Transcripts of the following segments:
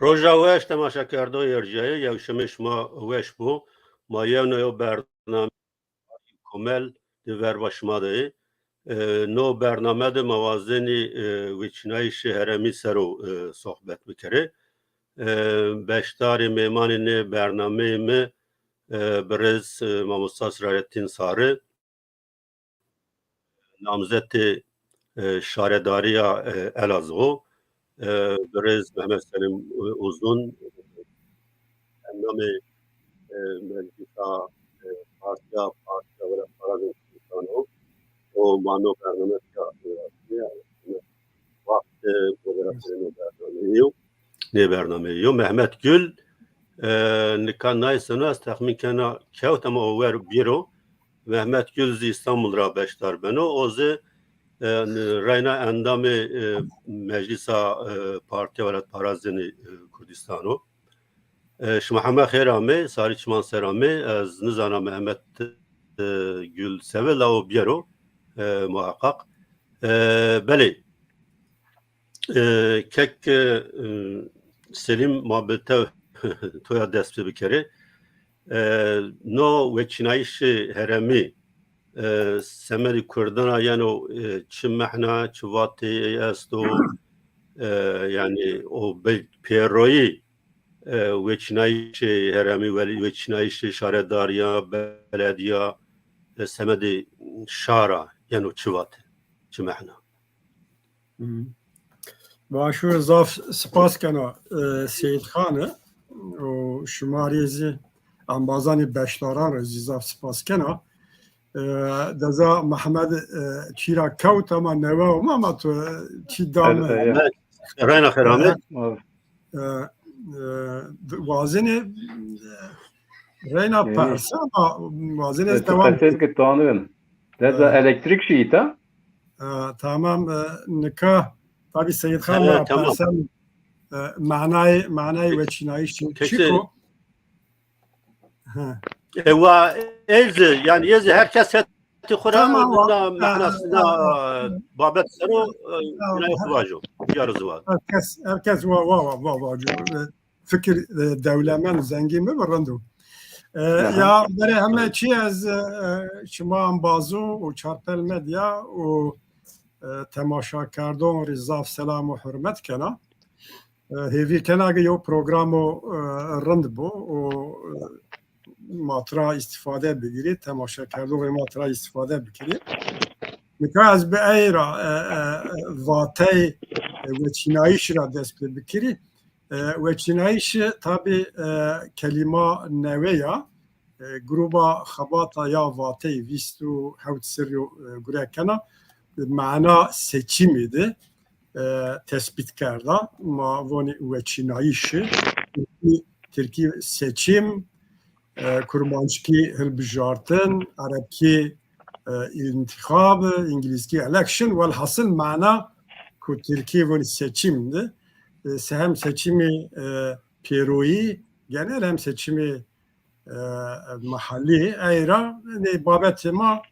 Roja weş temaşakarda yerceği yevşemiş ma weş bu. Ma yevne yo bername komel di ver başma de. No bername de mavazeni viçnayı şehremi sero sohbet bikere. Beştari memani ne bername mi برز مامۆستا سرایەتین سارı namzeti şaredariya Elazığ برز Mehmet Selim Uzun endamê meclisa partiya ve Parazînstanê o mano bernamesiya vakt moderasyonu bernameyi ne bernameyi Mehmet Gül nikan naysana az tahmin kana kevt ama over biro Mehmet Gül İstanbul ra beştar beno oze rayna endamê meclisa partiya welat Parazînê Kurdistanê Şima heme xêra me sarî çiman sera me ez nizana Mehmet Gül seve la o bîro muhakkak belê kek Selim muhabbete toya dest bi bikere no veçinayişi heremi semedi Kurdana yani çi mehna çi vatê est o yani o pêroyî veçinayişi heremi ve veçinayişi şaredariya belediya semedi şara yani çi vatê çi mehna Başvuru zaf spas kena Seyit Khan'ı o şumariyezi ambazani beşlaran rezi zaf spas kena deza Mehmed çira kavt ama neva ama tu çi dame rayna xeramet vazini reyna persa ama vazini devam ki tanıyorum. Deza elektrik şiita tamam nikah tabi Seyit Khan'la persa معنای وچینایی چیکو Ewa ez yani ez herkes heti khura mahnasına babet sero vajo yarızı var. Herkes vajo fikir devlemen zengin mi randu. Ya bere hemme çi az şuma bazı o çarpel medya o temaşa kardon rizaf selam ve hürmet kena. Hevi kenage yo programı rand bu o matra istifade bigiri temaşa kardo ve matra istifade bigiri mikaz be ayra vatay ve çinayiş ra dest bigiri ve çinayiş tabi kelima neveya gruba xabata ya vatay vistu havt siryo gurekana mana seçimiydi tespit kerda mavoni veçinayişi Türkiye seçim kurmançki hilbijartin Arapki intihab İngilizki election vel hasıl mana ku Türkiye voni seçimdi hem seçimi peroyi genel hem seçimi mahalli ayra ne babetema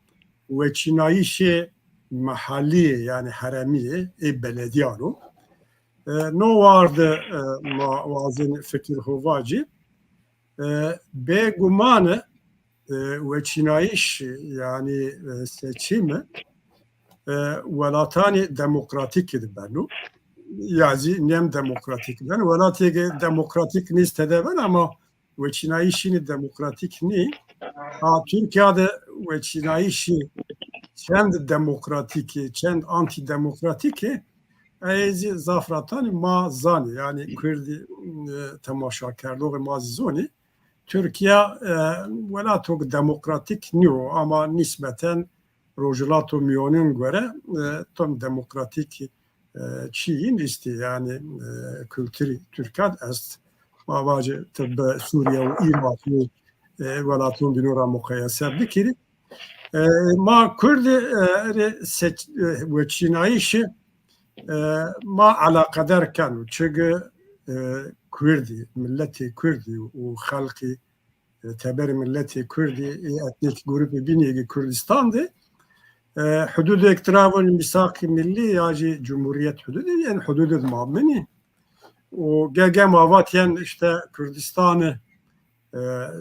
veçinayişi mahalli yani haremi belediyano no vardı vazin fikir hovacı be gumanı ve çinayiş yani seçimi velatani demokratik idi benu yani nem demokratik ben velatı demokratik nistede ben ama ve çinayişini demokratik ni Türkiye'de ve çinayişi çend demokratik, çend antidemokratik ezi zafratan ma zani yani Kürdi temaşa kerdo ve mazizoni Türkiye vela çok demokratik niyo ama nispeten rojulato miyonun göre tam demokratik çiğin isti yani kültürü Türkiye est mavacı tıbbı Suriye ve İran vela tüm binora mukayese bikiri ما كرد وچیناییش ما علاقه دار كانوا چگه كردي ملتي كردي وخلقي تبر ملتي كردي اتنيك جروب بينيجي كردستان دي حدود اقتراب الميثاق الملي ياجي جمهورية حدود يعني حدود المؤمني o gegem avatiyen işte Kürdistan'ı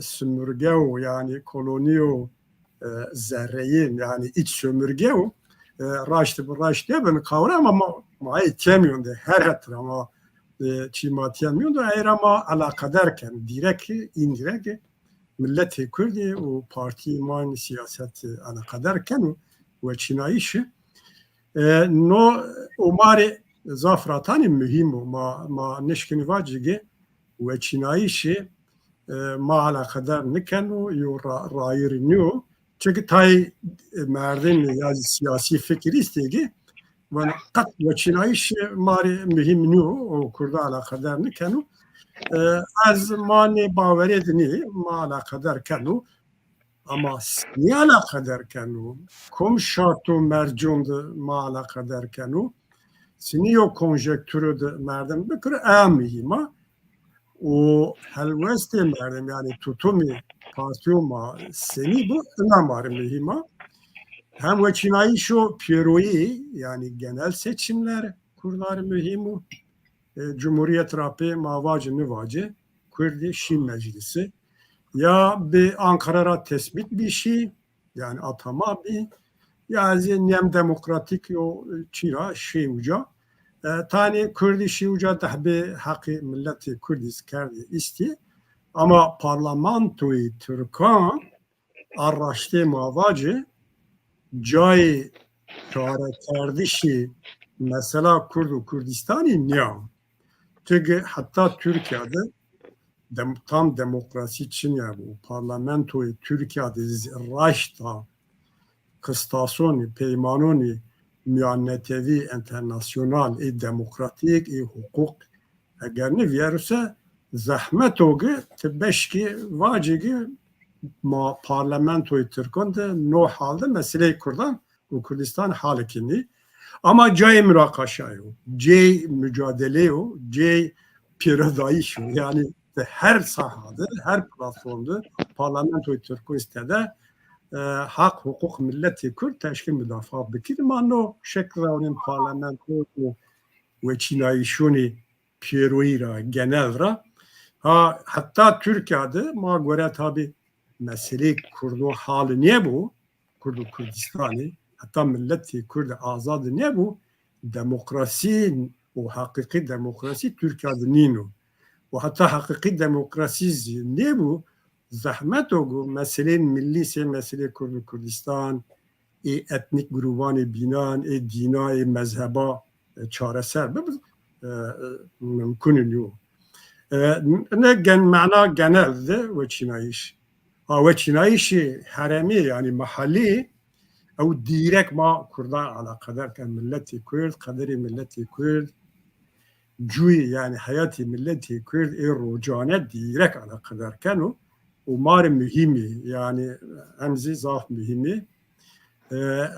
sömürge o yani koloni o zerreyin yani iç sömürge o raştı ben kavram ama etemiyor de her hatır ama çimatiyemiyor da eğer ama alakadarken direkt indirekt milleti Kürdi o parti iman siyaseti alakadarken ve çinayişi no umari zafratani mühim ma neşkini vacigi ve çinayişi ما alakadar nikenu yo rayiriniyo çünkü tay merdin ya siyasi fikir istegi ve kat ve çinayış mari mühim niyo o kurda alakadar nikenu az mani baveri edini ma alakadar kenu ama niye alakadar kenu kom şartu mercundu ma alakadar kenu siniyo konjektürü de merden bekir mühima o helveste merdem yani tutumi partiyoma seni bu önemli mühima. Hem ve Çinayı şu Piero'yu yani genel seçimler kurlar mühimu. Cumhuriyet Rapi Mavacı Nivacı Kürdi Şin Meclisi ya bir Ankara'ya tespit bir şey yani atama bir yani nem demokratik o çira şey uca tane Kürdi şey uca tahbi hakkı milleti Kürdis kerdi isti ama parlamentoyu Türkan araştı mavacı cay çare kerdişi mesela Kürdistan'ı niye? Çünkü hatta Türkiye'de tam demokrasi için ya bu parlamentoyu Türkiye'de raşta kıstasyonu, peymanoni müannetevi, internasyonal, demokratik, hukuk eğer ne verirse zahmet oğu tebeşki vacigi ma parlamentoyu Türk'ünde no halde meseleyi kurdan bu Kürdistan halikini ama cay mürakaşayı, cay mücadeleyi, cay piradayışı yani her sahada, her platformda parlamentoyu Türk'ü istedi hak, hukuk, milleti Kürt teşkil müdafaa bikir ama no şekilde onun parlamentoyu ve çinayişuni piroyu ra, genel ra hatta Türkiye'de ma göre tabi mesele Kürdu hali ne bu? Kürdistan'ı hatta milleti Kürt azadı ne bu? Demokrasi o hakiki demokrasi Türkiye'de nino. O hatta hakiki demokrasi ne bu? Zahmet o mesele millisi mesele Kürdistan etnik grubanı binan dina mezheba çareser mümkün yok. Ne mana genelde ve çinayış. Ve çinayışı haremi yani mahalli o direkt ma Kürdan alakadar kan milleti Kürt, kaderi milleti Kürt, cuy yani hayati milleti Kürt rocane direkt alakadar kan o mar mühimi yani emzi zaf mühimi.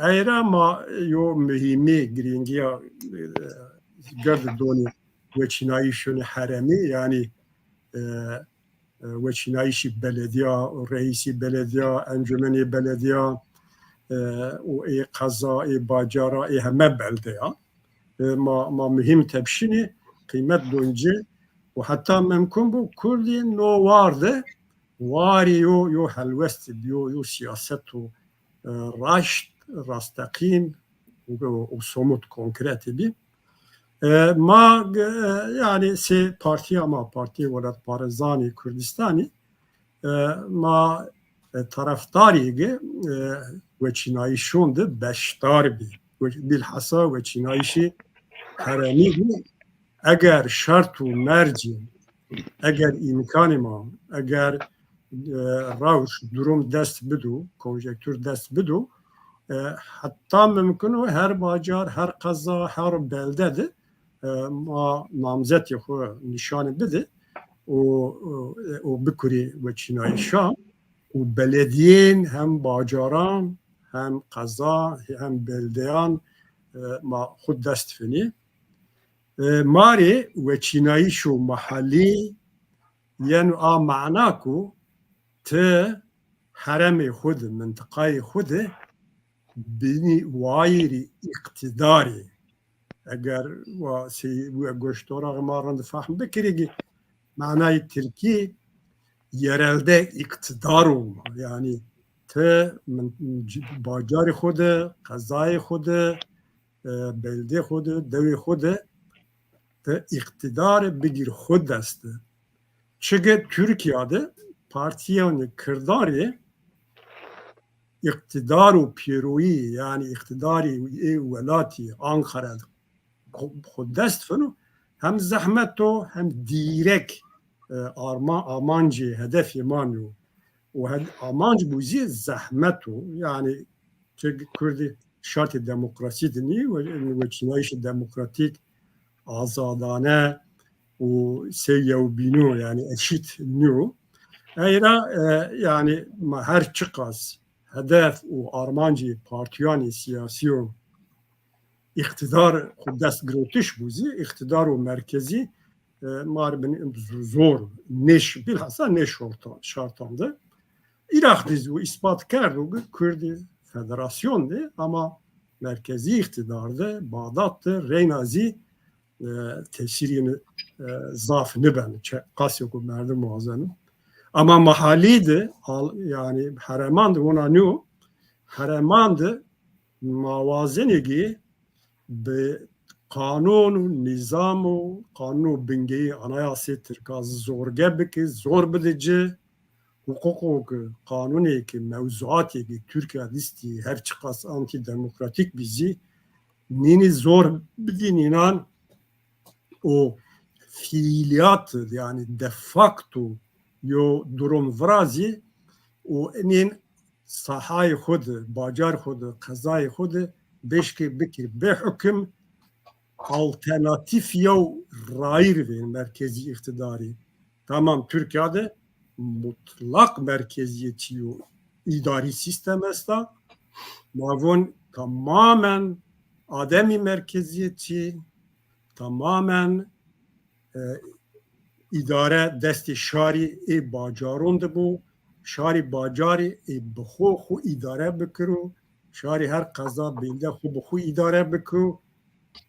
Eğer ama yo mühimi giringiya gördü doni ve çinayışın haremi yani ve çinayışı belediye, reisi belediye, encümeni belediye o kaza, bacara, heme belde ya. Ma mühim tebşini kıymet dönce ve hatta mümkün bu Kürdi no vardı. Var yo helvesti yo siyaset o raşt, rastakim o somut konkreti bir ma yani se parti ama parti Velat Barzani Kürdistan'ı ma taraftarı ve çinayişondu beştar bilhassa ve çinayişi haremi eğer şart ve merci eğer imkanı ma eğer ravş durum dest bidu konjektür dest bidu hatta mümkün her bacar her kaza her beldede ma namzet yahu nişanı bidi o bikuri ve çinayişa o belediyen hem bacaran hem kaza hem beldeyan ma xud dest fini mari ve çinayişu mahalli yani a manaku te haremi xud mıntıkayı xud bini vairi iktidari اگر و سی و گوشتورا مارند فهم بکریگی معنای ترکی yerelde iktidar olma. Yani te bacar xude, kazayı xude, belde xude, devi xude te iktidar bigir xud deste. Çünkü Türkiye'de partiyanı kırdarı iktidaru piroyi yani iktidarı velati Ankara'da xud dest fenu hem zahmeto hem direk amancı hedef imanı و amancı bu zahmeto yani çünkü Kürdi şartı demokrasi dini ve çinayışı demokratik azadane o seyyevbinu yani eşit nu Eyra yani her çıkaz hedef o armancı partiyani siyasiyon iktidar kuddes grotiş buzi iktidar o merkezi marbin zor neş bilhassa neş şartanda Irak dizi ispat kerdi Kürdi federasyondu ama merkezi iktidardı Bağdat'tı Reynazi tesirini zaf ben Kasyoku merdi muazzanı ama mahalliydi yani Haremandı ona nu Haremandı mavazenigi be kanun nizamu kanun bingeyi anayası Türkaz zorge biki zor bidici hukuk kanuni ki mevzuatı ki Türkiye listi her çıkas anti demokratik bizi nini zor bilin inan o fiiliyat yani de facto yo durum vrazi o enin sahayı xudu bacar xudu kazayı xudu beşki bikir be hüküm alternatif yo rair ve merkezi iktidarı tamam Türkiye'de mutlak merkeziyetçi idari sistem esta mavun tamamen ademi merkeziyetçi tamamen idare desti şari bacarundu bu şari bacari bixu idare bikiru şari her kaza bilde xu idare bikiru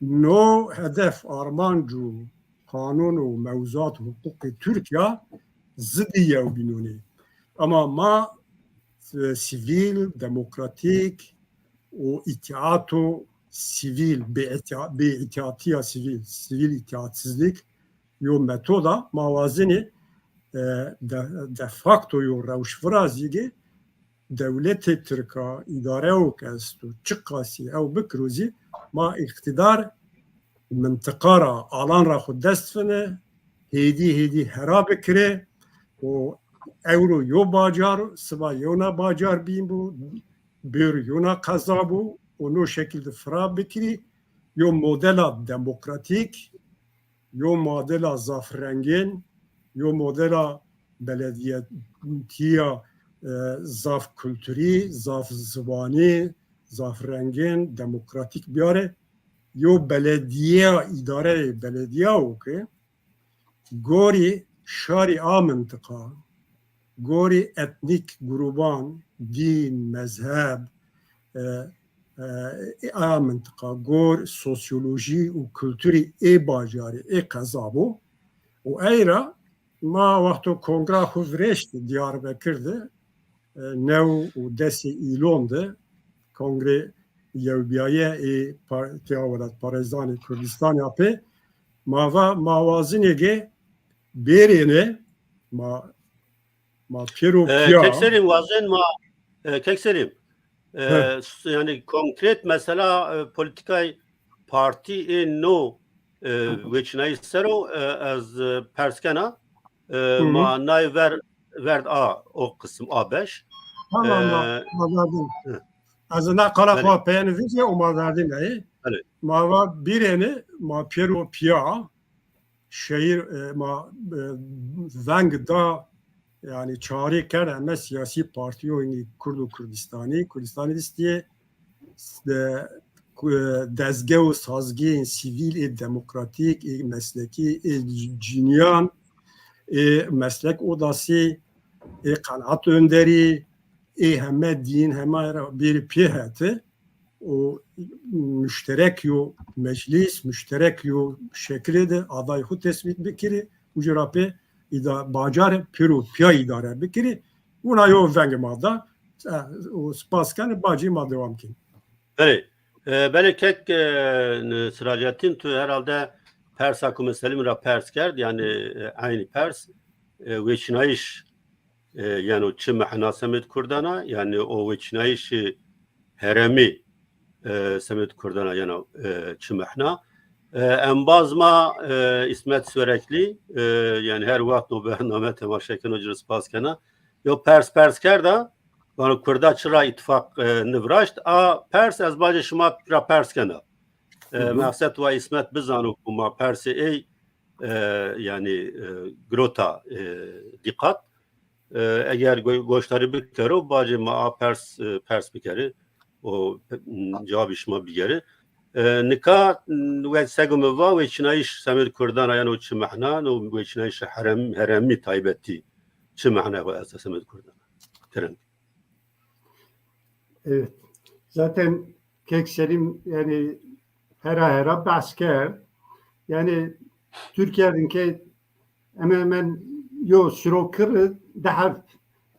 no hedef armancu kanun و mevzuat hukuki Türkiye zıddiye binuni. Ama ma sivil, demokratik o itaatu sivil, be itaatiya sivil itaatsizlik yo metoda mavazini de facto yo revşvrazigi devleti Türkiye idare o kestu çıkası ev bikruzi ma iktidar منطقه آلان را خود دست فنه هیدی هرا بکره و اورو یو باجار سبا یونا باجار بین بو بیر یونا قضا بو و نو شکل فرا بکری یو مدل دموکراتیک یو مدل زافرنگین یو مدل بلدیتیا زاف کلتوری زاف زبانی زافرنگین دموکراتیک بیاره yo belediye idare belediye o ki gori şari a mıntıka gori etnik gruban din mezheb a mıntıka gor sosyoloji u kültürü bacari kazabo o eyra ma vakto kongra huzreşti Diyarbakır'dı nev u desi ilondu kongre Yevbiye Partiyavelat Parezani Kürdistan yapı mavazinege berine ma Piropiya Kekserim vazin ma Kekserim yani konkret mesela politikay parti no veçnay sero az perskena ma nay verd a o kısım A5 tamam از نه کالا پینویزی او ما وردیم ای ما و بیرنی ما پیرو پیا şehir ma ونگ دا yani çağrı kereme siyasi parti oyunu Kurdistani listiye dezgah ve sazgi sivil demokratik mesleki ciniyan meslek odası kanaat önderi همه دین همه را بیر پیه هته o müşterek yo meclis müşterek yo şekli de aday xu tespit bikiri ucrape ida bacar piru pya idare bikiri una yo venge mada o spaskan bacı ma devam kin. Evet. Beni kek Sıracettin tu herhalde Pers hakkı Selim ra Pers kerdi yani aynı Pers veçinayış yani o çi mehna Semet Kurdana yani o veçinayışı heremi Semet Kurdana yani çi mehna en bazma İsmet Sürekli yani her vakit o bername temaşekin o cırız paskena yo Pers kerda bana Kurda çıra ittifak nivraşt a Pers az bacı şıma ra Pers kena maqsad ve İsmet bizanu kuma Persi ey yani grota dikkat eğer goşları bikero bacı ma Pers bikeri o cevabı şıma bikeri nika ve segme va ve çinayış Semet Kurdan yani o çi mahna o ve çinayış heremi taybetti çi mahna ve esas Semet Kurdan terin. Evet. Zaten Kek Selim yani her asker yani Türkiye'deki hemen yo sürokırı daha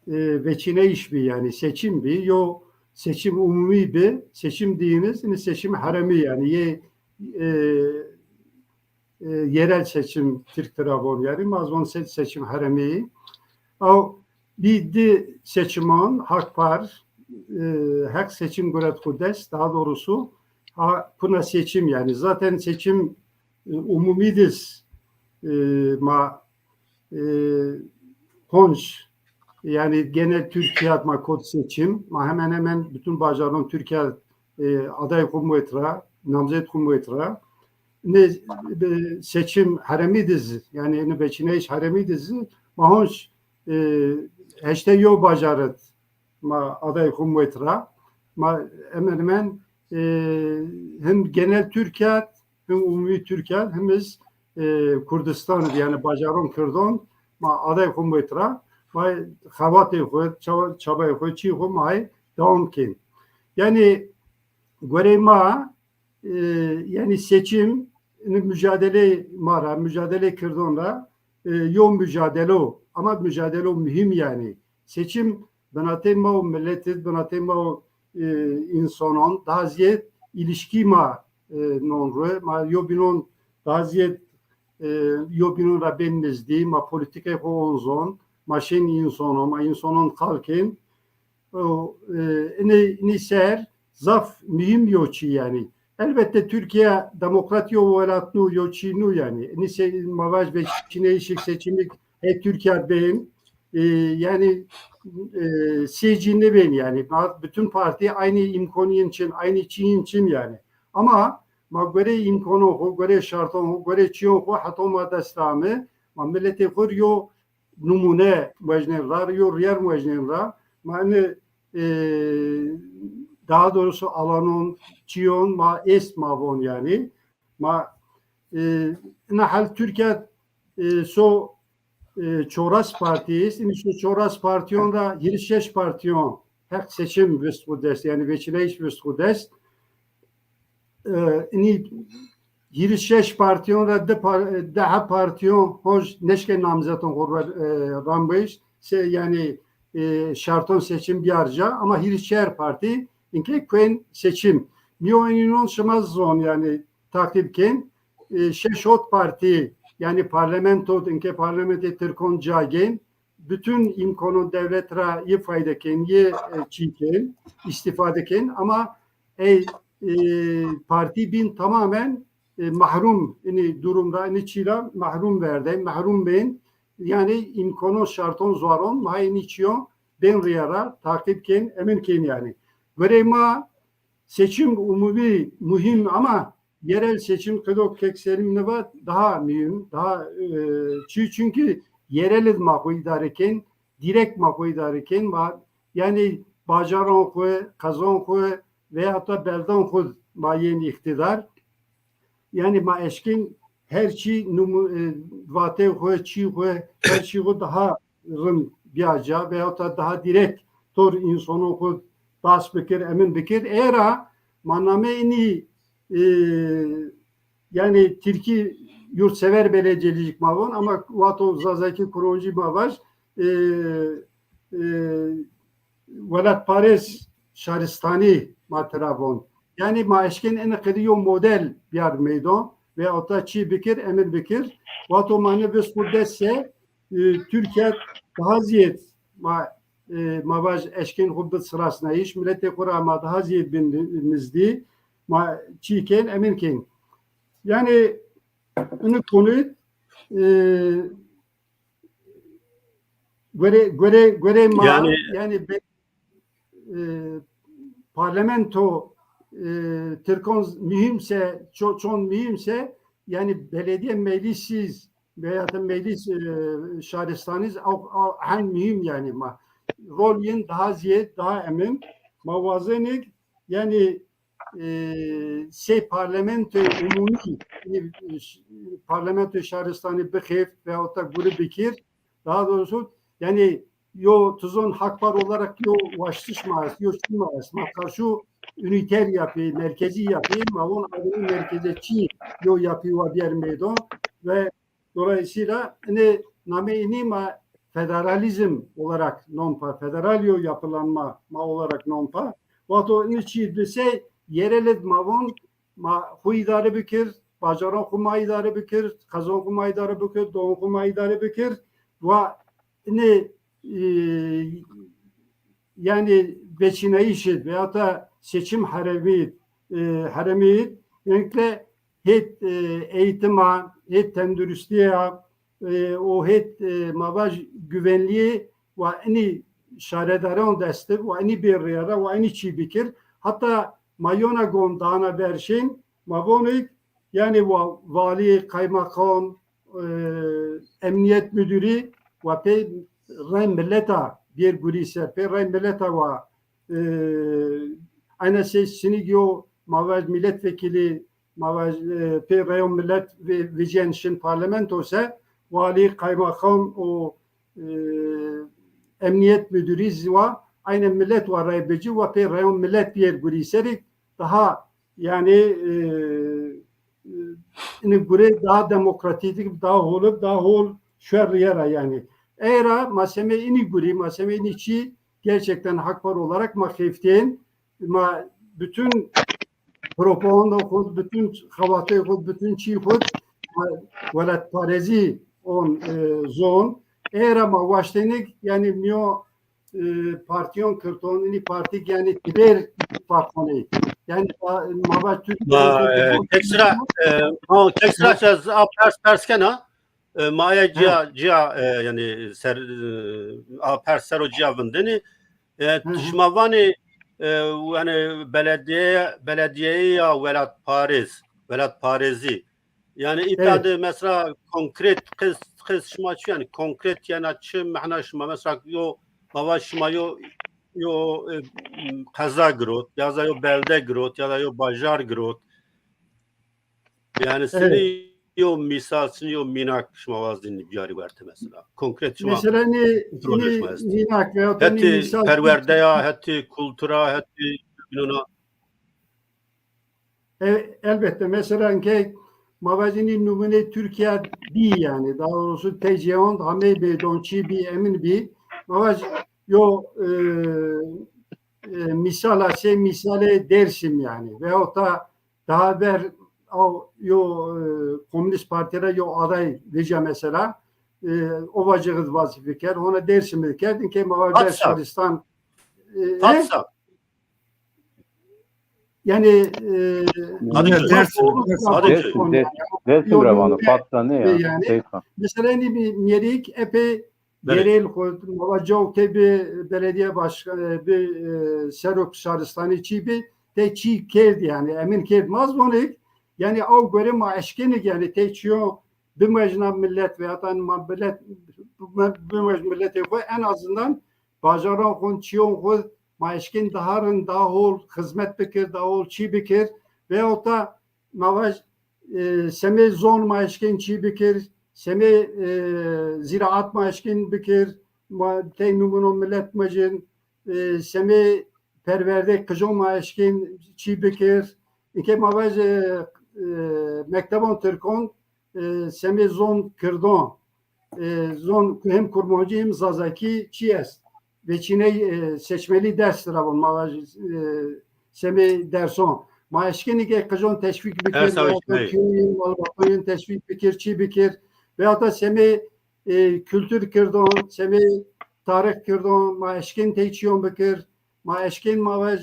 veçine iş bir yani seçim bir yo seçim umumi bir seçim diyiniz yani seçim haremi yani yerel seçim Türk tarafı yani mazlum seçim haremi o bir de seçimin hak var hak seçim göret kudes daha doğrusu buna seçim yani zaten seçim umumidir ma konş yani genel Türkiye ma kod seçim ma hemen bütün bacarın Türkiye aday kumuetra namzet kumuetra ne seçim haremidir yani ne beçine iş haremidir ma hoş işte yo bacarıt ma aday kumuetra ma hemen hem genel Türkiye hem umumi Türkiye hem biz Kurdistan yani bacarın Kurdon ma aday kumuetra ma xavatê xwe çabayê xwe çî xwe may devam kin yani göre ma yani seçim mücadele Kurdon'la yoğun mücadele ama mücadele mühim yani seçim benatema o milletin benatema o insanın daha ziyet ilişki ma nonru ma yobinon daha ziyet yobinon rabben nezdi ma politikaya koğunzon ma şen insanın kalkin ne ser zaf mühim yoçi yani elbette Türkiye demokrati o velatnu yoçinu yani ne se mavaj ve çineşik seçimlik Türkiye beyin yani seyircinde ben yani bütün parti aynı imkanı için aynı çiğin için yani ama göre imkanı göre şartı göre çiğin hatta maddestrame millete kuruyor numune mecnevler yo yer mecnevler yani daha doğrusu alanın çiğin ma est mavon yani ma nahal Türkiye so Çoras Partiyiz. İşte Çoras Partiyon da 26 partiyon her seçim vüskudes yani veçileyiş vüskudes. İni 26 partiyon da daha partiyon hoş neşke namzetun kurvar rambeş yani şarton seçim bir harca ama 26 parti inke kuen seçim. Miyoyunun şımaz zon yani takipken şeşot parti yani parlamento inke parlamento Türkon cagen bütün imkanı devletra iyi faydeken iyi çiğken istifadeken ama parti bin tamamen mahrum ini durumda ini çila mahrum verdi mahrum ben yani imkanı şarton zoron mahini çiyon ben riyara takipken eminken yani görema seçim umumi muhim ama yerel seçim kadok kekserim ne var daha mühim daha çünkü yerel makul idareken direkt makul idareken var yani bacaran koy kazan koy ve hatta beldan koy mayen iktidar yani ma eşkin her şey vate koy çi koy her şey daha rın biaca ve hatta daha direkt tor insanı koy bas bekir emin bekir era maname ini yani Türkiye yurtsever belediyecilik mavon ama vato zazaki kurucu mavaj velat Paris şaristani matrabon yani maaşken en kediyo model bir meydan ve ota çi bikir emir bikir vato mane bespurdesse Türkiye daha ziyet mavaj eşkin hubbet sırasına iş millete kurama daha ziyet binimizdi ma çiken eminken yani bunu konuyu göre yani parlamento Türkon mühimse çok mühimse yani belediye meclisiz veya da meclis şahistaniz en mühim yani ma rolün daha ziyet daha emin mavazenik yani parlamento umumi parlamento şahistani bixef veyahut da grup bikir daha doğrusu yani yo tuzun hakbar olarak yo vaştışmaz yo çıkmaz ma karşı üniter yapı merkezi yapı mavun adını merkezci yo yapıyor diğer meydan ve dolayısıyla ne name inima federalizm olarak nonpa federalyo yapılanma olarak nonpa vato niçi dese yerel mavun ma huydare bikir bajaran kuma idare bikir kazan kuma idare bikir doğu kuma idare bikir ve ne yani veçinayişi veyahut da seçim haremi özellikle het eğitime, het tendürüstliğe, o het mavaj güvenliği ve ani şaredarın destek ve ani bir yere ve ani çi bikir hatta mayona gondana berşin mavonik yani vali, kaymakam, emniyet müdürü ve pe ray milleta bir gurisi pe ray milleta ve aynı şey sinigyo mavaj milletvekili mavaj pe rayon millet ve vijenşin parlamentosa vali kaymakam o emniyet müdürü ziva aynı millet ve raybeci ve pe rayon millet bir gurisi daha yani göre daha demokratik daha olup daha ol şerriyara yani eğer maseme ini guri maseme ini çi gerçekten hakvar olarak mahkeften ma bütün propaganda kod bütün havate kod bütün çi kod velat parezi on zon eğer ama vaştenik yani mio partiyon kırton ini parti yani tiber partoni yani mava Textra çez perskena maya cia yani ser persero ciavındeni tişmavani yani belediye ya velat Parezi yani itadı mesela konkret kız şmaçı yani konkret yani çı mahna şma mesela yo mava şma yo kaza grot ya da yo belde grot ya da yo bajar grot yani seni yo misalsın yo minak şmavazdin biyari verte mesela konkret şma mesela ne minak veya da misal perverde ya heti kultura heti binona elbette mesela ki mavazinin numune Türkiye bir yani daha doğrusu tecrübon hamey bedonçi bir emin bir mavaz yo misale dersim yani veyahut da daha ver yo Komünist Parti'ye yo aday diyeceğim mesela o vacığı vazifiker ona dersim dikerdin ki mavaz Şaristan Fatsa yani dersim ravanı Fatsa ne ya yani, mesela niyedik epey yerel mavacı tebi belediye başkanı bir Serok Şaristani çibi te çi keldi yani emin kelmez bunu yani o göre maaşkenik yani teçiyor bir mecna millet veya da millet en azından bajaran kon çiyon kon maaşken daha ol hizmet bikir daha ol çi bikir veyahut da mavaj seme zon maaşken çi bikir seme ziraat maaşken bikir te numunun millet majin seme perverde kıjon maaşkin çi bikir İke mavaj mektebon Türkon semi zon kırdon zon hem kurmacı hem zazaki çi est ve Çin'e seçmeli ders rabon mavaj semi derson maaşkin ike kıjon teşvik bikir köyün malbatoyun teşvik bikir çi bikir veyahut da semi kültür kırdon semi tarih kırdon maaşkin teçiyon bikir maaşkin mavaj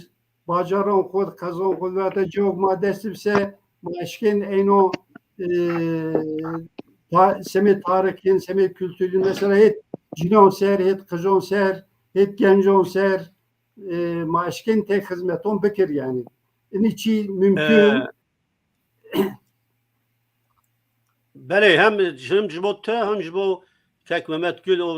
bacaran خود kazan خود و جواب ما دست بسه ماشکن اینو semi tarihin semi kültürün mesela hep cinon ser hep kızon ser hep gencon ser maaşken tek hizmeton bekir yani niçi mümkün بله هم جبو ته هم جبو کک ممت گل او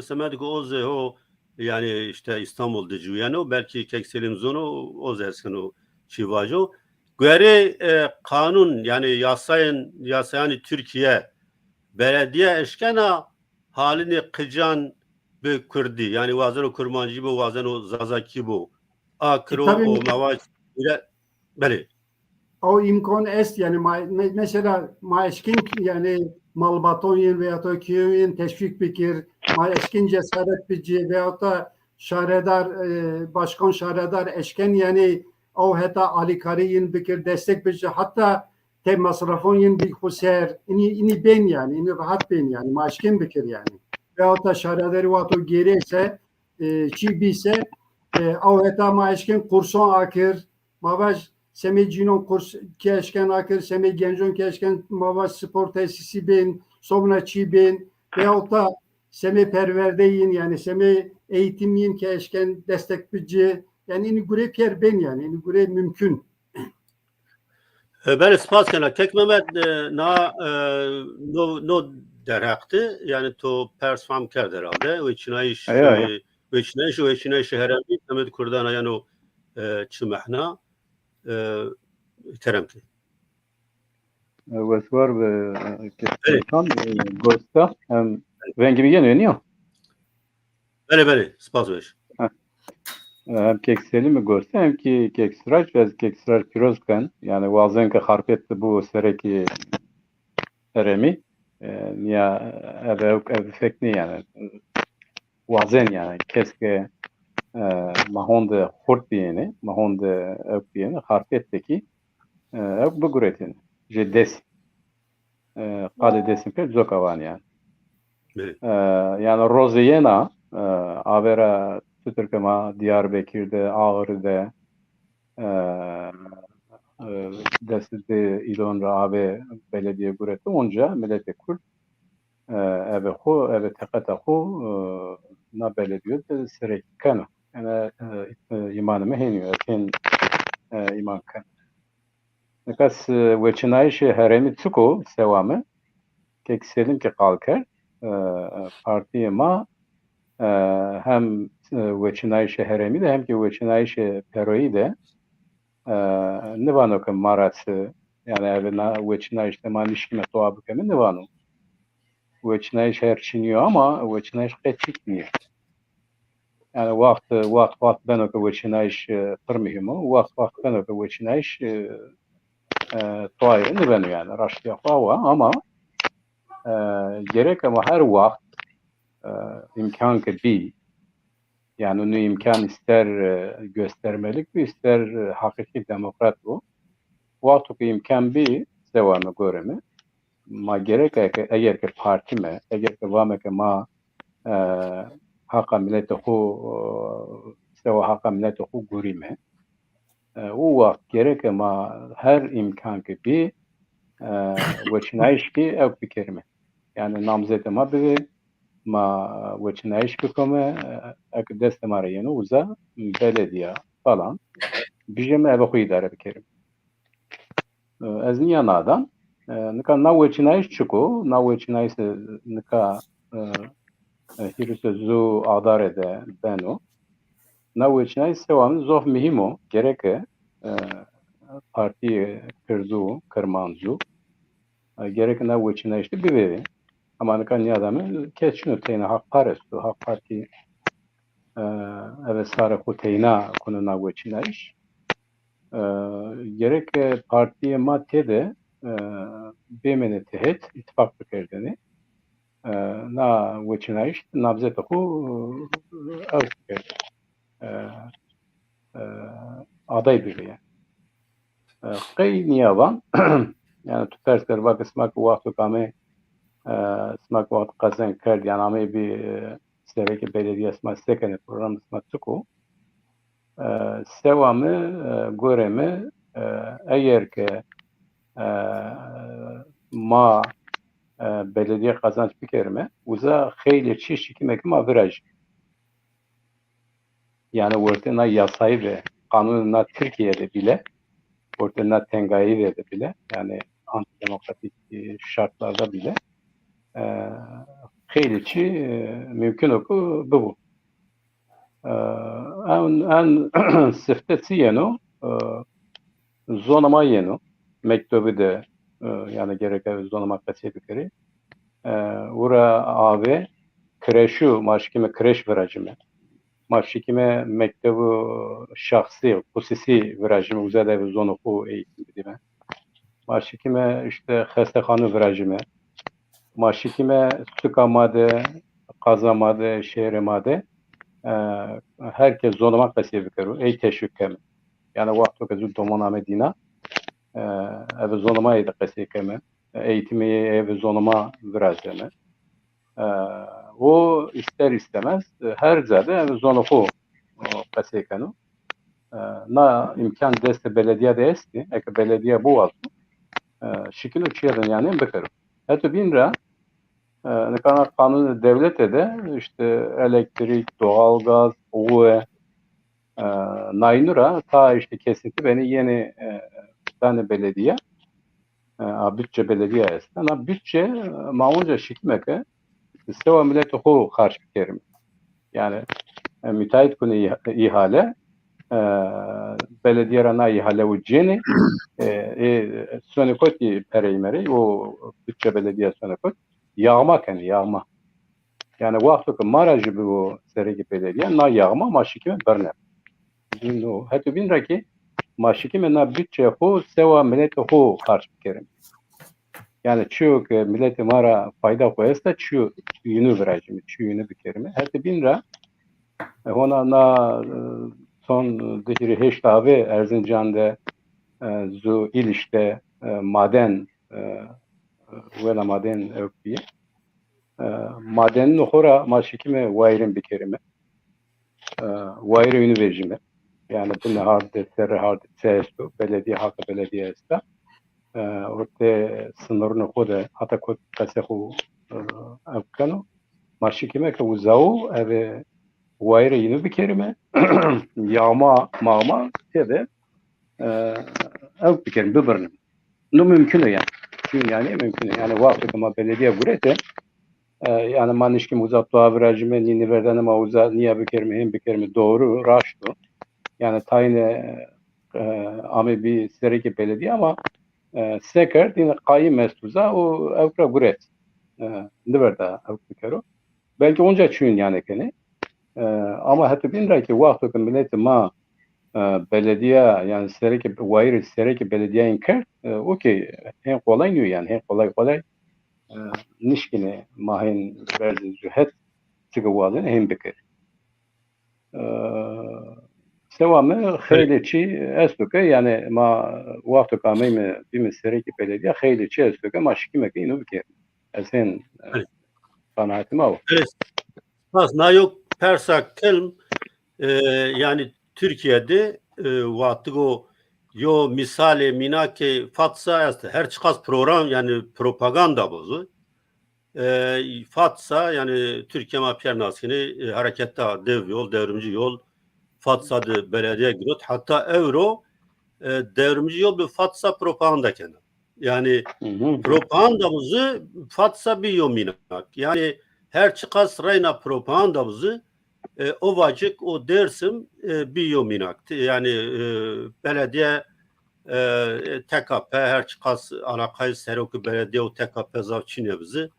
سمت گو اوز هو yani işte İstanbul'da cüyano belki kek selim zonu oz ersinu çivajo göre kanun yani yasayan Türkiye belediye eşkena halini kıcan bir kurdi yani vazen o kurmancı bu vazen o zazaki bu akro o mavaç ile beli o imkan est yani mesela maaşkin yani malbatonyen veya da köyün teşvik bikir maaşkin cesaret bici veya da şaredar başkan şaredar eşken yani o hatta alikariyin bikir destek bici hatta te masrafonyen bir huser ini ben yani ini rahat ben yani maaşkin bikir yani veya da şaredari vato geri ise çi bise o hatta maaşkin kurson akir mavaj semi cinon kurs keşken akır semi gencon keşken mava spor tesisi bin sonra çi bin veyahut da semi perverdeyin yani semi eğitimin keşken destekçi yani ini göre pier ben yani ini göre mümkün. Ben spas kana kek Mehmet na no deraktı yani to persfam kerd herhalde ve çinayış ve çinayış herhalde Mehmet Kurdan yani o çimahna ترمتي وسوار كان جوستا وين gibi geliyor بله سپاس باش hem kekseli mi görse hem ki keksiraç ve keksiraç pirozken yani bazen ki harpetti bu sereki eremi ya ev fekni yani bazen yani keske mahonde hort diyeni mahonde ev diyeni harpetteki ev bu güretin je des kade desin pe zokavan yani yani rozeyena avera Türkema, Diyarbakır'da, Ağrı'da, destede İlonra abi belediye gureti onca millete Kürt eve tekata xo na belediye de serekana yani imanımı heniyor etin iman kan nekas veçinayış heremi tsuko sevamı kekselim ki kalkar partiye ma hem veçinayış heremi de hem ki veçinayış peroyi de ne vano ki maratsı yani evina veçinayış de manişkime toabı kemi ne vano veçinayış her çiniyor ama veçinayış geçikmiyor yani vakt ben o ki veçinayış pırmihimo vakt ben o ki veçinayış toayı ne vano yani raştiya fava ama gerek ama her vakt imkan ki bir yani onu imkan ister göstermelik bir ister hakiki demokrat bu. Vakti ki imkan bir devamı göremi. Ma gerek eğer ki parti mi, eğer ki vame ki ma hakka milleti hu seva hakka milleti hu göremi. O vakt gerek ma her imkan ki bir veçinayış ki ev fikirmi. Yani namzede ma bir ma veçinayış bikome dest marayını uza belediye falan bijeme eve koyu idare bikerim. Az niyanadan nika na veçinayış çıko na veçinayış nika hirüse zu adarede beno na veçinayış sevamı zof mihimo gereke parti kırdu kırmanzu gereke na veçinayış de bibevi ama nika niyadamı keçin öteyine hak parestu hak parti evet sarı kuteyna konuna geçinayış. Gerek partiye maddede bemene tehet ittifak fikirlerini na geçinayış nabzet oku aday birliği. Qey niyavan yani tutarlar bak smak vakti kame smak vakti kazan kerd yani ame bir sereki belediye smak sekene program smak tuku sevamı göreme eğer ki ma belediye kazanç bir kerime uza xeyli çeşitli mekma viraj yani ortada yasayı ve kanununa Türkiye'de bile ortada tengayı de bile yani antidemokratik şartlarda bile xeyliçi mümkün oku bu. En sıftesi yenu zonama yenu mektubu da yani gereken zonama kaçedikleri ura abi kreşu mahkeme kreş virajımı mahkeme mektubu şahsi hususi virajımı uzada ve zonuku eğitim dediğime mahkeme işte hastahanı virajımı mahkeme sıkamadı kazamadı şehremadı herkes zonama kaçedikleri ey teşekkür yani vakti ki domana medina ev zonama da kaçedikleri eğitimi ev zonama virajımı o ister istemez her zade ev zonuku kaçedikleri na imkan deste belediye de esti ek belediye bu aldı şekil uçuyordan yani bakarım hatta binra ne kadar kanun devlete de işte elektrik doğalgaz oğu naynura ta işte kesinti beni yeni tane belediye bütçe belediye esti ama bütçe maunca şikmeke seva millet oku karşı kerim yani müteahhit konu ihale belediye rana ihale uceni sonekoti pereymeri o bütçe belediye sonekot yağma yani vakti ki marajı bu sergi belediye na yağma maşikime berne hatta binraki maşikime na bütçe ho seva millet ho karşı kerim yani çok milleti mara fayda koyarsa şu yünü vereceğim şu yünü bir kerime hatta binra ona na son dihri heştavi Erzincan'da zu ilişte maden vela maden öpüye madenin hora maşikime vayrin bir kerime vayre yünü vereceğim yani bu ne hardı serre hardı sestu belediye hakkı belediye esta orta sınırını koda hatta kod kasehu afkanu maşikime ki uzavu eve vayre yünü bir kerime yağma mağma tede ev bir kerime bibernim no mümkün yani çünkü yani mümkün yani vakti ama belediye burete yani manişkim uzat doğa virajime nini verden ama uzat niye bir kerime hem bir kerime doğru raştu yani tayine ame bir sereki belediye ama seker dine kayı mestuza o evkra guret ne verda evkra belki onca çün yani kene ama hatta binraki vakti ki milleti ma belediye yani sereki vayri sereki belediye inkar okey hem kolay yani hem kolay nişkine mahin verzi zühet çıkıvalın hem bekir Sevamı xeyliçi esluke yani ma vakti kamime bir sereki belediye xeyliçi esluke maşkime ki inu bike esen kanaatim o. Evet. Aslında yok persak kelm yani Türkiye'de vakti o yo misale minake fatsa est her çıkas program yani propaganda bozu. Fatsa yani Türkiye Mafya Nasini harekette dev yol devrimci yol Fatsa'da belediye girot hatta euro devrimci yol bir Fatsa propaganda kenar. Yani propagandamızı Fatsa bir yominak. Yani her çıkas reyna propagandamızı o vacık o dersim bir yominak. Yani belediye TKP her çıkas alakayı seroku belediye o TKP zavçine bizi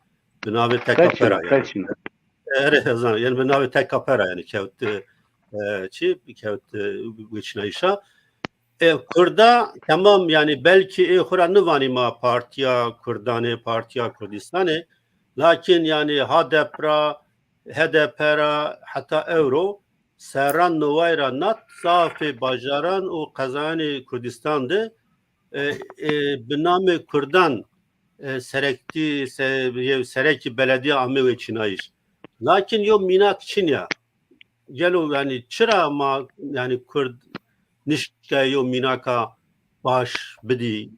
binavi TKP yani. yani bir navi tek kapera yani kevt kevt geçinayışa. Kurda tamam yani belki Kur'an nıvanima partiya Kurdane partiya Kurdistan'e lakin yani HDP'ra hatta Euro Serran Nuvayra Nat Zafi Bajaran o kazanı Kurdistan'dı binamı Kurdan Sereki belediye amı ve Çinayiş. Lakin yo minak Çin ya. Gelo yani çıra ma yani Kurd nişke yo minaka baş bidi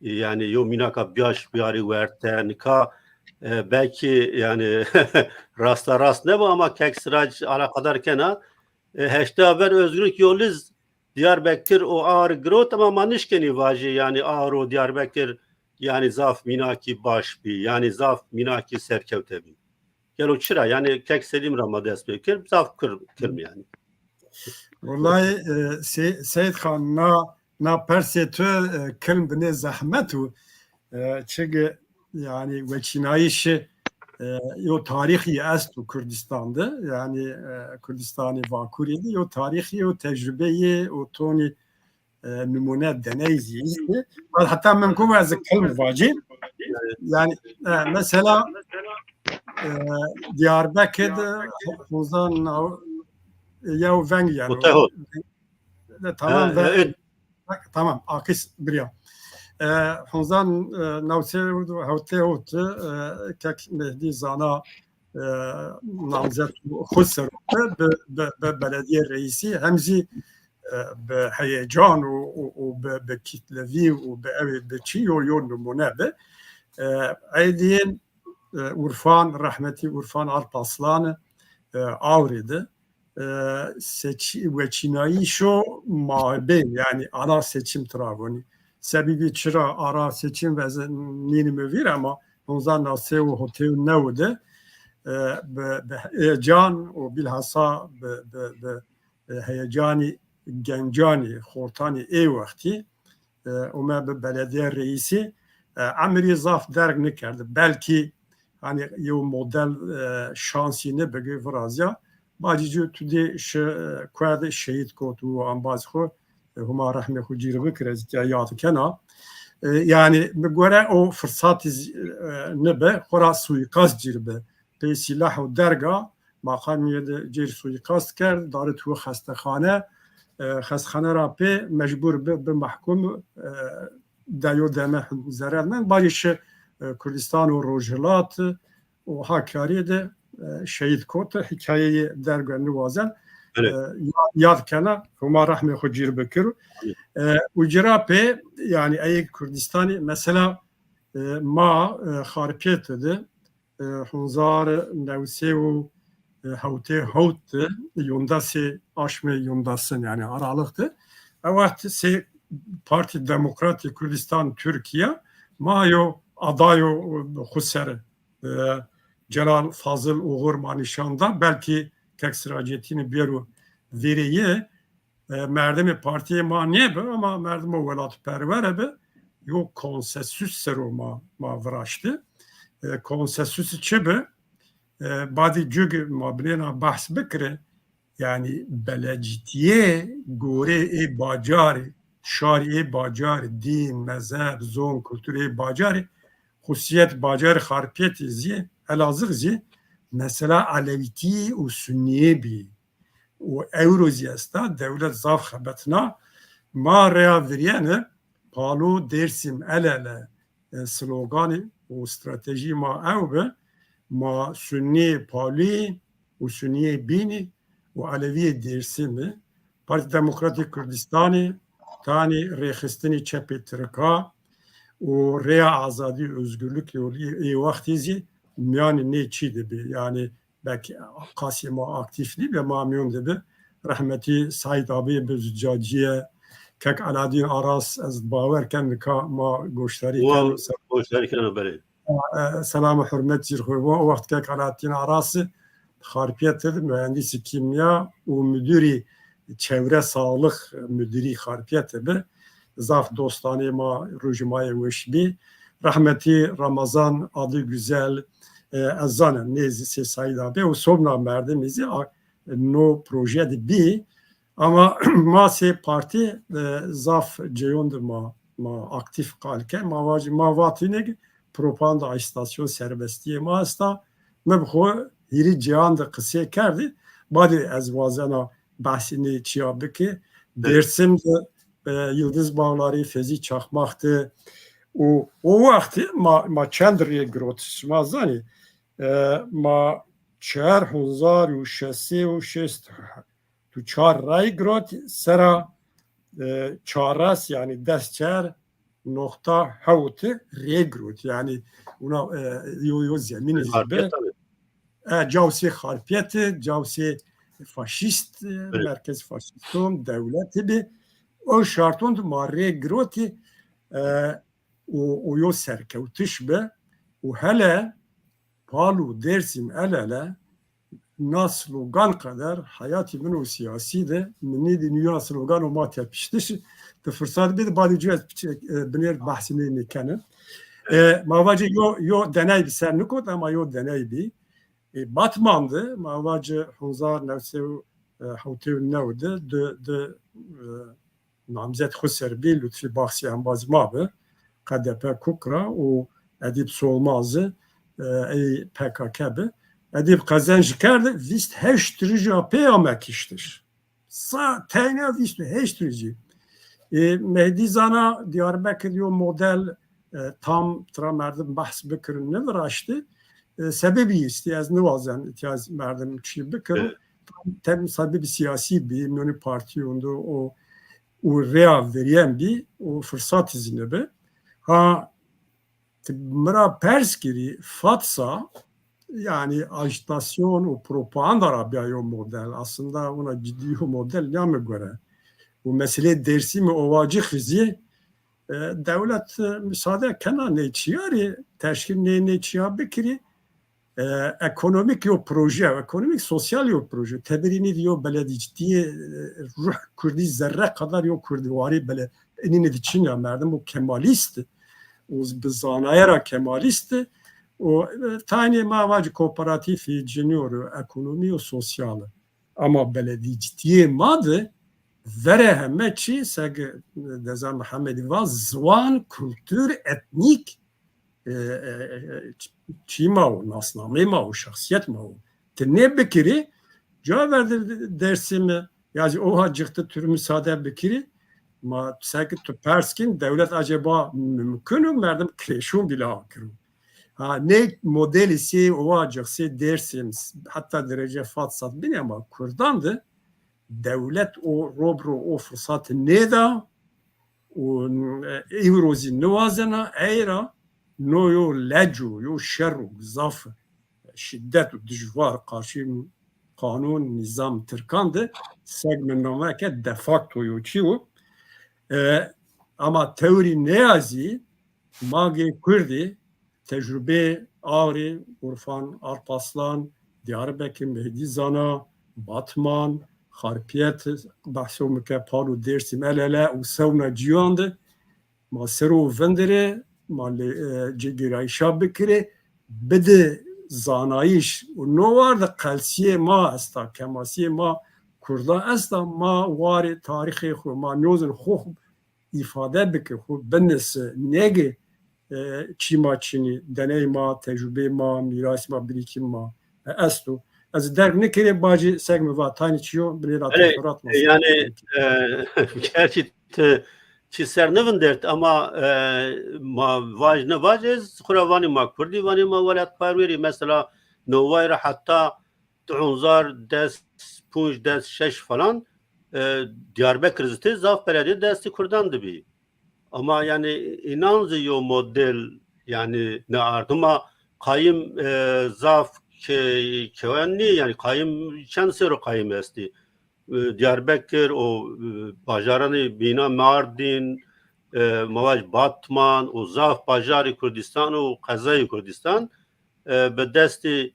yani yo minaka baş biyari verte nika belki yani rast ne bu ama kek sıraç ala kadar kena heşte haber özgürlük yoluz Diyarbakır o ağır grot ama manişkeni vajı yani ağır o Diyarbakır yani zaf minaki baş bi yani zaf minaki serkevte bi. Gel o çıra yani kek selim ramades bekir zaf kırm yani. Vallahi Seyit Khan na persetü kılm bine zahmetu çünkü yani veçinayişi yo tarihi estu Kürdistan'dı yani Kürdistan'ı vakuriydi yo tarihi yo tecrübeyi o toni numune deneyiziydi hatta mümkün bazı kılm vacib yani mesela Diyarbakır'da Huzan ya vengi yani tamam akis biriya Huzan navse havte kek mehdi zana namzet khusr be belediye reisi hemzi be heyecan و be kitlevi و be çi yol numune be aydiyen Urfan rahmeti Urfan Alparslan avridi veçinayı şu mabe yani ara seçim travoni sebebi çıra ara seçim ve nini vir ama ondan nasıl o hotel nevde heyecan o bilhassa heyecani gencani hortani vakti o me belediye reisi amiri zaf derg nekerdi belki hani yo model şansine bege vrazya bacıcı tüde kuade şehit kotu ambazxo huma rahme hujir bikrez yat kena yani göre o fırsat nebe xora suikast cirbe pe silah o derga makamiyede cir suikast kerd daret hu xastexane ra pe mecbur be mahkum dayo deme zerelmen bacış Kürdistan o Rojhelat o Hakkari'ye de şehit kotu hikayeyi dergönlü vazen yad kana huma rahme hujir bekir ucra pe yani ey Kürdistan'ı mesela ma harpiyet dedi hunzar nevsevu havte havt yondası aşme yondasın yani aralıktı evet se Parti Demokratik Kürdistan Türkiye mayo adayo Husser Celal Fazıl Uğur Manişan'da belki kek sıracetini bir veriye merdemi partiye maniye be ama merdemi velat pervere be yok konsensüs seru ma vraştı konsensüs çebe badi cüg mabrena bahs bikre yani belecitiye gore bacari şari bacari din mezhep zon kültürü bacari husiyet bacari harpiyet izi elazığ zi mesela Aleviti u Sünniye bi u Euroziyasta devlet zaf xebetna ma rea viriyene palu dersim elele slogani u strateji ma evbe ma Sünniye pali u Sünniye bini u Aleviye dersimi Parti Demokratik Kürdistan'ı tani rexistini çepi Türka u rea azadi özgürlük yolu vaktizi yani ne çi bi yani belki Kasım'a aktifli ve mamyon gibi rahmeti Said abi be züccaciye kek Aladin Aras az baverken ka ma goştari selam hürmet zirhuva o vakit kek Aladin Aras'ı harpiyet mühendisi kimya u müdürü çevre sağlık müdürü harpiyet be zaf dostane ma rujmaya veşbi rahmeti Ramazan adı güzel از زنم نیزی سی سایدا به و صبح مردمیزی نو پروژه دی بی اما ما سی پارتی زاف جیوند ما aktif kalke ma vatinek propaganda istasyon serbestliği ma hasta mebxo hiri cihan da kısa kerdi badi ez vazena bahsini çiyabıki Dersim'de Yıldız Bağları Fezi Çakmak'tı o vakti ma çendriye grotis ma zani ma 4606 tu çar ray grot sera çaras yani desçer nokta havti regrut yani ona yo zemin izbe cavsi harpiyeti cavsi faşist merkez faşistom devleti bir o şartın ma regroti o yo serkevtiş be o hele palu Dersim el ele slogan kadar hayatı minu siyasi de mini dünya slogan o mat yapıştı. De fırsat bir badi cüet binir bahsini nikane. Mavacı yo deney bir sernikot ama yo deney bir. Batman'dı. Mavacı Hunzar Nevsev Havtev Nev'de de namzet Husserbi Lütfi Bahsi Ambaz Mabı KDP Kukra o Edip Solmaz'ı PKK'bı Edip kazanç kerdi, vist heştirici peyamek iştir. Sa teyne vist heştirici. Mehdi Zana Diyarbakır diyor model tam merdim bahs bikirin ne var açtı. Sebebi istiyaz ne vazen ihtiyaz merdim çi bikirin. Tem sebebi siyasi bir münü parti onda o real veriyen bir o fırsat izini be. Ha mıra pers giri fatsa yani ajitasyon o propaganda Rabia model aslında ona ciddi o model ne mi göre bu mesele Dersim ovacı hızı devlet müsaade kenar ne çiyari teşkil ne çiyar bekiri ekonomik yo proje ekonomik sosyal yo proje tebirini diyor belediye ciddi ruh kurdi zerre kadar yo kurdivari bele enine için ya merdim bu kemalist o bizanayara kemalist o tane mavacı kooperatifi junior ekonomi o sosyal ama belediye ciddiye madı vere hemmeçi seg dezan Muhammedi vaz zvan kültür etnik çima o nasname ma o şahsiyet ma o te ne bekiri cevap verdi dersimi yani o hacıktı tür müsaade bekiri ma seg tu perskin devlet acaba mümkün verdim kreşun bile akırım ha ne modelisi o hacıksı dersim hatta derece fatsat bin ama kurdandı devlet o robro o fırsatı ne da o evrozi nuvazena eğra no yo lecu yo şerru zaf şiddet ve dijvar karşı kanun nizam Türkan'dı segmentnameke de facto yo çiğ ama teori ne yazı magi kurdi tecrübe Ağrı, Urfan, Alparslan, Diyarbakır, Mehdi Zana, Batman, Harpiyet, bahsediyor müke paru Dersim el ele u sevna ciyandı. Ma seru vendere, ma cegirayı şabikire, bede zanayiş. No var da kalsiye ma esta, kemasiye ma kurda esta ma var tarihi xu, ma nozun xu ifade bike xu benesi nege çima çini, deney ma, tecrübe ma, miras ma, birikim ma, estu. Az derg ne kere bacı segme va tani çiyo bile ratı yani gerçi çi sernevin dert ama ma vaj ne vaj ez kuravani ma kurdi vani ma velat parveri mesela novayra hatta tunzar des punj des şeş falan Diyarbakır zıtı zaf belediye desti kurdandı bir ama yani inanzıyor model yani ne ardıma kayım zaf kevenli yani kayım çansero kayım esti Diyarbakır o bajarani bina Mardin Mavaj Batman o zaf bajari Kurdistan o kazayı Kurdistan be desti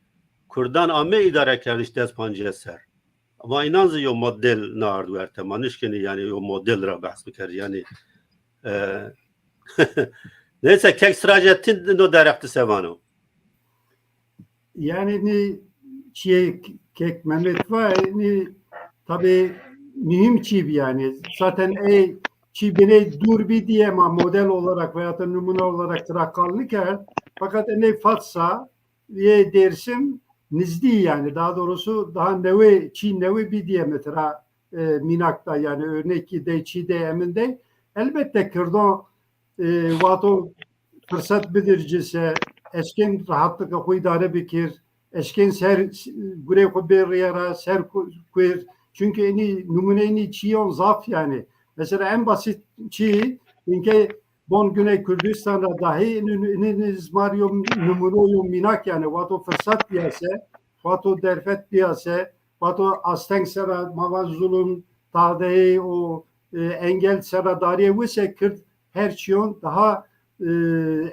Kurdan ame idare kerdiş dest panceser ama inanzıyor model ne ardu ertemanışkeni yani o model ra bahs bikar yani neyse kek sıracetin no darekti sevano yani ni çiğ kek Mehmet var ni tabii mühim çiğ yani zaten çiğ beni dur bir diyemem model olarak veya da numune olarak trakallıker fakat fatsa diye dersim nizdi yani daha doğrusu daha nevi çiğ nevi bir diye mesela minakta yani örnek de çiğ de eminde elbette kırdo vato fırsat bildiricisi eşkin rahatlıkla huydare bikir eşkin ser gure kubir yara ser kuir çünkü numuneni çiğ zaf yani mesela en basit çiğ inke bon Güney Kürdistan'da dahi iniz Mario numunu minak yani vato fırsat diyese vato derfet diyese vato asteng sera mavazulun tağdeyi o engel sera dariye vise Kürt her çiyon daha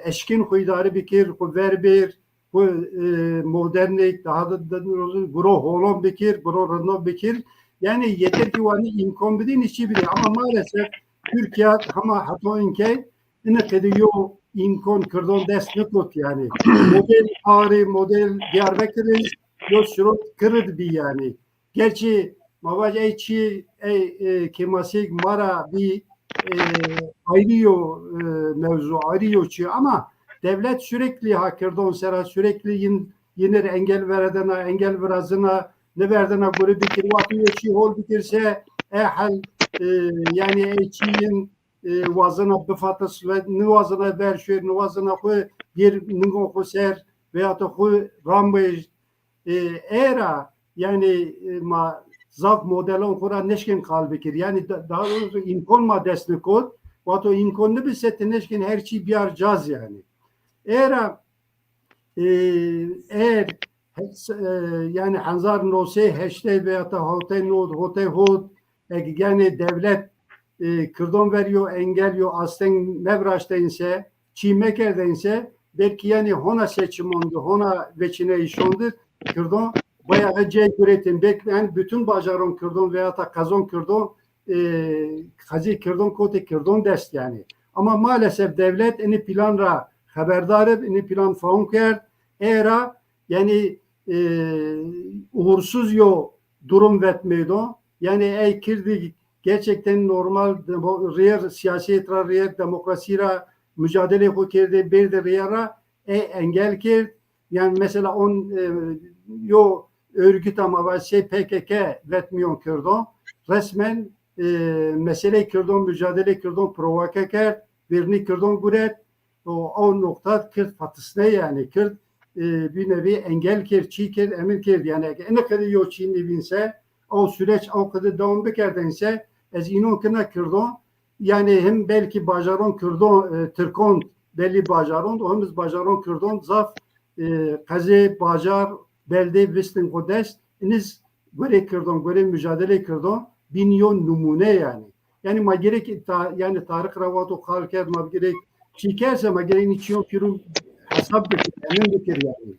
eşkin huydarı bikir ver bir bu modernlik daha da gro holon bikir gro rno bikir yani yeter ki vani imkan bidin işi bile ama maalesef Türkiye ama hatta inke ne kediyor imkan kırdon dest nekot yani model Ağrı model Diyarbakır'ın yok şurut kırıd bir yani gerçi mavac eyçi kemasik mara bir ayrıyor mevzu ayrıyor çi ama devlet sürekli hakirdan sera sürekli yine engel veredene engel verazına ne verdene göre bikir vakıyor çi hol bikirse hal yani eyçiyin vazına bifatıs ve ne vazına berşir ne vazına koy bir ningo koser veya da koy rambej era yani ma zaf modelon kura neşkin kalbikir yani daha doğrusu imkan ma destekot vato imkanı bir sette neşkin her şey bir arcaz yani era eğer yani hanzar nose heşte veya da hote nod hote hod yani devlet kırdon veriyor engelliyor aslında nevraştayınse çiğmekerdeyse belki yani hona seçim oldu hona veçine iş oldu kırdon bayağı üretim bekleyen bütün bacaron kırdon veya da kazon kırdon kazi kırdon kote kırdon dest yani ama maalesef devlet ini planra haberdar ini plan faunker era yani uğursuz yo durum vetmeydo yani kirdi gerçekten normal real siyasetra real demokrasira mücadele kokerdi bir de reara engel kir yani mesela yo örgüt ama PKK vetmiyon Kürdo resmen mesele Kürdon mücadele Kürdon provoke ker birini Kürdon guret o nokta Kürt fatısne yani Kürt bir nevi engel kir çiğ kir emin kir yani ne kadar yo çiğni binse o süreç o kadar devam bekerdense ez inon kına Kürdon yani hem belki bajaron Kürdon Türkon belli bajaron hem bajaron Kürdon zaf kaze bajar belde vistin kodes iniz göre Kürdon göre mücadele Kürdon binyon numune yani ma gerek yani Tarık Ravato kalker ma gerek çikerse ma gerek niçiyon Kürün hesap bekir emin bekir yani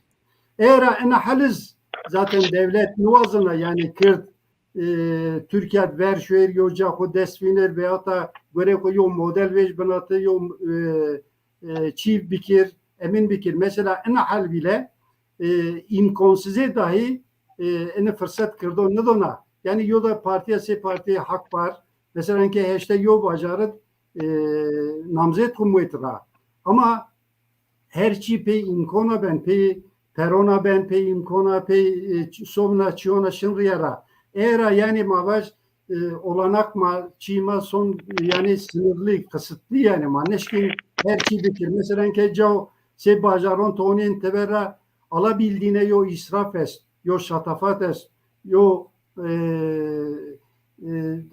eğer ana haliz zaten devlet nuvazına yani Kürt Türkiye ver şöyle yoca ko desfiner veya da göre koyu model vej banatı yo çift bikir emin bikir mesela ana hal bile imkansıze dahi ene fırsat kırdı ne dona yani yoda partiye hak var mesela ki hashtag yo bacarıt namzet kumuetra ama her şey pe imkana ben pe perona ben pe imkana pe somna çiona şınriyara era yani mavaş olanak ma çima son yani sınırlı kısıtlı yani maneşkin her şey bikir mesela ki jo se bajaron tonin tevera alabildiğine yo israf est, yo şatafat est, yo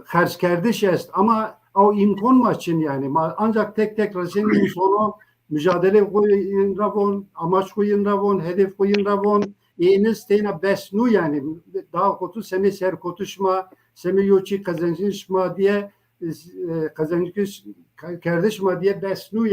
harç kerdiş est ama o imkan maçın yani ancak tek resiminin sonu mücadele koyun ravon, amaç koyun ravon, hedef koyun ravon eniz tena besnu yani daha kotu semi ser kotuşma, semi yoçi kazanışma diye kazanış kardeşma diye besnu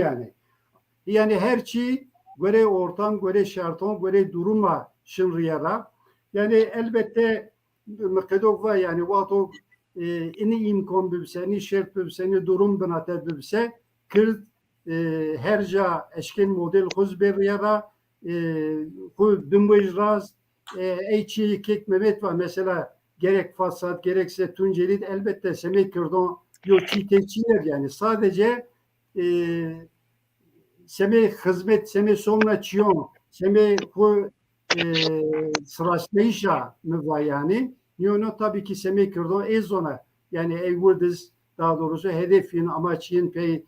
yani her şey göre ortam, göre şartın, göre duruma şınriyara. Yani elbette mıkadokva yani vato ini imkan bilse, ini şart bilse, ini durum binate bilse Kürt herca eşkin model huz beriyara Dümbeş Raz Eyçi Kek Mehmet var mesela gerek Fasat gerekse Tuncelit elbette Semih Kürdan yok çiğteçiler yani sadece Semih hizmet Semih sonra çiyon Semih bu sıraşlayışa mı var yani Niyono tabii ki Semih Kürdan ezona yani evvurduz daha doğrusu hedefin amaçın pey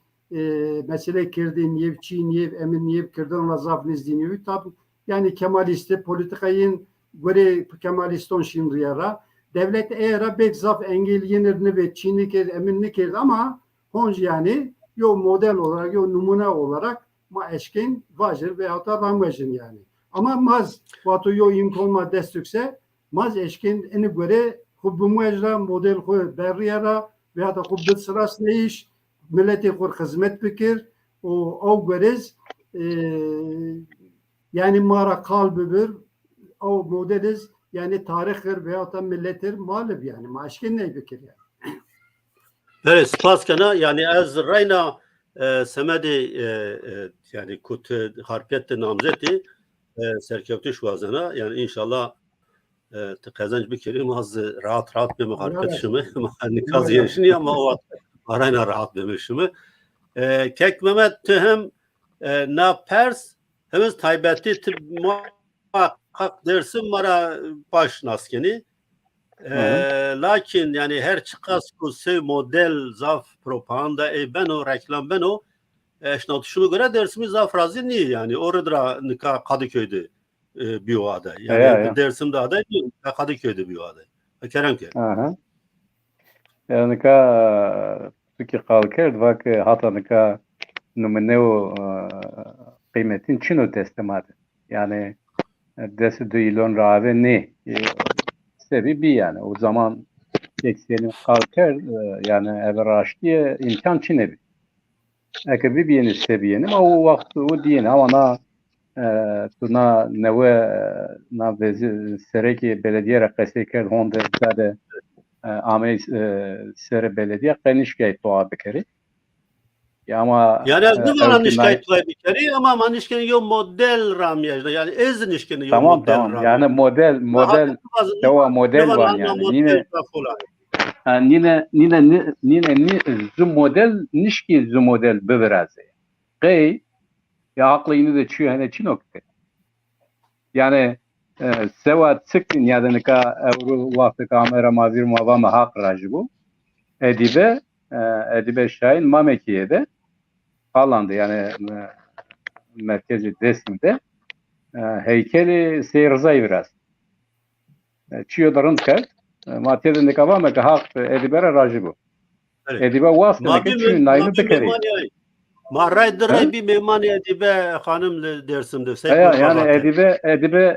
mesele kirdiğin yev Çin yev emin yev kirdan razaf nizdini tabii yani Kemalist politikayın göre Kemaliston şimdi yara devlet eğer bek zaf engel yenirini ve Çinlik eminlik erdi ama honc yani yo model olarak yo numune olarak ma eşkin vajır veyahut da rangvajın yani ama maz vatu yo imkonma destekse maz eşkin eni göre kubbumu ecra model koy berriyara veyahut da kubbet sırası ne iş milleti kur hizmet bikir o görez yani mara kalbübür o modeliz yani tarihir veyahut da millettir mağlup yani maşkin ne bikir yani. Evet, spaskana yani az rayna semedi yani kut harpiyette namzeti serkevti şuazana yani inşallah kazanç bir kerim az rahat bir harpiyetişimi nikaz yaşını ama o arayna rahat demişimi kek Mehmet hem na pers hemiz taybeti hak dersin mara baş naskeni lakin yani her çıkas ku sev model zaf propaganda beno reklam beno şunu göre dersimiz zaf razı niye yani orada nika Kadıköy'de bir o aday yani dersimde aday değil Kadıköy'de bir o aday Kerem ki yani ka Türkiye kalkır vak hatta nika numuneo kıymetin Çin'o testemadı yani desi duyulun rave ne sebebi yani o zaman eksenin kalkar yani evraş diye imkan Çin'e eğer bir yeni seviyenim o vakti o diyen ama na tuna neve na vezi sereki belediye rakası kerd honda zade amel sere belediye kanişkay toğa bekeri ama yani ne var nişkay toğa bekeri ama manişken yo model ramyajda yani ez nişken yo model tamam yani model teva model var yani yine zu model nişki zu model beveraze gay ya aklı yine de çiğ hani çi nokta yani seva çıktın ya da ne ka evru vakti kamera mavir mava hak rajibu edibe şahin Mamekiye'de falandı yani merkezi Desm'de heykeli seyrzay biraz çiyodarın kert matiyede ne kava meka hak edibere rajibu edibe vasfına ki çiğ nayını tekeri Maraydır bir memani edibe hanım dersimde. Yani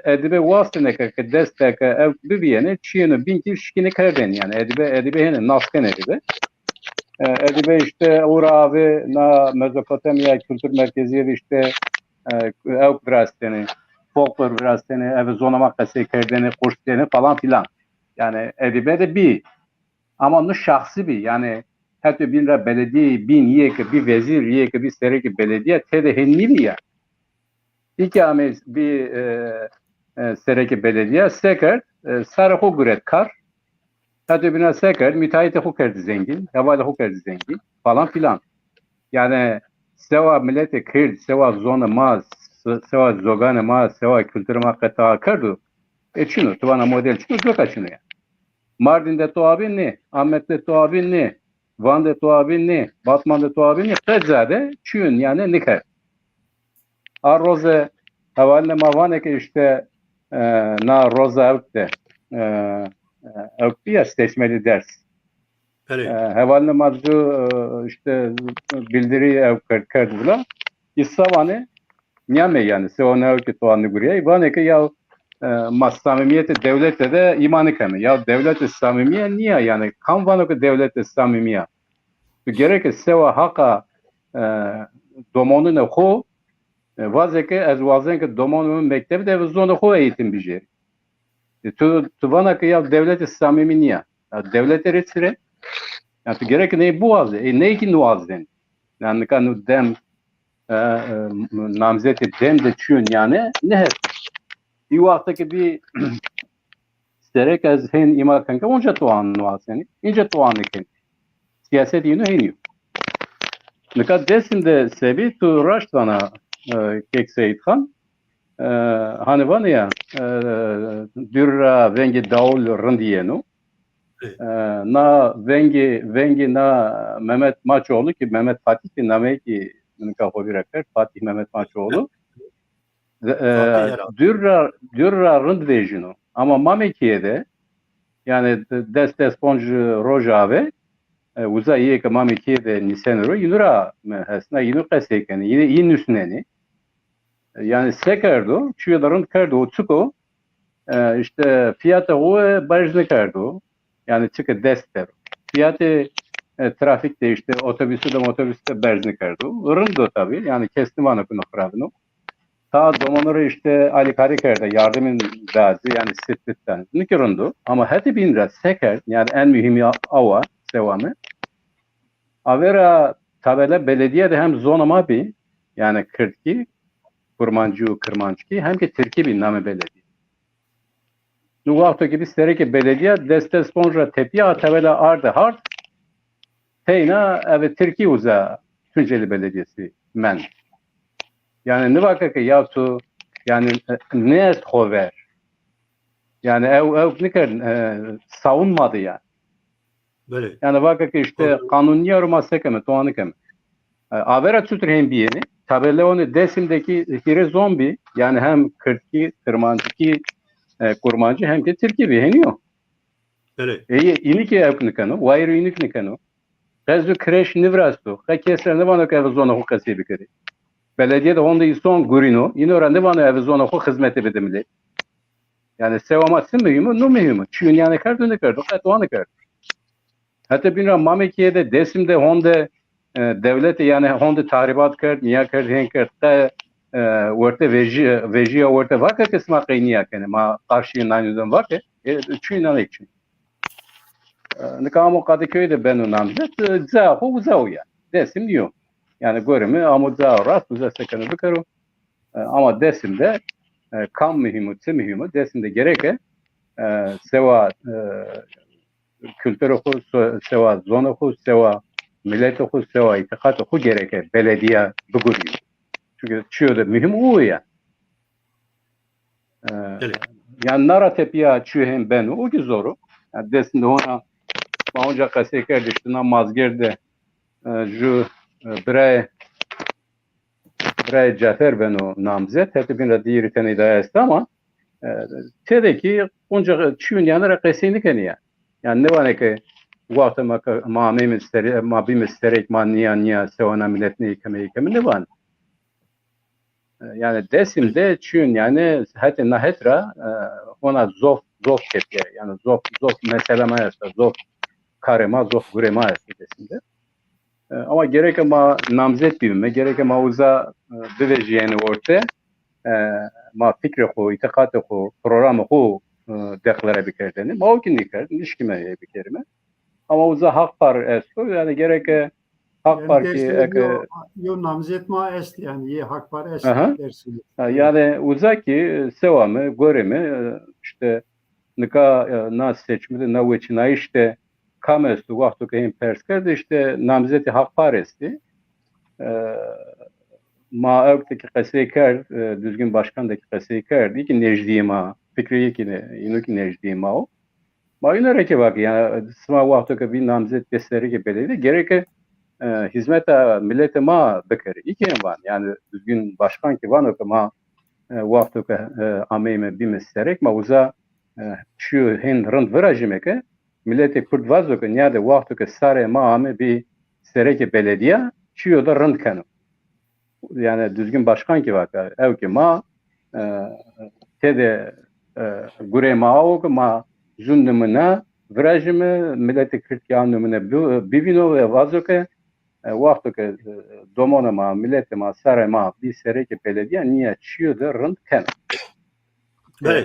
edibe vasfına ki destek ev bibiyene çiğini bin ki şikini kerden yani edibe hene nasken edibe işte Uğur abi na Mezopotamya Kültür Merkezi'ye işte ev birasteni folklor birasteni ev zonama kase kerdeni kursdeni falan filan yani edibe de bir ama onu şahsi bir yani hatta bir belediye bin yeke bir vezir yeke bir sereki belediye tede henni ya iki amez bir sereki belediye seker sarıko güret kar hatta bina seker müteahhite hukerdi zengin havale hukerdi zengin falan filan yani seva millete kırd seva zona maz seva zogane maz seva kültür makata kardu şunu tuvana model şunu çok açını ya Mardin'de tuabin ne Ahmet'te tuabin ne Van'da tuabin ne Batman'da tuabin ne Kedzade çün yani nikah Arroze havaline mavane ki işte na roza evde evde seçmeli ders havaline mazdu işte bildiri ev kerdula İsavane niyame yani sevane ki tuanı buraya vane ki ya samimiyeti devlette de imanı kanı ya devlet-i samimiye niye yani kan vano ki devlet-i samimiye gerek seva haka domonun xo vazeke ez vazen ki domonun mektebi de zonu xo eğitim bije tu vana ki ya devlet-i samimi niye devlet eritire yani gerek ne bu az ne ki nuazden yani kanu dem namzeti dem de çün yani ne hep. İyi vaxtaki bir sterek az hen ima kanka onca tuan var seni. İnce tuan iken. Siyaset yönü heniyor. Nikat desimde sebi tu raştana kek Seyit Han. Hani var ya dürra vengi daul rındiyenu. Na vengi na Mehmet Maçoğlu ki Mehmet Fatih ki name ki kafa bir akar Fatih Mehmet Maçoğlu. Dürra rınd vejinu. Ama Mamekiye'de yani destes ponj rojave uza iyi ki Mamekiye'de nisenero yinura hesna yinu kasekeni yine in üstüneni yani sekerdo çüyelerin kerdo çuko işte fiyatı o barjne kerdo yani çıkı dester fiyatı trafikte işte otobüste barjne kerdo rındo tabi yani kestim ana kunu kravno ta domanları işte Ali Kariker'de yardımın bazı yani sittten nikirundu ama hadi binra seker yani en mühimi ava sevamı avera tabela belediye de hem zonama bir yani Kırtki Kırmançki hem ki Türkiye bir name belediye. Nu vakti gibi sereki belediye deste sponja tepiya tabela ardı hard teyna evet Türkiye uza Tunceli Belediyesi men. Yani ne vakit ki ya tu yani ne est hover yani ev ne kadar savunmadı ya. Böyle. Yani vakit ki işte kanuni yorması kemi tuanı kemi. Avera tutur bir yeni. Tabela onu desimdeki hire zombi yani hem Kırtki, Kırmancı kurmancı hem de Türkiye bir heniyor. Böyle. İniki evknikano, vayru iniknikano. Gazı kreş nivrastu. Kakesler ne bana ev zona hukası bikeri. Belediye de onda son gurino. Yine oranda bana ev zona hukuk hizmeti bedemli. Yani sevamatsı mühimi, no mühimi. Çünkü yani kartını kartı, o kartı. Hatta bir Mamekiye'de desimde honda devleti yani honda tahribat kart, niye kart, hen kart da orta vejiya orta vaka kısma kıyniya yani ma karşı nanüden vaka çünkü nanek için. Nikamo Kadıköy'de ben onamda zahu ya desim diyor. Yani görümü ama zahu rast uza sekanı bakaru ama desimde kam mühimi, tı mühimi desimde gereke seva kültür oku, seva zon oku, seva millet oku, seva itikat oku gereke belediye bugürüyor. Çünkü çiğde mühim o ya. Yani nara tepiya çiğ ben o ki zoru. Yani desinde ona onca kaseker düştüğüne mazgerde ju bre Cafer ben o namzet. Hep bir diğer tane daha ist ama tedeki onca çiğ yani rakesini keniya. Yani ne var ki vakti ma'mim isteri ma'bim isterek niya sevana milletini yıkamayı ne var? Yani desimde çün yani hatta nahetra ona zof tepki yani zof meseleme yasa zof karema zof gurema yasa desimde. Ama gerek ama namzet bilme gerek ama uza devejiyeni orta ma fikri ko itikatı ko programı ko deklara bikerdeni ma o ki nikar nişkime bikerime ama uza hak par esko yani gerek hak var ki yo namzet ma est yani ye hak var est dersin. Yani uzaki sevamı göremi işte nika nas seçmede na veçina işte kamestu vaktu ki perskerde işte namzeti hak paresti ma evteki kaseker düzgün başkandaki kaseker di ki necdiyema fikriye ki inuki necdiyema o ma yine bak yani sıma vaktu ki bir namzet desleri ki beledi gereke hizmete millete ma bekeri iki var yani düzgün başkan ki var o ma vaktu ki ameyme bir mesterek ma uza şu hen rand verajimeke millete kurd vazo ki niyade vaktu ki sare ma ame bir sereke belediye şu da rand kanu yani düzgün başkan ki var ev ki ma tede gure ma o ki ma zundumuna verajime millete kurd yanımına bivino ve vazo ki vaktu ki domona ma millete ma sare ma bir sereke belediye niye şu da rand kanu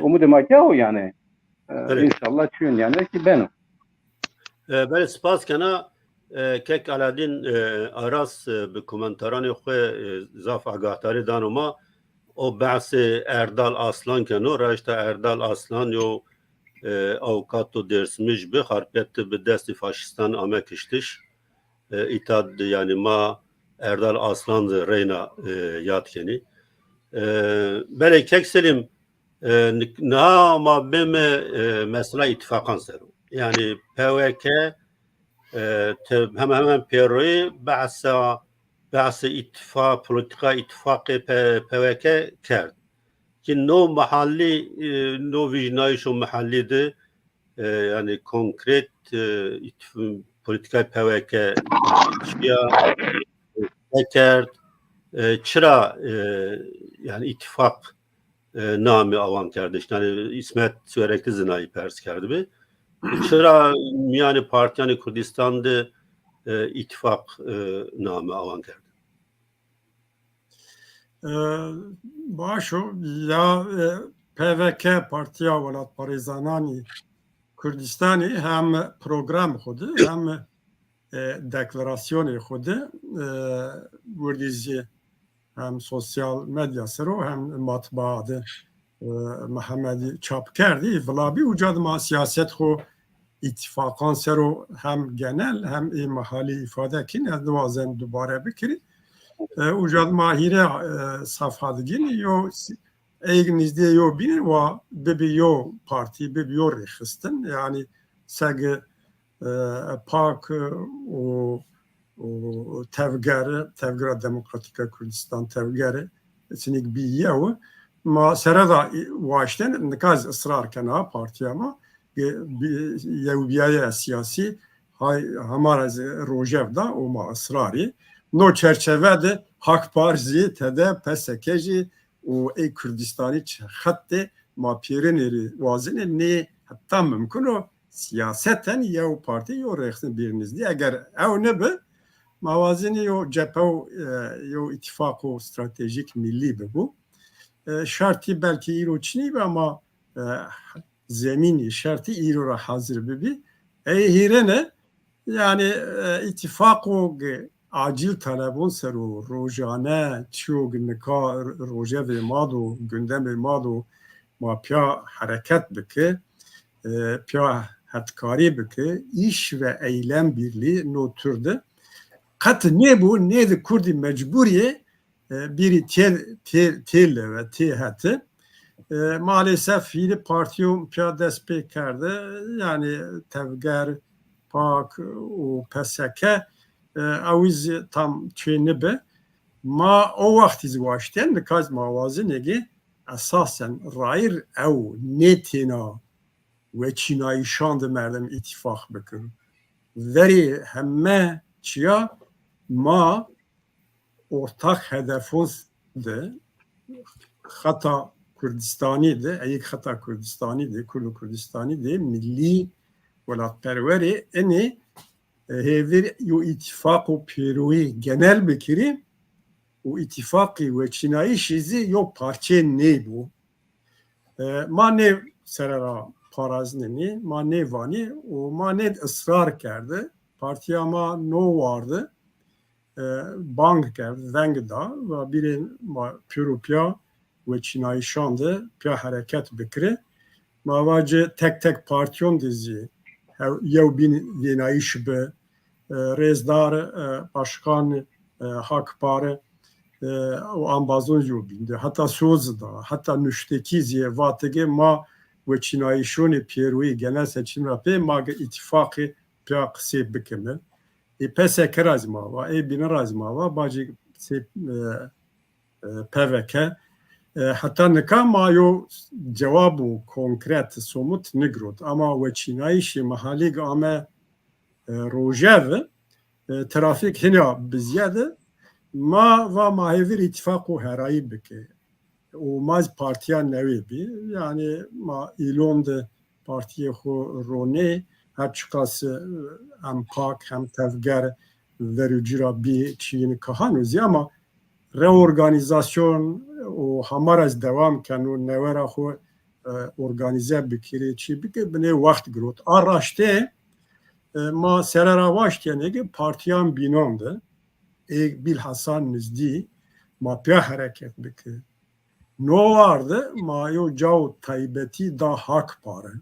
umudum ki o yani İnşallah çünkü yani ki benim. Böyle spas kana کک علادین آراس به کومنتاران خو زاف آگاهتاری دانوما او بحث اردال آسلان کنو راشتا اردال آسلان یو اوکاتو درسمیش به خارپیت به دست فاشیستان آمکشتش ایتاد yani ma Erdal Aslan Reyna yad keni. Bele kek selim na ma bime mesela ittifakan seru. Yani PVK hemen PRO'yu bahsa ittifak politika ittifakı PVK kerd. Ki no mahalli no vicnai şu mahallide yani konkret politika PVK کرد چرا yani ittifak nami avan kerdиш yani İsmet sürekli zinayı pers kerdi bi çera yani partiyani Kurdistan'da ittifak nami avan kerdi başo ya PVK Partiya Welat Parêzananî Kurdistanê hem program xwe hem deklarasyonê xwe de werdî hem sosyal medya sero hem matbaa de Mehemedî çap kerdî vilabî û cadma siyaset xwe îtîfakan sero hem genel hem ê mehalî îfade kirin ez dixwazim dubare bikirin û cadma hîre safha digin yo êk nîzdî yo bînin wa bibî yo partî bibî yo rêxistin yani seg pak û tevgera Demokratîka Kurdistan tevgerê sinîk bîye û ma sereda waştin nikaz ısrar kena partiya ma yewbiyaya siyasî hemar ez rojev da û ma ısrarî no çerçeve de Hak Partî tede PSK jî û ê Kurdistanî xettê ma pêrînê wazînê nê heta mimkun o siyaseten yew partî yo rêxistin bîrnîzdî eger ew nibe mawazînê yo cephe yo îtîfaq û stratejîk millî bibû şertî belkî îro çinî be ama zemînî şertî îro re hazir bibî ê hîre ne yani îtîfaq û acil telebûn ser û rojane çiyok nika rojevê mad û gündemê mad û ma piya hereket bike piya hetkarî bike îş ve eylem birliği noturdu. Qet nebû nê di Kurdî mecbûriyê bîrî têle ve tê heti maalesef hîlî partiyo piya dest pê kerde yani tevger pak û PSK ew tam çê nibe ma o wextî zwaşten nikaz mawazînekî esasen rayîr ew nê têna weçînayî şand merdem îtîfaq bikin verê heme çiya ma ortak hedefon de xeta Kurdistanî de eyek xeta Kurdistanî de Kurd Kurdistanî de millî welatperwerê enê hêvî yo îtîfaq û pêroyî genel bikirî û îtîfaqî weçînayî şîzî yo parçê nebû ma nê serera parazinê ma nêvanî û ma nê ısrar kerde partiya ma no vardı bang kerd veng da ve birên ma pîropiya weçînayî şandı piya hereket bikire mavacı tek partiyon dizî yew bîn vênayîş bi rêzdar başkan Hak Parê û ambazon jî bînde heta soz da heta nuştekî zî vatigê ma weçînayî şonê pêroyî genel seçîmra pê ma îtîfaqê piya qisê bikime ê PSK razî mava ê bîne razî mava bacî PVK heta nika ma yo cewab û konkret somut nigirot ama weçînayîşê mehalî ame rojev trafîk hina biziyade ma va mahêvir îtîfaq û herayî bike û maz partiya newê bî yani ma îlon de partiyê xwe ronê her çiqas hem pak hem tevger verûcîra bî çiyîn kihan zî ama reorganîzasyon û hemar ez dewam ken û newera xwe organize bikirê çi bike binê wext girot a raştê ما سررواش که پارتیان بینانده bilhassa nizdi ma pya hareket bike. No vardı ma yo cav taybeti da hak pare.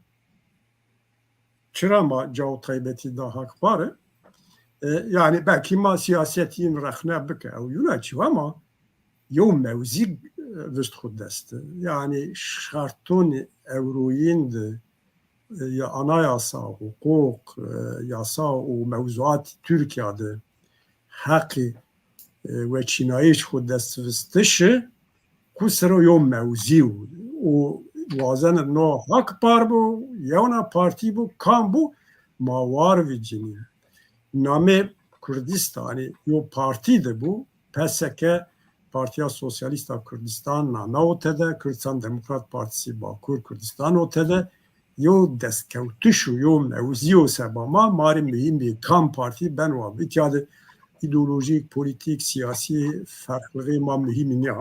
Çıra ma cav taybeti da hak pare. Yani belki ma siyasetin rehne bike. Ev yunaçı ama yo mevzi vist xud dest. Yani şartun evroyin ya anayasa, hukuk, yasa o mevzuat Türkiye'de hakkı ve çinayış xud destvistişı kusro yo mevzi o vazen no hak par bu yevna parti bu kan bu mavar vicini name Kürdistan'ı yo parti de bu PSK Partiya Sosyalista Kürdistan navotede Kürdistan Demokrat Partisi Bakur Kürdistan otede yo destkevtuşu yo mevzi o sebama mari mühim bir kan parti ben var bir kağıdı ideolojik, politik, siyasi farklılığı ma mühim ne?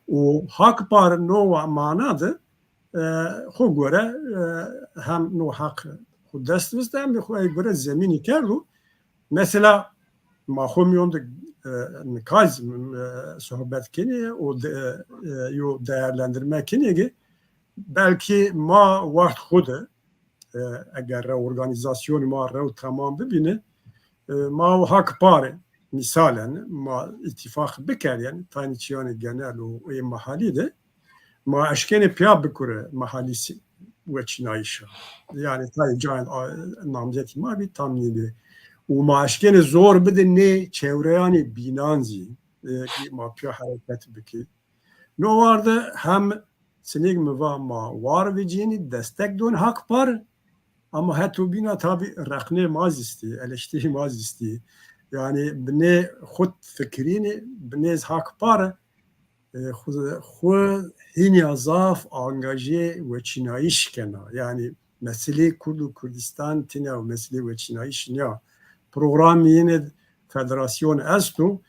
O hak par no manadı xo göre hem no hak xo dest hem xo göre zemini kerdu. Mesela ma xomyonda nikaz sohbet kini o yo değerlendirme kini belki ma vakt xude eğer organizasyon ma rev tamam bibine ما hak pare misalen ma ittifak biker yani tanıçyanı genel o mahalli de ma aşkene pya bikure mahallisi ve çinayışa yani tanıçyan namzeti ma bir tamnili o ma aşkene zor bide ne çevreyani binanzi ma pya hareket biki no vardı hem sinig mi var ve cini destek don hak par ama hatta bina tabi rakne maz isti, eleştiri maz isti. Yani bine xud fikrini bine hak par xud hini azaf angaje ve çinayiş kena. Yani mesele Kürdistan tina ve mesele ve çinayiş ne? Program yine federasyon estu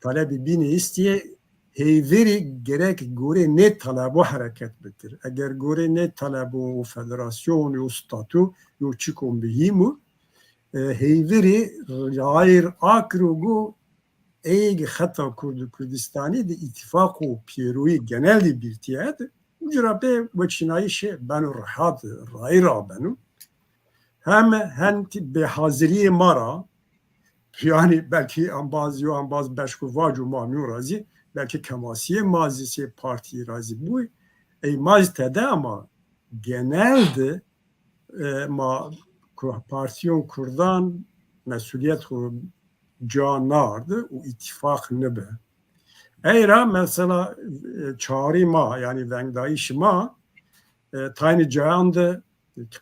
talebi bine istiye heyveri gerek göre ne talebu hareket bitir. Eğer göre ne talebu federasyon yo statü yo çıkon bihimu heyveri gair akrugu ey hatta Kürdistani de ittifak o piroyi genel bir tiyat ucrabe ve çinayişe ben rahat rayra benu hem be haziri mara yani belki ambaz beşku vacu mamnu razi belki Kemasiye mazisi parti razı bu mazitede ama genelde ma partiyon kurdan mesuliyet canardı o ittifak nebe. Eyra mesela çağrı ma yani vengdayiş ma tayni cahanda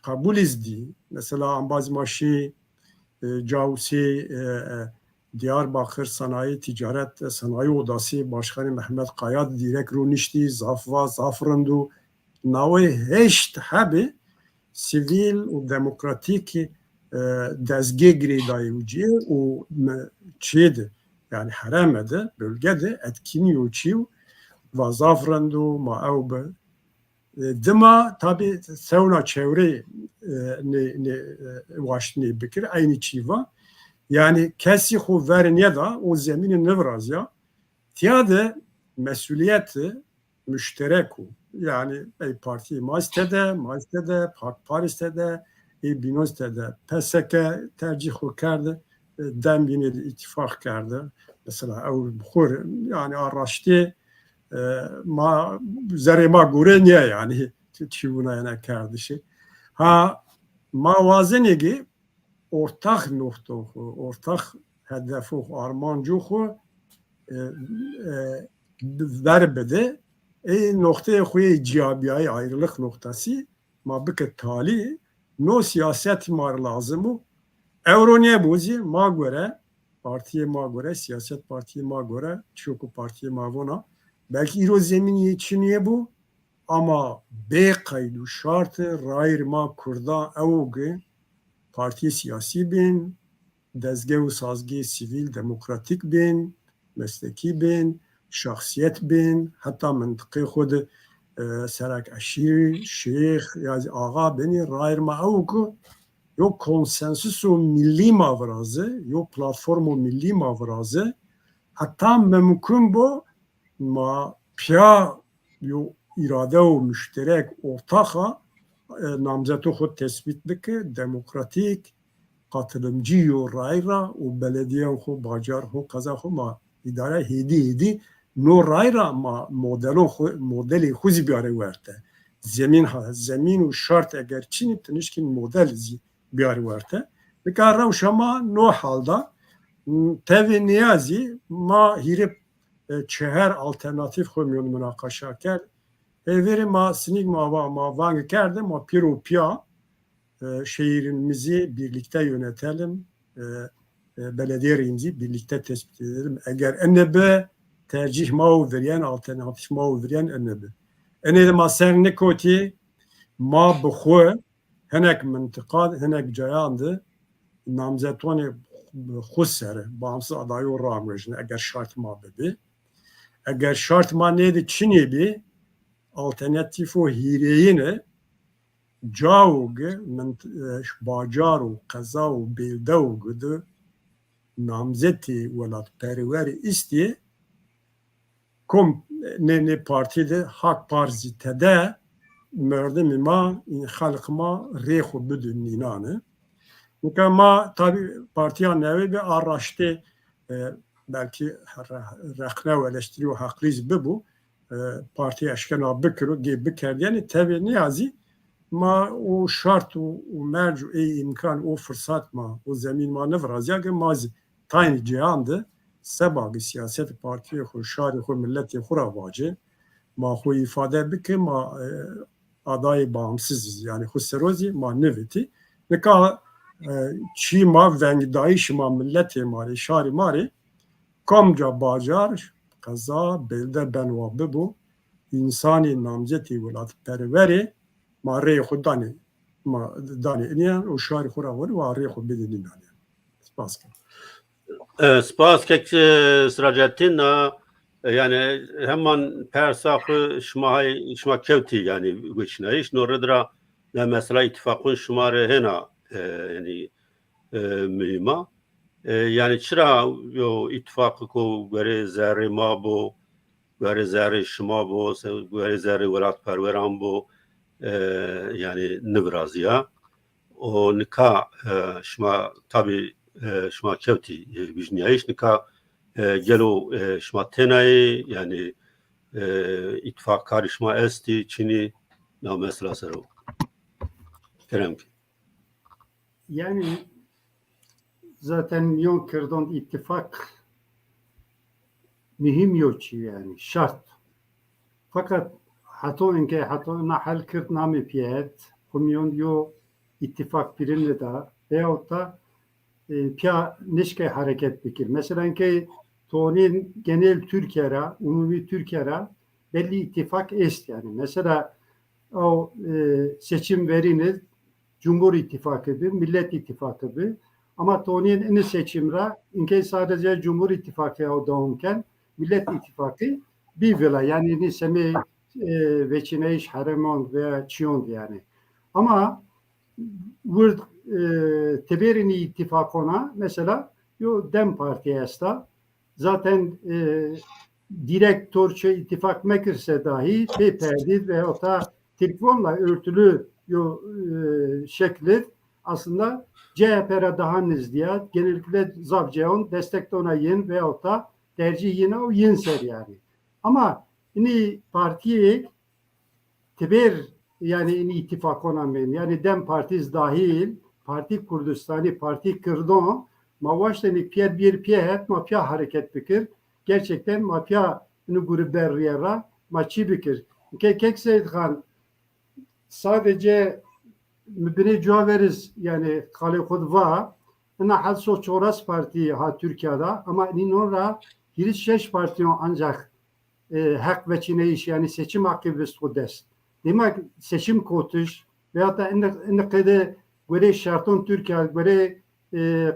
kabul izdi. Mesela ambaz maşı Cavsi Diyarbakır Sanayi Ticaret Sanayi Odası Başkanı Mehmet Kaya direkt runişti zafva zafrındu nave heşt habi sivil ve demokratik dezge girdayıcı o çeydi yani haremede bölgede etkin uçiv ve zafrındu maavbe dima tabi sevna çevre ne vaşni bikir aynı çiva yani kesi xo verniye da o zeminin nevraz ya tiyade mesuliyeti müştereku yani parti mazitede Hak Paris'te binozitede PSK tercih xo kerdi dem yine ittifak kerdi mesela ev bukhur yani araştı ma zerre ma göre niye yani çivuna yana kardeşi ha ma vazenegi ortak nokta ortak hedefu armancu verbede noktaya xuye ciyabiyayı ayrılık noktası ma bike tali no siyaset mar lazımı evroniye bozi ma göre partiye ma göre siyaset partiye ma göre çok partiye ma vona belki iro zemini içiniye bu ama be kaydu şartı rayırma kurda evge parti siyasi bin dezge ve sazge sivil demokratik bin mesleki bin şahsiyet bin hatta mıntıkı xud serak aşir şeyh yani ağa beni rayırma evge yok konsensus o milli mavrazı, yok platform o milli mavrazı, hatta mümkün bu ma pya yo irade o müşterek ortağa namzeto xud tespit bike demokratik katılımcı yo rayra o belediye xo bacar xo kaza xo ma idare hedi no rayra ma modeli xuzi biare verte zemin u şart eğer Çin tenişkin model biare verte bekara uşama no halda tevi niyazi ma hirip çeher alternatif xomyon münakaşa ker everi ma sinik ma vang kerde ma piru pia şehrimizi birlikte yönetelim, belediyelerimizi birlikte tespit edelim. Eğer ennebe tercih ma veriyen, alternatif ma veriyen ennebe. Ennebe ma serne koti ma bxu henek mıntıka, henek cayandı namzetoni xusere, bağımsız adayı o ramrejine eğer şart ma bebi. Eğer şart ma neydi Çin'i bir alternatif o hireyine Cawg min bacar û qeza û bêdew gudu namzetê welatperwerî îstî kom nê partî de Hak Partî tede merdimê ma xelq ma rê xwe bidin nînane. Nûka ma tabii partiya newê be araştê belkî rexne û eleştirî û heqlîz bibû partiya eşkena bikir û gê bikerdiyanê tevê niyazî ma o şart o merc o imkan o fırsat ma o zemin ma nevrazya ki maz tayni cihandı sebagi siyaset partiye xo şari xo milleti xo ravacı ma xo ifade bike ma aday bağımsız yani xo serozi ma neveti neka çi ma vengdayiş ma milleti mari şari mari komca bacar kaza belde benva bu insani namzeti velat perveri ma rê xwe danê iniyan û şarî xwe ra werî û rê xwe bidin nînan. Spas Spas kek Siraceddin yani hemen persafı şma kevti yani geçneyiş noredra ne mesela ittifakın şmarı hena yani mühima yani çıra yo ittifakı ko göre zerre ma bu göre zerre şma bu göre zerre velat perveran bu yani nivraziya o nika şma tabi şma kevti bijniyayiş nika gelo şma tenayı yani ittifak karışma esti Çin'i na mesela sero kerem ki yani zaten yon kırdon ittifak mühim yok yani şart fakat hatta inke hatta nahal kırt nami piyet kumyon yo ittifak birini da veyahut da pya neşke hareket fikir. Mesela inke tonin genel Türkiye'ye, umumi Türkiye'ye belli ittifak est yani. Mesela o seçim veriniz Cumhur İttifakı'dır, Millet İttifakı'dır. Ama tonin en seçimre inke sadece Cumhur İttifakı'ya doğumken Millet İttifakı bir vela yani ne semi veçineyiş haremon veya çiyon yani. Ama vurd teberini ittifakona mesela yo Dem Partiye esta zaten direkt torçe ittifak mekirse dahi perdid ve ota telefonla örtülü yo şekli aslında CHP'ye daha nizdiya genellikle zavceon destekte ona yin ve ota tercih yine o yin ser yani. Ama ini partiye teber yani ini ittifak onamen yani Dem Partisi dahil Parti Kurdistani Parti Kırdon mavaştani piyer bir piyer mafya hareket fikir gerçekten mafya bunu grup berriyera maçı fikir kek Seyit Khan sadece mübine ceveriz yani kale kodva ana halso çoras parti ha Türkiye'de ama inora hiriş 6 partiyon ancak hak ve çineyiş yani seçim hakkı ve sudest. Demek seçim kotuş veyahut da en kadar göre şartın Türkiye, göre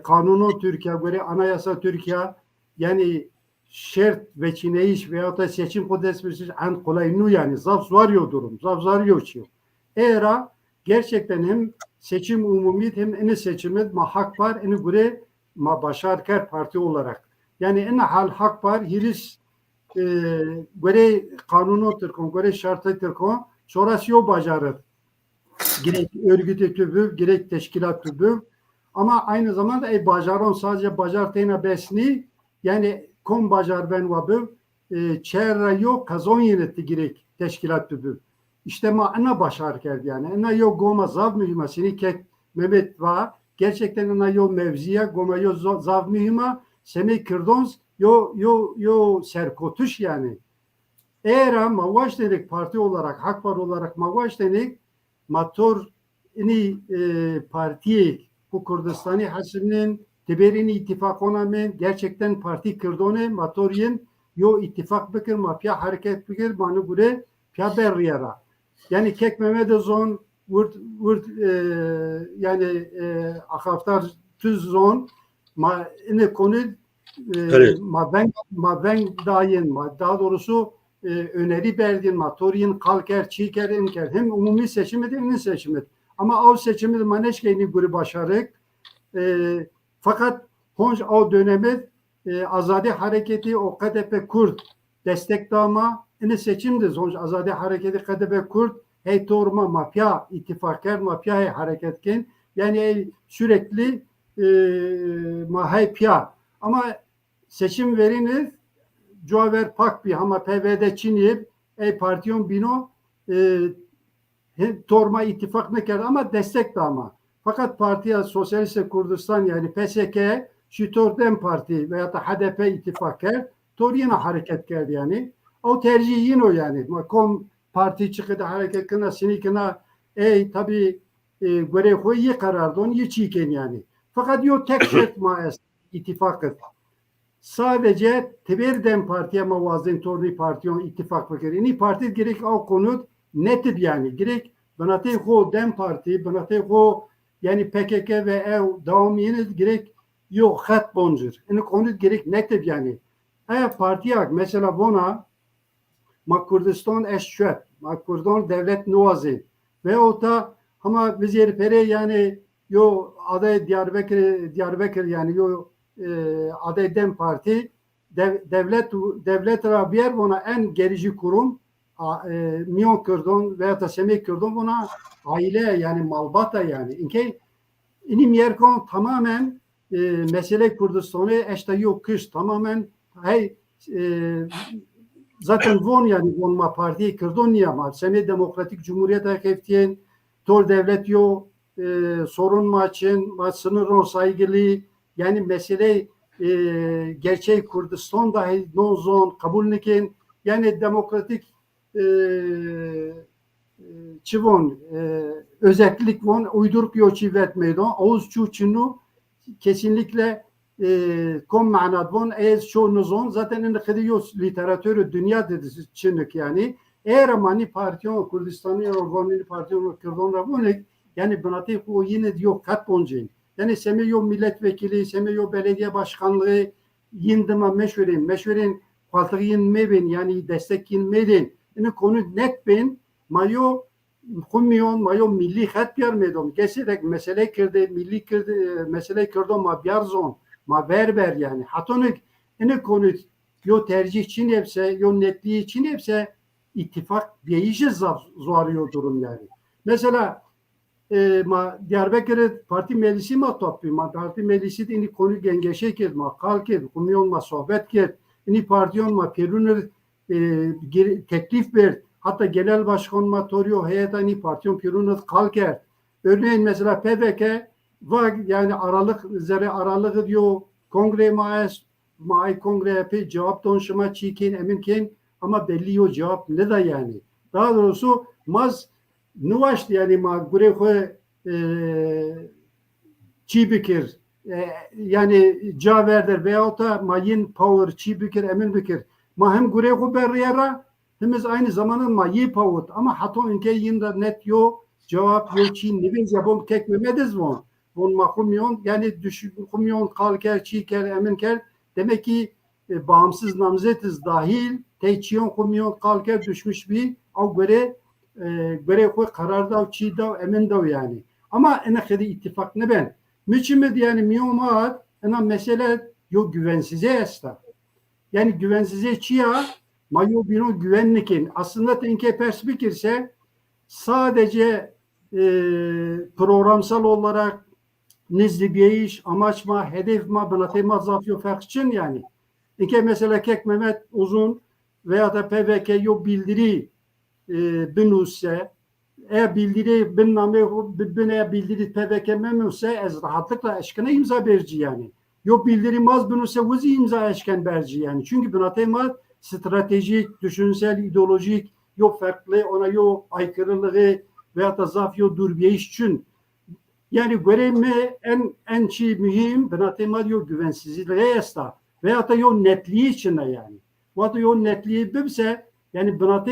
kanunun Türkiye, göre anayasa Türkiye yani şart ve çineyiş veyahut da seçim kotuş en kolay nu yani zaf zor yo durum, zaf zor yo çiyor. Eğer gerçekten hem seçim umumi hem eni seçimi ma hak var eni göre ma başarker parti olarak. Yani eni hal hak var hiris göre kanunu Türk'ün göre şartı Türk'ün sonrası yok bacarır. Gerek örgütü tübü, gerek teşkilat tübü. Ama aynı zamanda bacaron sadece bacartayına besni yani kom bacar ben vabı çerra yok kazon yönetti gerek teşkilat tübü. İşte ma ana başar kerdi yani. Ana yok goma zav mühima seni kek Mehmet var. Gerçekten ana yok mevziye goma yok zav mühima seni kırdons yo serkotuş yani. Eğer mavaş dedik parti olarak, hak var olarak mavaş dedik motor ini partiye bu Kurdistani hasının teberini ittifak onamen gerçekten parti kırdone motoryen yo ittifak bikir mafya hareket bikir bana göre pya berriyara. Yani kek Mehmet Zon yani akaftar tüz zon ma ne konu ma ben daha doğrusu öneri verdin motoryen kalker çiğker inker hem umumi seçimi de inin seçimi ama o seçimi de maneşkeyni göre başarık fakat honç o dönemi Azadi Hareketi o KDP Kürt desteklama ini seçimdi honç Azadi Hareketi KDP Kürt hey torma mafya ittifakar mafya hareketken yani sürekli mahay pya ama seçim veriniz Joaver Pakbi ama PVD Çiniyip partiyon bino torma ittifak ne kadar ama destek de ama. Fakat partiye Sosyalist Kurdistan yani PSK şu Dem Parti veya da HDP ittifakı tor yine hareket geldi yani. O tercih yine o yani. Kom parti çıkıdı hareket kına sinikina tabi göre koyu karardı onu yiçiken yani. Fakat yok tek şart maes ittifakı. Sadece Teber Dem Parti'ye mavazin torni partiyon ittifak fikir. İni parti gerek o konu netip yani. Gerek banatay ho Dem Parti, banatay ho yani PKK ve devam yine gerek yok hat bonjur. İni konu gerek netip yani. Eğer partiye mesela buna Kurdistan eşşet, Kurdistan devlet nuazı ve o da ama biz yer pere yani yo aday Diyarbakır yani yo aday Dem Parti devlet rabiyer buna en gerici kurum Miyon Kürdon veya da Semih Kürdon buna aile yani malbata yani. İnke inim yerkon tamamen mesele Kurdistan'ı işte yok kış tamamen zaten von yani vonma parti Kürdon niye ama Semih Demokratik Cumhuriyet Hakeftiyen tor devlet yo sorun maçın sınırın saygılı yani mesele gerçek Kurdistan dahi non-zon kabul nikin yani demokratik çivon özellik von uyduruk yo çivet meydon oğuz çuçunu kesinlikle kom manad von ez çoğunu zon zaten en kıdıyor literatürü dünya dedisi çinlik yani eğer mani partiyon Kurdistan'ı yorganını partiyon Kürdon rabunek yani banatik o yine diyor kat boncun yani Semih milletvekili, Semih belediye başkanlığı yindima meşverin kaltığı yinmebin yani destek yinmedin. Yani konu net ben mayo kummiyon mayo milli hat yarmedom. Keserek mesele kirdi, milli kirdi, mesele kirdo ma biarzon, ma berber yani. Hatonik yani konu yo tercih için hepse, yo netliği için hepse ittifak değişi zorluyor durum yani. Mesela Diyarbakır parti meclisi ma toplu parti meclisi de ini konu gengeşe ked ma kalked kumyon ma sohbet ked ini partiyon ma perunur teklif ver hatta genel başkan ma toruyor heyeta ini partiyon perunur kalker örneğin mesela PVK var yani aralığı diyor kongre maay kongre yapı cevap donşuma çikin eminken ama belli yok cevap ne da yani daha doğrusu maz nuvaş yani ma gure çi bikir yani caverder veyahut da mayin power çi bikir emin bikir ma hem gure ko berriyara hemiz aynı zamanda mayi power ama hato inke yinda net yo cevap yo çi nivin zabon kek memediz von makumyon yani düşkumyon kalker çiker eminker demek ki bağımsız namzetiz dahil teçiyon kumyon kalker düşmüş bir o göre göre koy karar da çiğ da emin da yani. Ama ene kedi ittifak ne ben. Müçimed yani miyomat ena mesele yo güvensize esta. Yani güvensize çiğa mayo bino güvenlikin. Aslında tenke perspekirse sadece programsal olarak nizli bir iş, amaç mı, hedef mi, bana zafyo fark için yani. İki mesela Kek Mehmet Uzun veya da PVK yok bildiri binuse, eğer bildiri binname birbirine bildiri PVK memnunse az rahatlıkla eşkine imza verici yani. Yok bildirilmez binuse vuzi imza eşken verici yani. Çünkü buna stratejik, düşünsel, ideolojik yok farklı, ona yok aykırılığı veya da zafyo durbiyeş için yani görevme en şey mühim buna yok güvensizliğe esta veya da yok netliği içinde yani. Veya da yok netliği bilse yani buna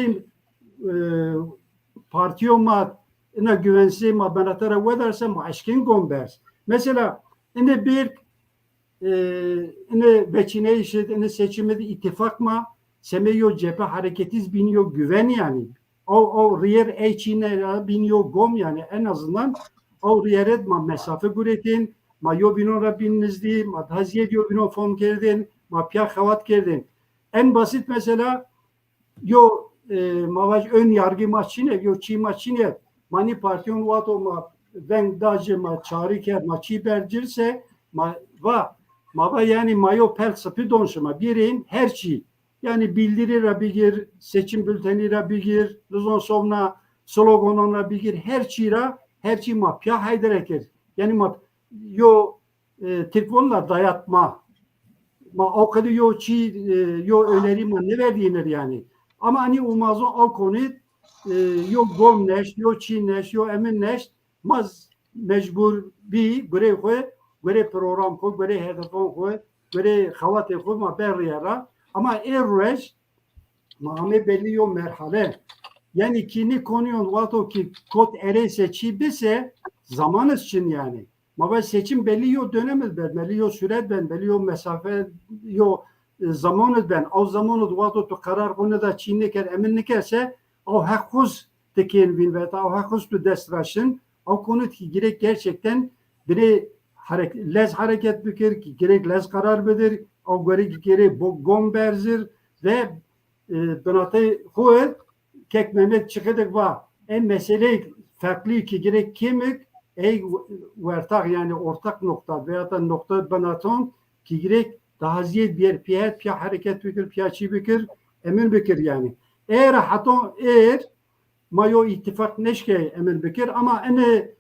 partiyo ma ina güvensiz ma bana tara vedersem aşkın gombers. Mesela ine bir ine veçine işit ine seçimde ittifak ma semeyo cephe hareketiz biniyor güven yani. O riyer eçine biniyor gom yani en azından o riyeret ma mesafe guretin ma yo bino rabbinizdi ma taziye yo bino fon kerdin ma pya khavat kerdin. En basit mesela yo mavaj ön yargı maçine yo çi maçine mani partiyon vato ma ben dacı ma çağrı ker ma çi bercirse ma va ma yani mayo pel sapı donşuma birin her şey yani bildiri rabigir seçim bülteni rabigir lüzon somna sloganın rabigir her şey mapya hayderekir yani map yo telefonla dayatma ma o kadar yo çi yo öneri ma ne verdiğinir yani ama hani umazon al konu yo gomneş yo çineş yo eminneş maz mecbur bir göre program koy göre hedefon koy göre havat koy ma berriyara ama errej mame belli yo merhale yani kini konuyon vato ki kod ere seçi bise zamanız için yani. Ama seçim belli yo dönemez ben, belli yo süret ben, belli yo mesafe yo zamanız ben. O zamanı vato to karar konu da çiğneker eminlikerse o hakkuz tekin bin ve o hakkuz tu destraşın o konu ki gerek gerçekten biri lez hareket bükür ki gerek lez karar bedir o gerek gomberzir ve donatı kuvvet Kek Mehmet çıkıdık var. En mesele farklı ki gerek kimik ortak yani ortak nokta veya da nokta banaton ki gerek daha ziyet bir piya hareket fikir piyaçı fikir emin fikir yani. Eğer mayo ittifak neşke emin fikir ama ene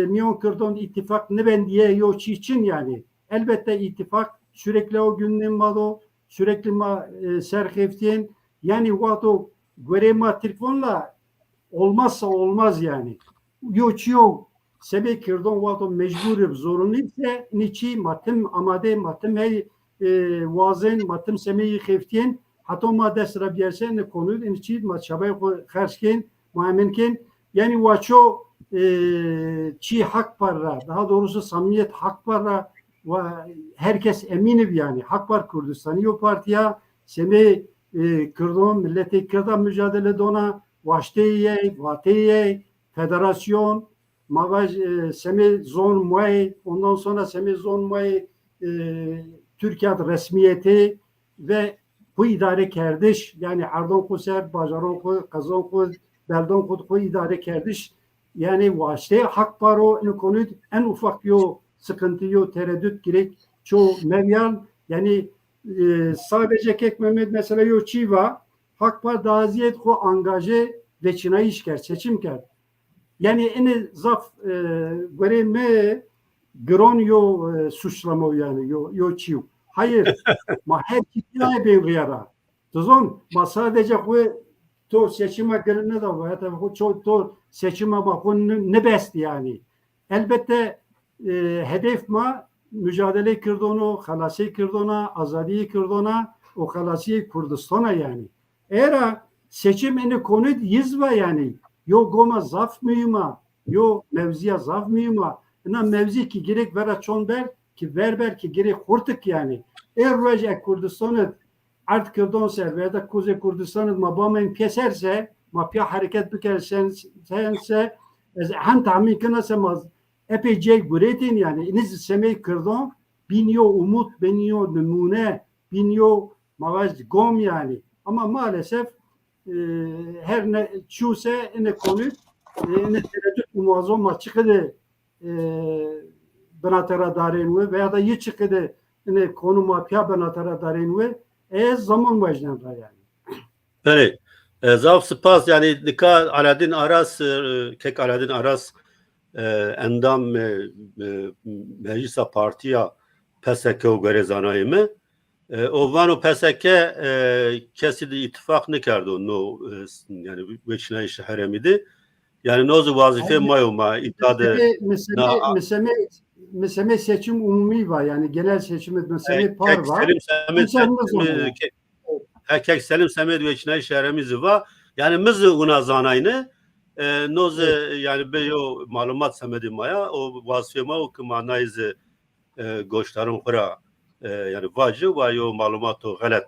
miyon kırdon ittifak ne ben diye yo için yani. Elbette ittifak sürekli o gündem var sürekli serheftin yani vato görema telefonla olmazsa olmaz yani. Yok. Sebe kirdon vato mecbur zorunluysa niçi matem amade matem hey vazen matem semeyi xeftin hatta ma dest rabiyerse ne konu niçi ma çabay xerçken muammenken yani vaço çi hak parra daha doğrusu samimiyet hak parra ve herkes eminim yani hak var Kürdistan'ı o partiye seme Kırdım, milleti Kırdım mücadele dona, vaşteye, vateye, federasyon, mavaj semi zon muay, ondan sonra semi zon muay Türkiye resmiyeti ve bu idare kardeş yani Ardon Kuser, Bajaron Kuser, Kazan Kuser, Beldon Kuser bu idare kardeş yani vaşteye hak var o konu en ufak yo sıkıntı yo tereddüt gerek çoğu mevyan yani sadece Kek Mehmet mesela yo çiva hak var daziyet ko angaje ve çinayiş ker seçim ker yani eni zaf göreme gron yo suçlama yani yo çiv hayır ma her kitaya benziyor tuzon ma sadece ko to seçime girene da var tabii ko çok to seçime bakın ne best yani elbette hedef ma mücadele kırdığını, halası kırdığına, azadiyi kırdığına, o halası Kürdistan'a yani. Eğer seçimini konu yizva yani, yo goma zaf mühima, yo mevziye zaf mühima, ina mevzi ki gerek vera çonber, ki verber ki gerek hortuk yani. Eğer röje Kürdistan'ı art Kürdistan'ı veya da Kuzey Kürdistan'ı mabamen keserse, mafya hareket bikar sense hem tahmin kına semaz epeyce guretin yani iniz semey kırdon biniyor umut biniyor numune biniyor mavaz gom yani ama maalesef her ne çuse ne konu ne tereddüt muazzam açıkıdı benatara darin veya da iyi çıkıdı ne konu mafya benatara darin zaman vajdan yani. Evet. Zaf spas yani nika Aladin Aras kek Aladin Aras endam meclisa partiya PSK و گرزانای mi o PSK kesi de ittifak ne kardı no yani veçnay şehremidi yani nozu vazife mayoma itadı mesele seçim umumi var yani genel seçim mesele par var. Kek Selim Semed veçnay şehremizi var yani mızı una zanayını nozu yani beyo malumat semedi maya o vazife ma o kımanayızı goştarın kura yani vacı ve yo malumatı galet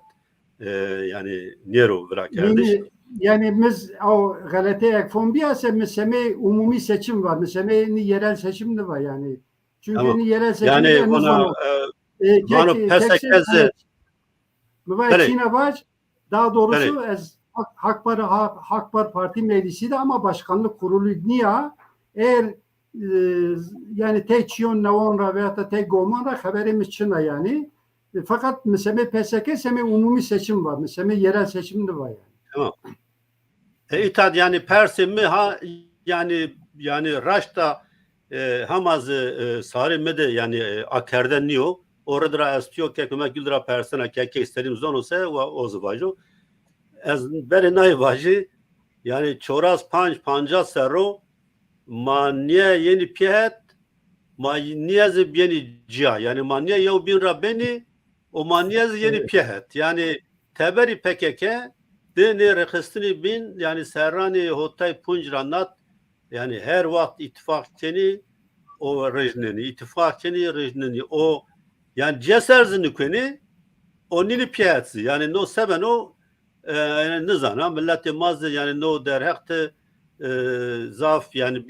yani nero bırakırdı. Yani biz o galete ekfon biyase mesele umumi seçim var. Mesele yerel seçim de var yani. Çünkü tamam. yerel seçim yani bana PSK'zi Çin'e var. Daha doğrusu Hakbar Parti Meclisi de ama başkanlık kurulu niye? Eğer yani tek çiyon nevonra veya da tek gomanra haberimiz Çin'e yani. Fakat mesela PSK seme umumi seçim var. Mesela yerel seçim de var yani. Tamam. İtad yani Persim'i ha yani Raş'ta hamazı sarimede yani akerden niyo orada istiyor ki hükümet güldüra persona ki istedim zonose ve o zıvacı az beri nay vacı yani çoraz panca serro maniye yeni pihet maniyazı yeni cia yani maniye yev bin rabbeni o maniyazı yeni pihet yani teberi PKK deni rekistini bin yani serrani hotay punjranat yani her vakit ittifakçeni o rejneni ittifakçeni rejneni o yani ceserzini kweni o nili piyatsı yani no seben o yani nizana milleti mazdı yani no derhekte zaf yani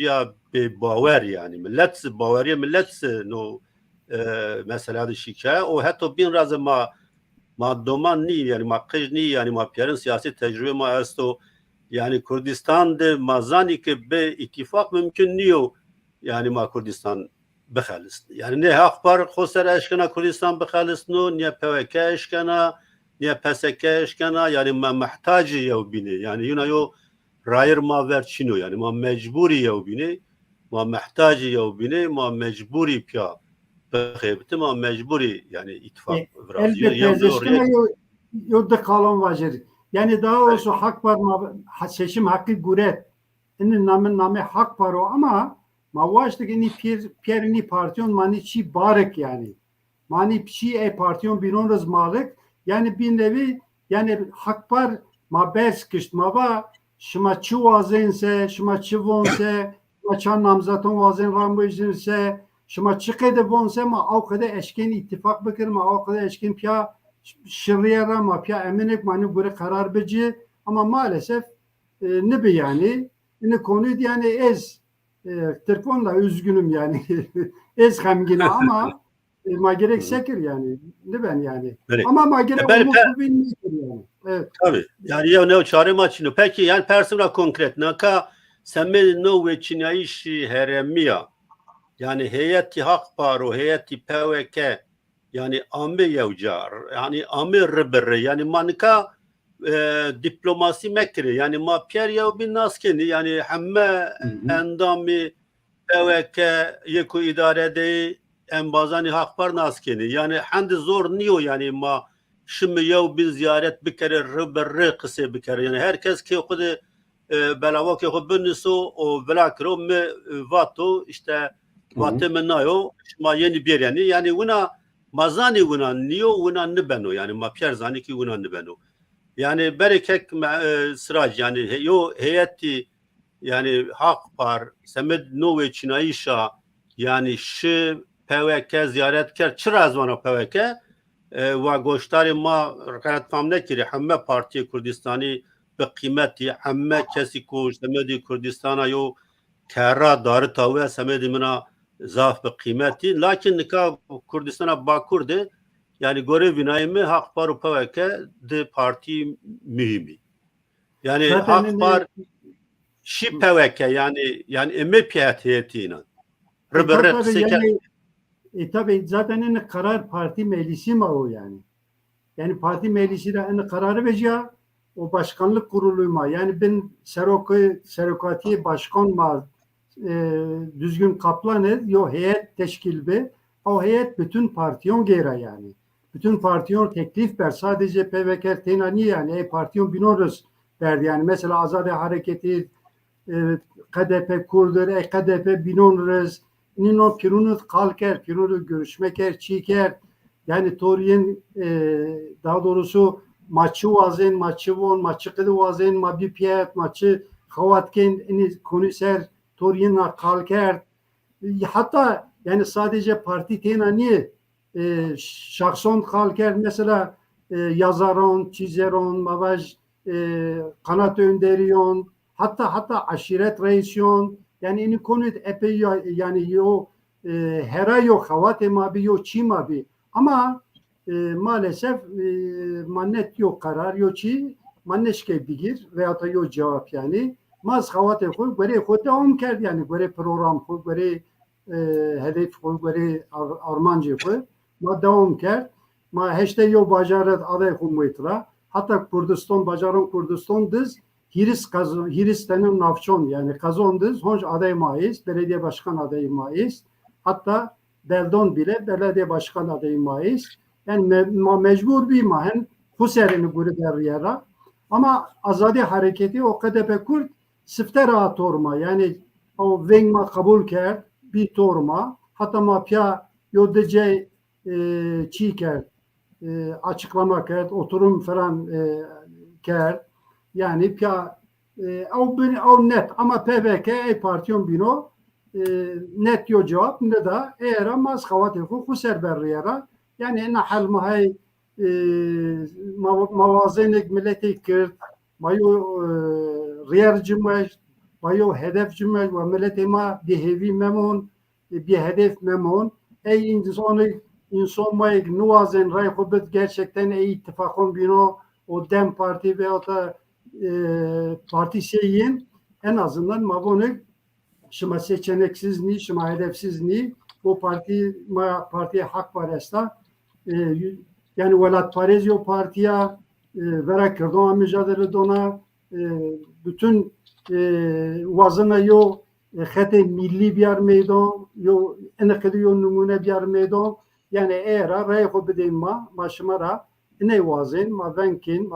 bir baver yani millet baveriye millet no mesela da şikayet o hatta bin razı ma doman ni yani ma kıj ni yani ma piyarin siyasi tecrübe ma esto yani Kürdistan'da mazani ki be ittifak mümkün niyo yani ma Kürdistan بخلص yani ne akbar خسر eşkana Kürdistan بخلص ne PKK eşkana ne PSK eşkana yani ma muhtacı yevbini yani yine yo rayır ma verçino yani ma mecburi yevbini ma muhtacı yevbini ma mecburi pya بخيبت ma mecburi yani ittifak elbette yolda kalan vacır. Yani daha doğrusu hak var seçim hakkı guret. İnin namı hak var o ama mavaştık ini piyerini partiyon mani çi barek yani. Mani çi partiyon binon rızmalık yani bir nevi yani hak var ma bers kışt mava şıma çi vazense şıma çi vonse şıma çan namzatın vazen rambıjinse şıma çi kede vonse ma av kede eşken ittifak bekir ma av kede eşken piya şirriyara ma piya eminek mani göre karar beci ama maalesef ne bi yani ne konuydu yani Türkfon'da üzgünüm yani hamgine ama ma gerek sekir yani ne ben yani evet. ama ma gerek umut bilmiyor yani. Evet. Tabii. Yani ya ne çare maçını. Peki yani persona konkret naka semme no ve çinayişi heremiya yani heyeti hakparo heyeti PKK yani ambe yevcar yani ambe rebere yani manika diplomasi mekri yani ma Pierre yav bin naskeni yani hemme endami PKK yeku idarede en bazani hakpar naskeni yani handi zor niyo yani ma şimdi yav bin ziyaret bir kere rebere kısa bir kere yani herkes ki okudu belava ki okudu o velakro me vato işte vatı menayo ma yeni bir yani buna mazani buna niyo buna nibeno yani ma Pierre zani ki buna nibeno yani berekek sıraç yani yo heyeti yani hak par semed nove çinayişa yani şu PKK ziyaret ker çıraz vana PKK ve goştari ma rekat famne kiri hemme partiye Kurdistani به قیمتی همه کسی کو سمدی کردستان یو کارا داره تاوه سمدی منا ضعف به قیمتی لکن نکا کردستان باکورده yani görev binayımı hak par upaveke de parti mühimi. Yani Zaten hak par şi peveke yani emme piyatiyetine. Rıbırı tabii kısıken. yani tabii zaten en karar parti meclisi mi o yani? Yani parti meclisi de en kararı vereceği o başkanlık kuruluyma. Yani ben serokati başkan ma düzgün kaplanır yo heyet teşkil be. O heyet bütün partiyon gera yani. Bütün partiyon teklif ver. Sadece PVK tenani yani partiyon binoruz verdi. Yani mesela Azade Hareketi KDP kurdur, KDP binoruz. Nino pirunut kalker, pirunut görüşmeker, çiğker. Yani Toriyen daha doğrusu maçı vazen, maçı von, maçı kıdı vazen, mabi piyat, maçı havatken konser Toriyen kalker. Hatta yani sadece parti tenani şahson kalker mesela yazaron, çizeron, mavaj kanat önderiyon, hatta aşiret reisyon yani ini konu epey yani yo hera yok havat mabi yo çi mabi ama maalesef mannet yok karar yok çi manneşke bigir veya da yok cevap yani maz havat koy böyle koy devam kerdi yani böyle program koy böyle hedef koy böyle armancı koy ma devam ker ma heşte yo bacaret aday koymaytıra hatta Kurdistan bacarın Kurdistan düz Hiristan'ın navçon yani kazandız honç aday mayıs belediye başkan adayı mayıs hatta Beldon bile belediye başkan adayı mayıs yani mecbur bir mahen Husser'ini guri derriyara ama Azadi Hareketi o KDP Kürt siftera atorma yani o vengma kabul ker bir torma hatta mapya yodece çiğker açıklama ker oturum falan ker yani pya o net ama PVK partiyon bino net yo cevap ne da eğer ama skavat yok Husser berriyara yani nahal mahay mavazenek milleti Kürt mayo riyer cümleş mayo hedef cümleş ve milleti ma bir hevi memon bir hedef memon ey insan mayık nuazen ray kubet gerçekten ey ittifakon bino o Dem Parti ve o da parti şeyin en azından mavonek şıma seçeneksiz ni şıma hedefsiz ni bu partiye hak var esta yani velat parezyo partiye vera kırdan mücadele dona bütün vazına yo xete milli bir meydan yo enekediyo numune bir meydan yani eğer ray kubedin ma şımara ne vazin ma bankin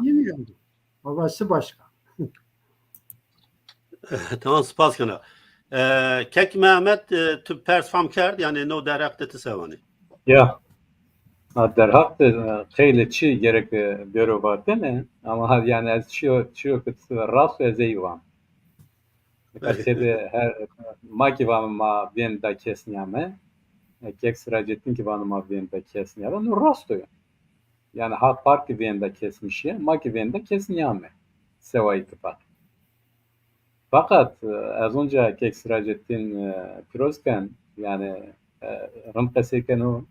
yeni geldi babası başka. Tamam spas kana. Kek Mehmet tu pers fam kerd yani no derekte tesavani. Ya در حق خیلی چی gerek büro var değil mi? Ama yani az çiyo kıtısı rast ve zeyvan. Mesela her maki var ma ben da kesniyame. Kek sıracetin ki bana ma ben da kesniyame. No rast diyor. Yani Halk Parti ben da kesmiş ya. Maki ben da kesniyame. Seva ittifak. Fakat az önce Kek Sıracetin Pirozken yani Rımpeseken o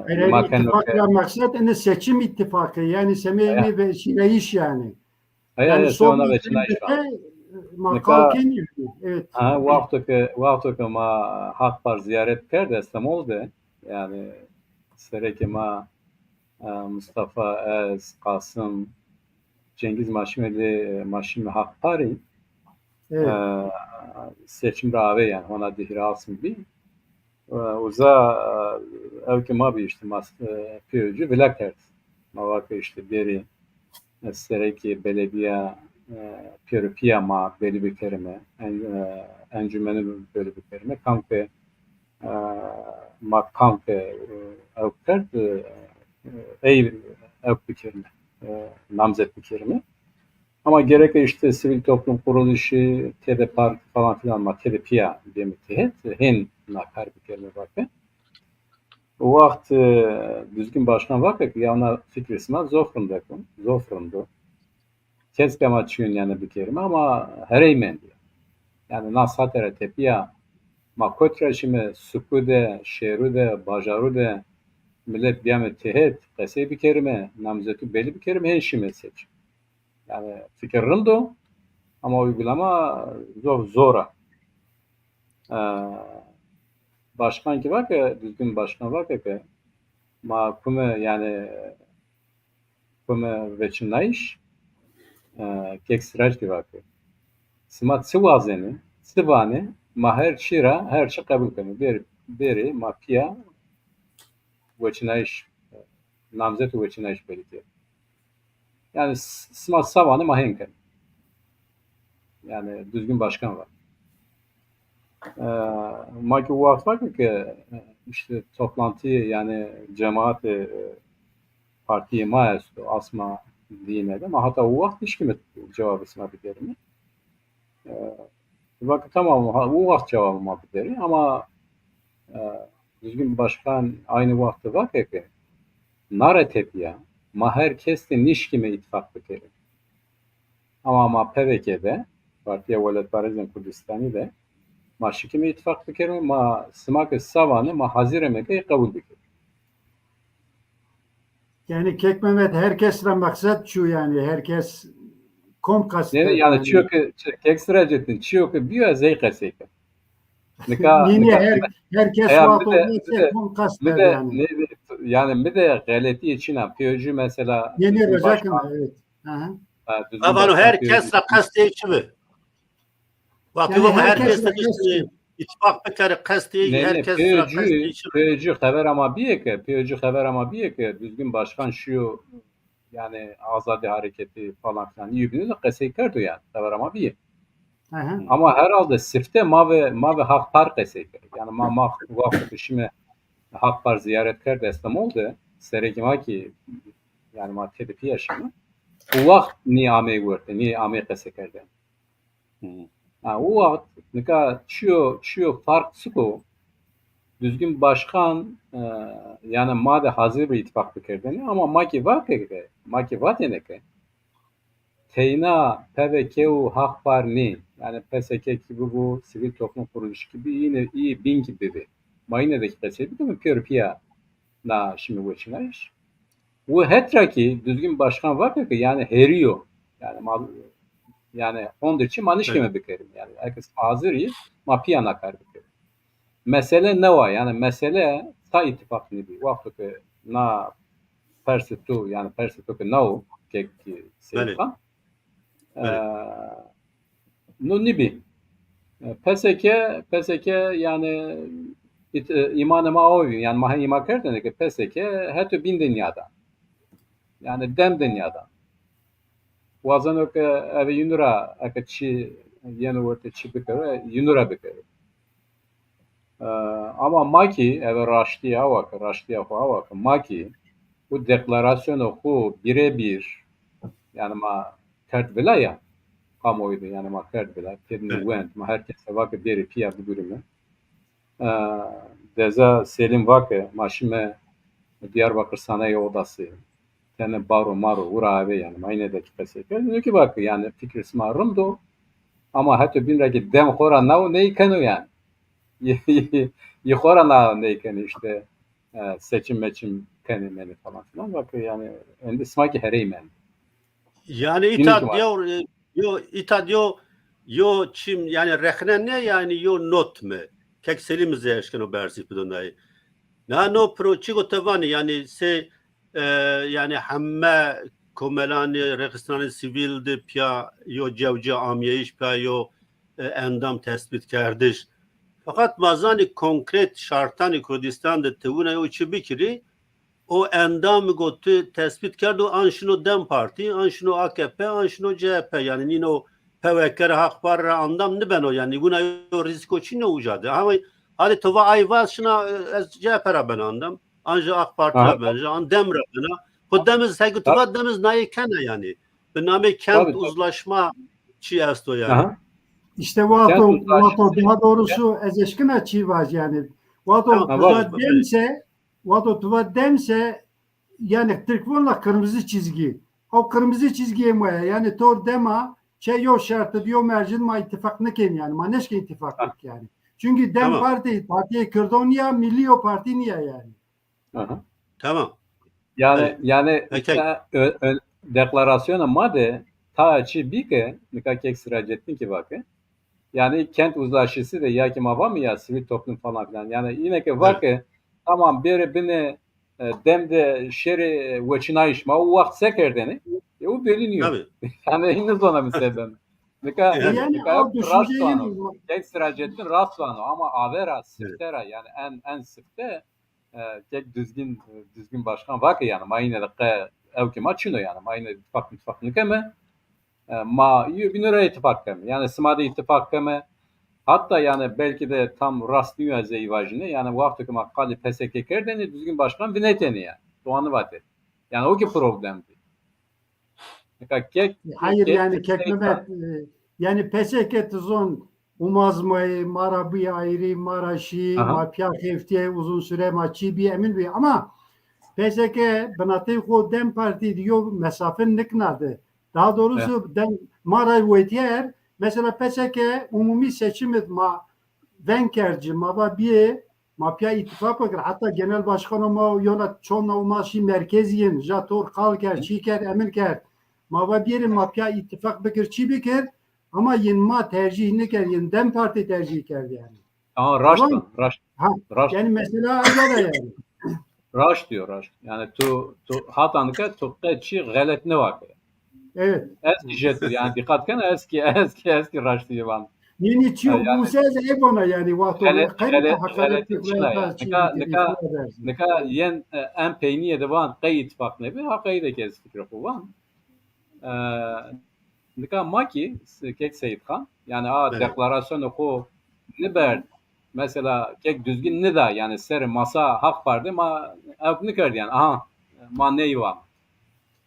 İttifakla maksat en seçim ittifakı yani Semeyni ve Şileyiş yani. Yani son ve Çinayş var. Makalken evet. Vakti ki ma Halk Parti ziyaret kerdi İstanbul'da yani sereki ma Mustafa Ez, Kasım, Cengiz Maşimi Halk Parti seçim rave yani ona dihirasım bir uza evki ma bir işte piyöcü vilakert ma vakı işte beri sereki belediye piyörüpiya ma beli bir kerime encümeni beli bir kerime kampe ma kampe evkert ey evk bir kerime namzet bir kerime ama gerek işte sivil toplum kuruluşu, TED Park falan filan ama TED PIA demekti. Hen nakar bir kelime bakın. O vakit düzgün başkan vakit ya ona fikrisine zofrundu. keşke ma çün yani bikerim ama hereymen diyor. Yani nashatere tepiya ma kotraşime sukude, şerude, bajarude millet biyame tehet, kese bikerime, namzetu belli bikerime henşime seç. Yani fikir rıldı ama uygulama zora. Başkan ki var ki, düzgün başkan var ki ma kume yani kume veçinayış kek sıraç ki var ki. Sma sıvazeni, sıvani ma her şira, her şey kabul kını. Beri ma piya veçinayış namzetu veçinayış belirtiyor. Yani sma savanı ma henken. Yani düzgün başkan var. Maki vakit var ki işte toplantıyı yani cemaat partiye maestro asma dinede ama hatta o vakit hiç kimi cevabı sınavı vakit tamam o vakit cevabı bideri ama düzgün başkan aynı vakti var ki nare tepiya ma herkes de niş kimi ittifak bideri ama PVK'de Partiye Velet Parizm Kurdistani de ma şikimi ittifak bikerim ma sımak savanı ma hazir emeği kabul bikerim. Yani Kek Mehmet herkesle maksat şu yani herkes kom kastı. Yani çünkü ekstra cidden çünkü bir zevk herkes vaat olmazsa kom kastı yani. Yani bir de galeti için piyojü mesela Yeni röcakın evet. Ama herkes kastı içimi. Vakti bu herkes ittifak bekar kastı herkes piyojü haber ama bir ki düzgün başkan şu yani azadi hareketi falan filan iyi biliyor da kesekerdi yani haber ama bir. Ama herhalde sifte mavi hakpar keseker. Yani ma vakti şimdi hakpar ziyaretker destem oldu. Serekima ki yani ma tedepi yaşamı. O vakit niye amey gördü, niye amey kesekerdi. O vakit nika çiyo fark sıkı düzgün başkan yani madde hazır bir ittifak fikirden ama maki var deneke teyna PVK'u hak var ne yani PSK gibi bu sivil toplum kuruluşu gibi yine iyi bin gibi bir mayinedeki kesedi değil mi Piyerpiya na şimdi bu için iş bu hetraki düzgün başkan var ki yani heriyo yani onun için manişkeme bikerim yani herkes hazır iyi mapiya nakar bikerim. Mesele ne var? Yani mesele ta ittifak ne bir vakti na persitu yani persitu ki nau kek seyfa no ne bir PSK yani imanıma oy yani mahen iman kerdene ki PSK hetü bin dünyada yani dem dünyada vazan o ki evi yunura akıçı yeni orta çıkıyor yunura bikerim. Ama maki ev raştiya vak maki bu deklarasyonu ku birebir yani ma kert vilaya kamuoydu yani ma kert vilaya kedini went ma herkese vak biri piya bu durumu deza Selim vak maşime Diyarbakır Sanayi Odası tane baro maro ura yani aynı dakikası diyor ki bak yani fikir smarımdı ama hatta bin raki dem khora nav ne kanu yani Yukarıda neyken işte seçim kelimeli falan filan bak yani ende smaki hereymen. Yani ita diyor yo çim yani rehne ne yani yo not mu? Kek selimize eşkeno bersi pidonay. No pro çigo tavani yani yani hamme komelani registrani sivilde pya yo cevce amiyeş pya yo endam tespit kerdiş. Fakat bazı konkret şartani Kürdistan'da tevune o içi bikiri o endamı gotu tespit kerdi anşino Dem Parti, anşino AKP, anşino CHP yani nino PVK're hak var andam ne ben o yani buna o risko için ne ucadı. Ama hadi tova ayvaz şuna CHP're ben andam. Anca AK Parti're bence an Dem're bana. Bu demiz saygı tova demiz nayi kene yani. Bename kent uzlaşma çi esto yani. İşte vato daha doğrusu ezeşkine çivaz yani. Vato tuva demse yani Türkvonla kırmızı çizgi. o kırmızı çizgiye mi? Yani tor dema şey yok şartı diyor mercin ma ittifak ne ken yani ma neşke ittifaklık yani. Çünkü Dem Tamam. Partiye Kırdonya Milli o Parti niye yani? Aha. Tamam. Yani Peki. deklarasyona madde ta çi bir ke nikah ekstracettin ki bakı. Yani kent uzlaşısı da ya ki var mı ya sivil toplum falan filan. Yani yine ki var ki tamam biri beni demde şeri veçinayış ma o vakit sekerdeni. O biliniyor. Tabii. Yani yine sonra bir sebep. Nikah Yani o düşünceyi ekstracettin rastlano ama avera siftera yani en sifte tek düzgün başkan var ki yani ma yine de ev ki maçino yani ma yine ittifak nikeme ma binure ittifak keme yani smadi ittifak keme hatta yani belki de tam rastlıyor zeyvajını yani bu haftaki makali PSK kerdeni düzgün başkan bineteni yani doğanı var yani o ki problemdi. Hayır yani Kekmemet yani PSK tuzun umazmayı marabi ayrı maraşi mapya heftiye uzun süre maçı bir emin bir ama PSK benatı ko Dem Parti diyor mesafe niknadı. Daha doğrusu Dem mara vetiyer mesela PSK umumi seçim ma venkerci ma bir mapya ittifak bakır hatta genel başkanı ma yola çoğunla umaşı merkeziyin jator kalker çiker emirker ma bir mapya ittifak bakır çi bakır ama yinma tercihini ker yin Dem Parti tercih kerdi yani. Ama Raş. Yani mesela öyle de yani. Raş diyor Raş. Yani tu hatanıka tukkaçı galet ne var? Evet. Eski jet yani dikkat kan eski Raş diyor bana. Yeni çiğ bu söz ebona yani vato galetin çına nika yen en peyniye de van kayıt bak ne bir hakayı da kez fikri bu van. Nika maki kek Seyit Khan yani deklarasyonu ko ne ber mesela kek düzgün ne da yani ser masa hak vardı ma ne kerdi yani aha ma neyvam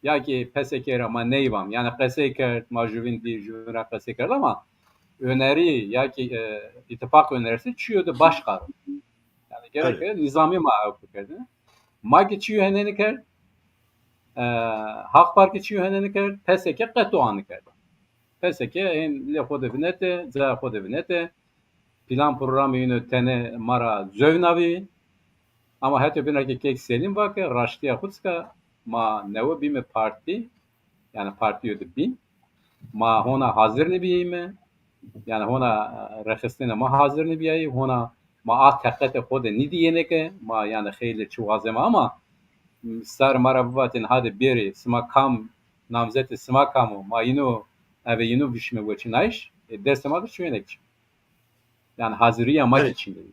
ya ki PSK'ra ma neyvam yani PSK ma juvin juvra PSK ama öneri ya ki ittifak önerisi çiyordu başkan yani gerek nizami ma kerdi ma geçiyor heneni ker hak parti çiyor heneni ker PSK qetoğanı ker PSK en le xode binete za xode binete plan programı yine tene mara zövnavi ama hatta bir kek selim var ki raştiya kutska ma nevo bime parti yani parti ödü bin ma hona hazır ne biyeyim yani hona refestine ma hazır ne biyeyim hona ma at hakikate xode ni diyene ke ma yani xeyli çuvazema ama sar mara buvatin hadi biri smakam namzeti smakamu ma yino eve yino bişme veçinayş destemadı şuyenek yani hazırıya maç için dedi.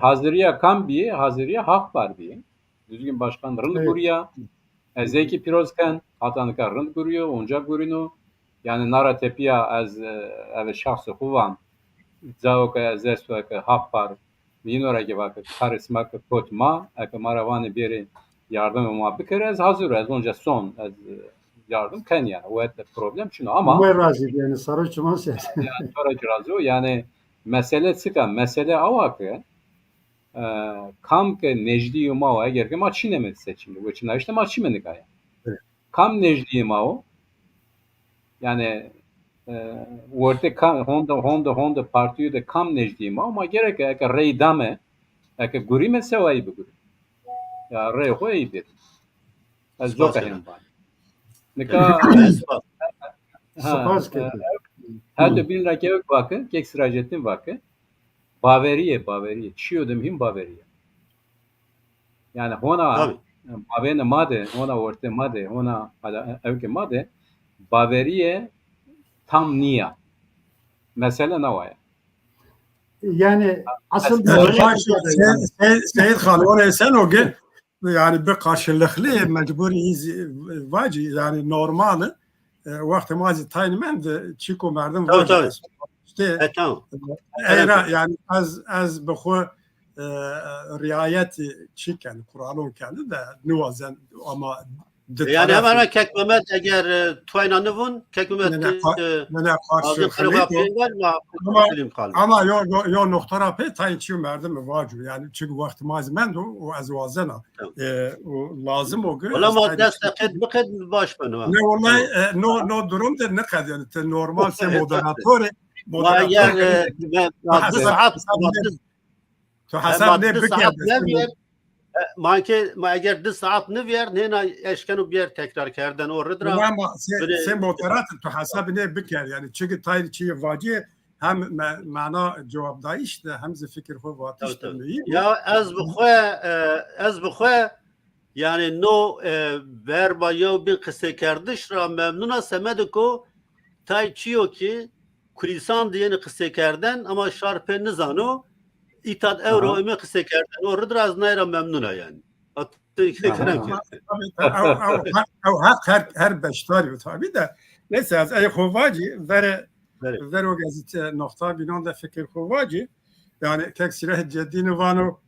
Hazırıya kan bir hazırıya hak var bir. Düzgün başkan rınd kuruya. Zeki Pirozken hatanıka rınd kuruyor. Onca kurunu. Yani nara tepiya az eve şahsı huvan. Zavoka zesuaka hak var. Minora gibi vakit karisma kotma. Eke maravanı biri yardım ama bir kere hazır az onca son az yardım kan yani. O et problem şunu ama. Umay razı yani sarı çuman ses. Yani sarı razı yani mesele sıkan mesele avakı kam ke necdi mao eğer ki maçı ne seçimde bu için işte maçı mı nikaya kam necdi mao yani orta kam Honda partiyi de kam necdi mao ama gerek ki reydame ki gurime sevayı bu guri ya rey koy bir zoka hem var nika Spas ki. Hatta bir rakip vakı kek sıracetin vakı Baveriye çiyordum him Baveriye yani hona Bavene made hona orte made hona evke made Baveriye tam niya mesela ne var yani asıl Seyit Khan oraya sen o gün yani bir karşılıklı mecburiyiz vacı yani normalı vakti mazi tayinmen de çiko merdim vacı işte eğer yani az bxu riayet çiken Kur'an'ın kendi de nuazen ama Yani hemen Kek Mehmet eğer tuaynanıvın Kek Mehmet karşı ama yo noktara pe tayinçi merdim vacı yani çünkü vaktimiz mendo o azvazena lazım o gün Olama destek bıkıd baş bana. ne vallahi no durumda ne kadar yani normal se moderatör تو حسب نه بکرد ما اگر 2 saat ne ver ne eşkenu bir tekrar kerden orada ama sen moderat tu حسب ne biker yani çünkü tayinçi vacı hem mana cevap da işte hem fikir ho vatış ya az bخواه yani no verba yo bir kısa kardeş ra memnuna semediko tayçiyo ki Kurisan diyeni kısa kerden ama şarpe nizano İtat euro ime kısa kerden orada az nayra memnuna yani. her beştari tabi de neyse az ay hovacı ver o gazete nokta binan da fikir hovacı yani tek silah ceddini vano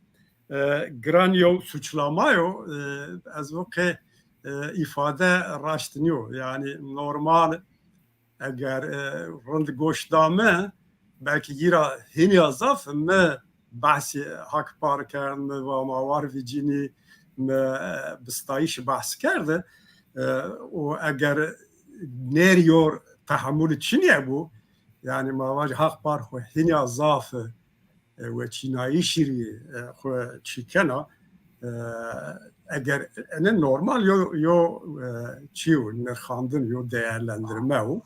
granyo suçlamayo az vakit ifade raştınıyor yani normal eğer rund goşdame belki gira hini azaf mı bahsi hak par kern mı ve mavar vicini mı bistayış bahs kerdi o eğer neriyor tahammül için ya bu yani mavar hak par hini azaf ve çinayı şiri çikena eğer en normal yo çiyo nerkhandın yo değerlendirme o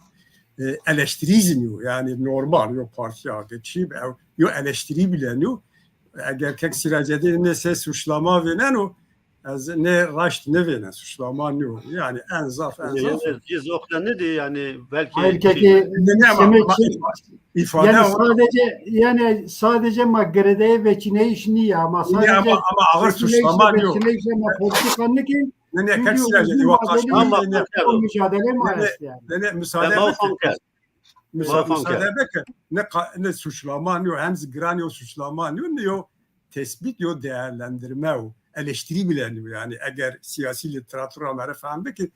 eleştirizmiyor yani normal yo partiya geçip yo eleştiri bileniyor eğer kek siracede ne ses suçlama veren o ne raşt ne veren suçlama ne o yani en zaf biz okla ne diye yani belki ifade yani sadece magrede ve çine işini ya ama sadece ama ağır suçlama yok politikanlık ne kek siracede yok mücadele maalesef yani ne müsaade beke ne suçlama ne hem granyo suçlama ne tespit yo değerlendirme o eleştiri bileniyor yani eğer siyasi literatüra marifanda ki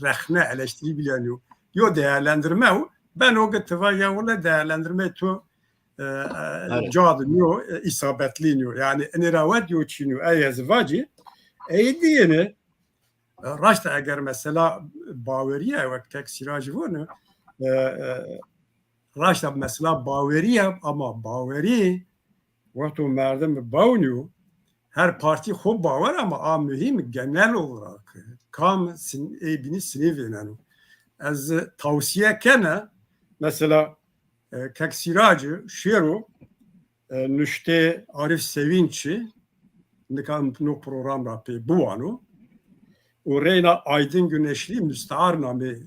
rehne eleştiri bileniyor yo değerlendirme o ben o gıtıva ya ona değerlendirme to cadınıyor isabetleniyor yani neravet yo çiniyor eyazvacı eydiyeni raşta eğer mesela baveriye ve tek siracı var raşta mesela baveriye ama baveri vakti merdim bağınıyor her parti hob var ama mühim genel olarak kam ebini sinivinen az tavsiye kene mesela kek siracı şero nüşte Arif Sevinç'i nikan no program rapi buanu o Reyna Aydın Güneşli müstahar nami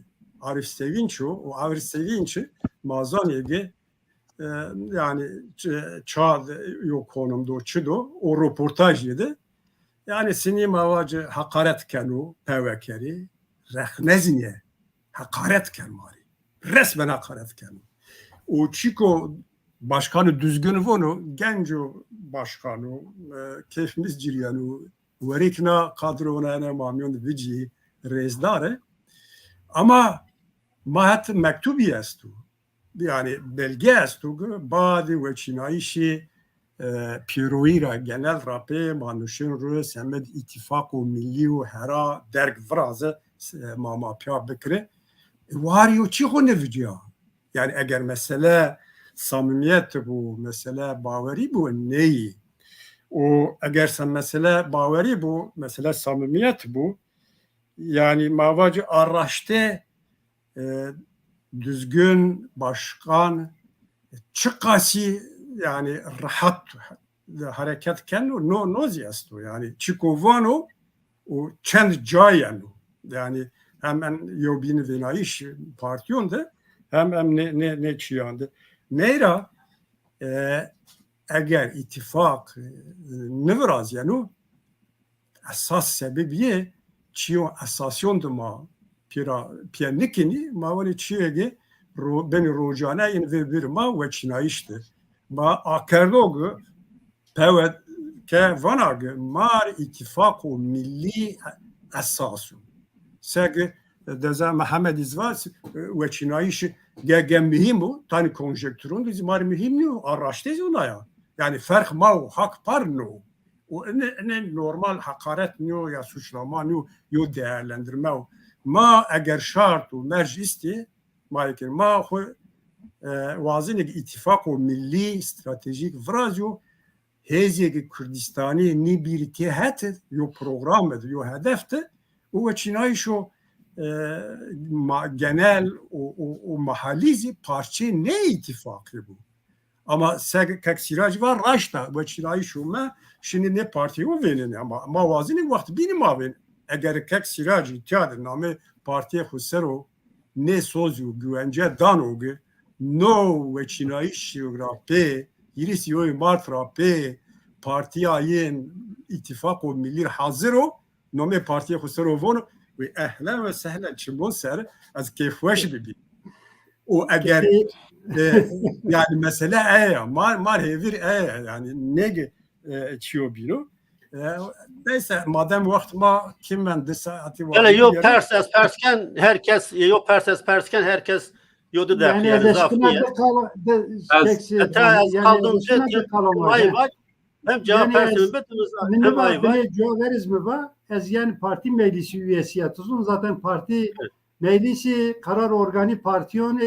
Arif Sevinç'i o Arif Sevinç'i mazaniyge yani çağ yok konumda o çıdo o röportaj yedi yani sinema vacı hakaret kenu pevekeri rehnezniye hakaret kenmari resmen hakaret kenu o çiko başkanı düzgün vonu genco başkanı keyfimiz ciriyanu verikna kadrona ne mamyon vici rezdare ama mahat mektubi estu yani belge estu badi ve çinayişi piroira genel rape manuşun ru semed ittifak o milli o hera derg vraze mama pya bikre var yo çi hone vidiya yani eğer mesele samimiyet bu mesele baveri bu neyi o eğer sen mesele baveri bu mesele samimiyet bu yani mavacı araşte düzgün başkan çıkası yani rahat hareket kendi no ziyasto yani çıkovano o kendi cayano yani hemen yobini venayiş partiyonda hem ne çiyandı neyra eğer ittifak ne biraz yani esas sebebiye çiyo esasyon da ma piyanikini mavani çiyege beni rojane in ve bir ma ve çinayişti ma akardogu pevet ke vanag mar ittifak o milli esasyon سگ دزا محمد ازواس و چیناییش گم مهم و تانی کنجکتورون دیز مار مهم نیو آراشته زونا یا yani فرق ما و حق پر نو و نه نورمال حقارت نیو یا suçlama نیو یو değerlendirme و ما اگر شرط و مرج استی ما خو وازن اتفاق و ملی استراتژیک فرازیو هزیگ کردستانی نی بیرتی هت یو پروگرام یو هدفت و چیناییشو genel o mahallizi parçe ne ittifakı bu. Ama kek siraj var raşta ve çirayı şuma şimdi ne partiye o verin ama mavazini vakti benim abi eğer kek siraj itiyadır name partiye husero ne sözü güvence danogu no ve çinayı şiyografi irisi yoy martrape partiye ayın ittifak o milli hazır o name partiye husero vono ve ehlen ve sehlen çimbon ser az keyfweş bibi. O eğer yani mesela mar hevir yani ne çiyor bino. Neyse madem vakit ma kim ben de saati var. Yani yok perses persken herkes yok perses persken herkes yodu der yani zaafı ya. Az kaldığınca vay vay. Hem cevap persemi betimiz hem vay vay. Cevapveriz var. Ez yani parti meclisi üyesiyatızın zaten parti meclisi karar organi partiyonu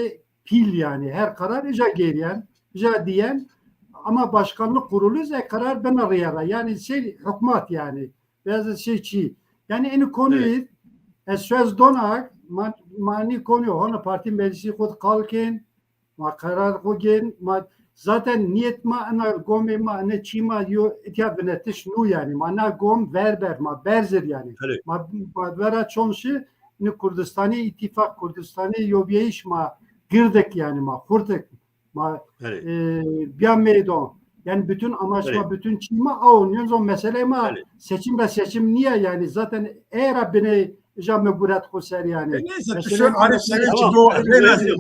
pil yani her karar ija geriyen ija diyen ama başkanlık kurulu karar ben arayara yani hükümet yani bazı şeyçi yani en konuyu söz donak mani konu ona parti meclisi kod kalken ma karar kogen zaten niyet ma ana gome ma ne çima yo etiyabnetiş nu yani mana gom verber ma berzer yani ma vera çonşi ne Kurdistani ittifak Kurdistani yobiyeş ma girdek yani ma kurtek ma bir meydan yani bütün amaçma bütün çima avunuz o mesele ma seçim niye yani zaten eğer beni Jamme Burat Hoser yani. Neyse şu Arif Sevinç bu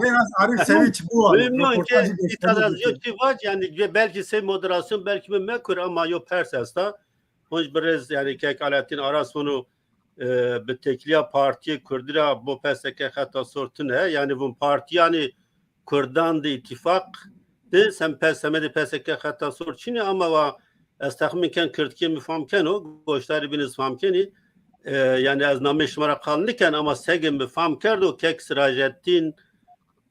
biraz Arif Sevinç bu. Memnun ki yani belki se moderasyon belki mekur ama yok persesta. Hoş biraz yani kek Alaaddin Aras bunu betekliya partiye Kurdira bu perseke hatta sortune yani bu parti yani Kurdan da ittifak de sen perseme perseke hatta sortçini ama va estahminken Kürtkiye müfamken o goşları biniz famkeni yani az name şmara kalniken ama segem befam kerdo kek Sirajettin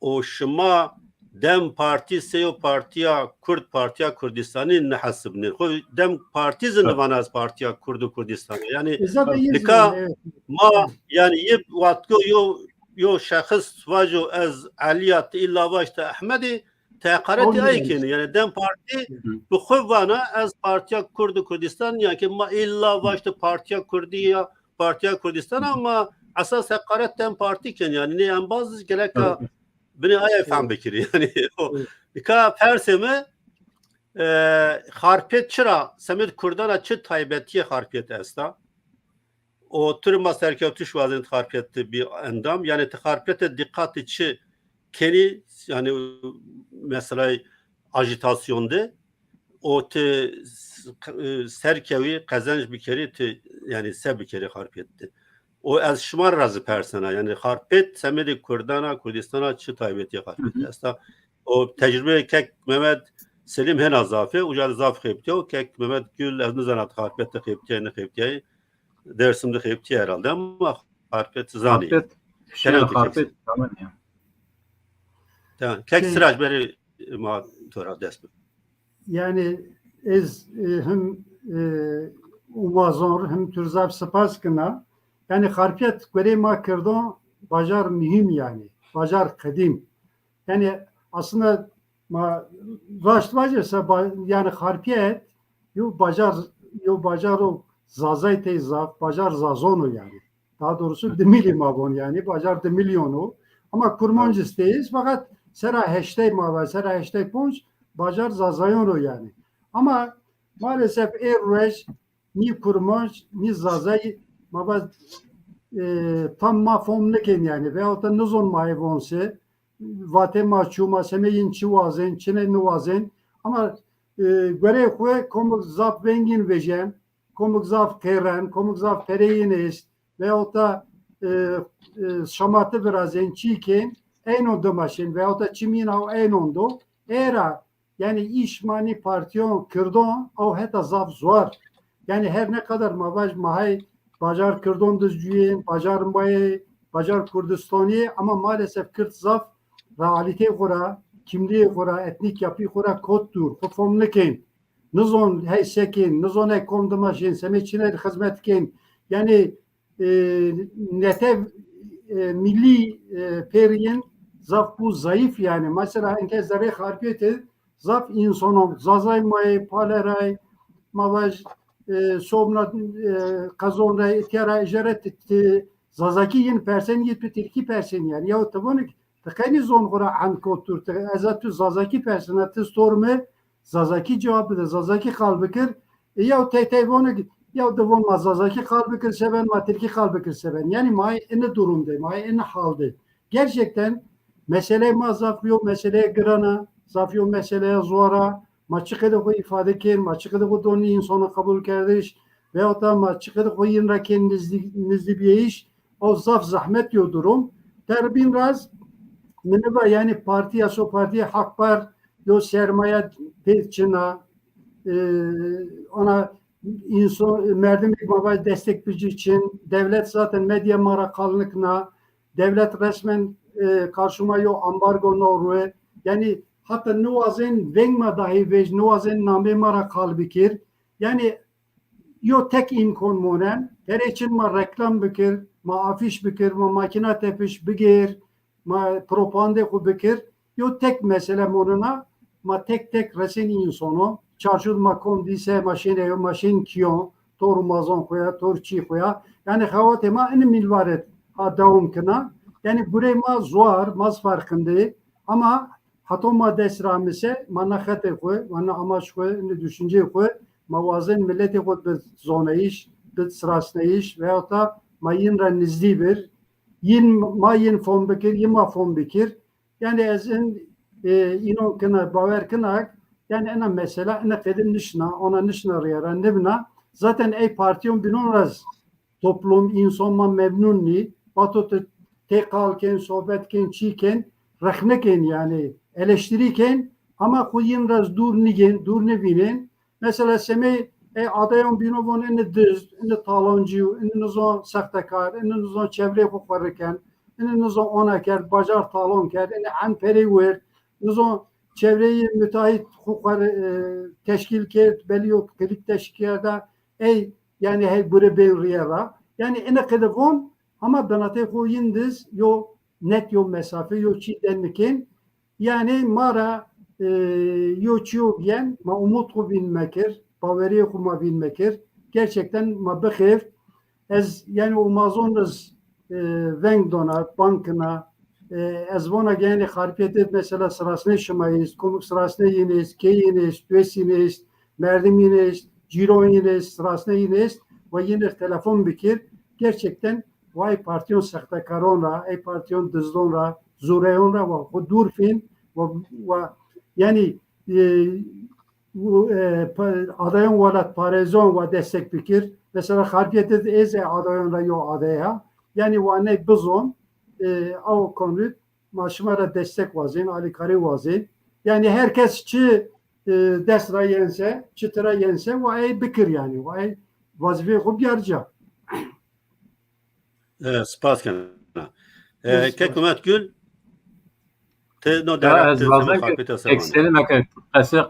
o şma dem parti seyo partiya Kürt partiya Kürdistan'ı ne hasibnin. Dem partizin vanaz partiya Kurdu Kürdistan. Yani lika ma yani yep vatko yo şahıs vajo az aliyat illa vaşta Ahmedi taqarati ayken yani dem parti bu xuvana az partiya Kurdu Kürdistan yani ma illa vaşta partiya Kurdiya partiya Kürdistan ama asas hakaret dem partiken yani ne en bazı geleka beni ay fam bekiri yani o ka perseme harpet çıra Samet Kurdana çı taybetiye harpet esta o tür maserkatuş vazin harpette bir endam yani harpete dikkat içi keni yani mesela agitasyonda o te serkevi kazanç bir kere yani se bir kere harpetti. O az şmar razı persona yani harpet Semedi Kurdana Kurdistan'a çı taybetiye harpet. Aslında o tecrübe kek Mehmet Selim hen azafe ucal zaf khepti o kek Mehmet Gül az nizanat harpette khepti ne khepti dersimde khepti herhalde ama harpet zani. Harpet tamam ya. Tamam. Kek sıraj beri ma tora desme. Yani hem umazor hem türzav spas kına yani harpiyet göre ma kırdon bacar mühim yani bacar kadim yani aslında ma raştvacısa yani harpiyet yo bacar o zazay teyzaf bacar zazonu yani daha doğrusu demili mabon yani bacar de milyonu ama kurmancıstayız fakat sera hashtag ma ve sera hashtag punch bacar zazayonu yani ama maalesef errej ni kurmanç ni zazay ma tam mafhum nekin yani veyahut da nizon maivonse vate maçuma semeyin çivazen çine nuvazen ama göre xwe komuk zaf vengin vejen komuk zaf keren komuk zaf pereyin est veyahut da şamatı birazın çiğken en onda maşin veyahut da çimin av en onda era yani işmani partiyon kırdon av heta zaf zor yani her ne kadar mavaj mahay bacar kırdon düzcüyen bacar mahay bacar Kurdistani ama maalesef Kürt zaf realite kura kimliği kura etnik yapı kura koddur kufomlikin nizon heysekin nizon ekomda maşin semeçine hizmetkin yani netev milli periyin zaf bu zayıf yani mesela enke zare harpiyeti zaf insanom zazay may paleray mavaj somna kazonra ityara ijeret zazaki yin persen yit tilki persen yani ya tabonu takani zon gora an kotur azatu zazaki personatı storme zazaki cevabı da zazaki kalbikir ya teyvonu ya devam mazazaki kalbikir seven matilki kalbikir seven yani may en durumda may en halde gerçekten mesele mazaf yok mesele grana zaf yok mesele zora maçıkada bu ifade ken maçıkada bu doni insana kabul kardeş veyahut da maçıkada bu yinra kendinizi bir iş o zaf zahmet yok durum terbin raz meneva yani partiya so partiye hak var yo sermaye peçina ona insan merdim mabay destekleyici için devlet zaten medya marakallıkna devlet resmen karşıma yo ambargo norve yani hatta nuazen vengma dahi vej nuazen name marakal bikir yani yo tek imkan monen her için ma reklam bikir ma afiş bikir ma makina tepiş bigir ma propaganda ku bikir yo tek mesele monuna ma tek resin insano çarşur makom dise maşine yo maşin kiyon tor mazon koya tor çi koya yani havate ma en milvaret ha daum kına yani buraya ma zuar maz farkında ama hatta ma desramise mana khate koy mana amaç koy ne düşünce koy mavazen milleti koy bir zona iş bir sırasına iş veyahut da mayın ranizli bir yin fon bekir yima fon bekir yani ezin inon kına baver kına yani ena mesela ena kedim nişna ona nişna riyaran ne bina zaten ey partiyon binonraz toplum insanma memnunni batot tekalken sohbetken çiken rahneken yani eleştirirken ama kuyin raz dur ne binin mesela semey adayon binovon ene düz ene taloncu ene nizon saktakar ene nizon çevre hukvarken ene nizon onaker bacar talon ker ene anperi ver nizon çevreyi müteahhit hukuklar teşkil ker beliyor klik teşkilde yani hey bure ben riyara yani ene kedevon ama benate koyindiz yo net yo mesafe yo çiğdenlikin yani mara yo çiğden ma umut ko binmekir baveriye kuma binmekir gerçekten ma bekef ez yani o mazonuz veng dona bankına ez vona yani harpiyet mesela sırasına şımayız komuk sırasına yiniz keyiniz tüesiniz merdim yiniz ciro yiniz sırasına yiniz ve yine telefon bikir gerçekten vay partiyon sahtekaronra ey partiyon dızdonra zureyonra ve durfin ve yani adayon valat parezon ve destek bikir mesela harpiyet eze adayonra yo adaya yani ve ne bizon o konu maşımara destek vazin Ali Kari vazin yani herkes çi destra yense çıtıra yense ve bikir yani ve vazife hub yarca سپاس کنم که کمت گل ته نو Ya در ez bazen خارپیت kekseni meke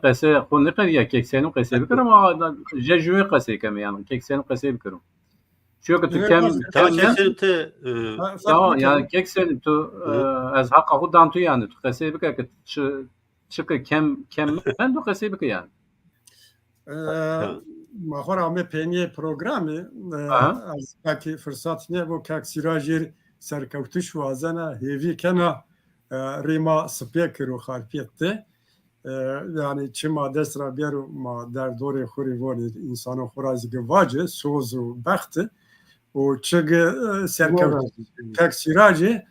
qese xun ya kekseni qese bikirim ama jejue qese kem yani kekseni qese bikirim. Çünkü tu kem تا کسی ته tamam yani kekseni tu ez hakka hudan tu yani tu qese bikir ki çıkı kem ben tu qese bikir yani. Mahor ame penye programı az belki fırsat ne bu kaksirajir serkevtuş vazana hevi kena rima speaker o harpiyette yani çima desra bir ma der dore xuri var insana xoraz gevace sozu baxtı o çıgı kaksirajir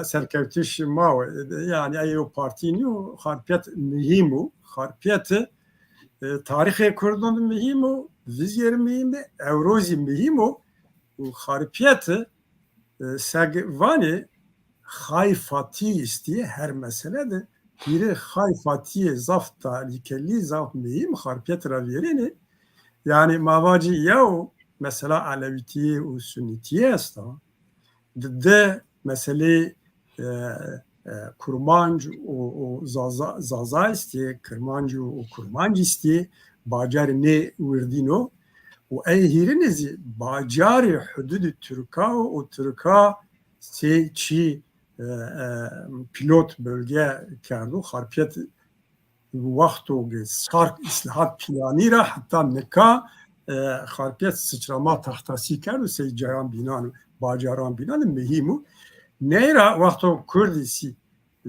serkevtuş ma yani ayo partini o harpiyet mühimu harpiyeti tarihi Kurdun mühim o, vizyeri mühim, evrozi mühim o, harpiyeti Segvani hayfati istiye her meselede biri hayfatiye zaf tehlikeli zaf mühim harpiyet raviyerini yani mavacı yahu mesela Alevitiye u Sünnitiye esta de mesele kurmancı o zaza istiye kurmancı o kurmancı istiye bacar ne verdino o eyhirinizi bacar hudud Türka o Türka çi pilot bölge kerdu harpiyet vaktu sark islahat planı ra hatta neka harpiyet sıçrama tahtası kerdu sey cayan binan bacaran binan mühimu neyra vaktu Kurdisi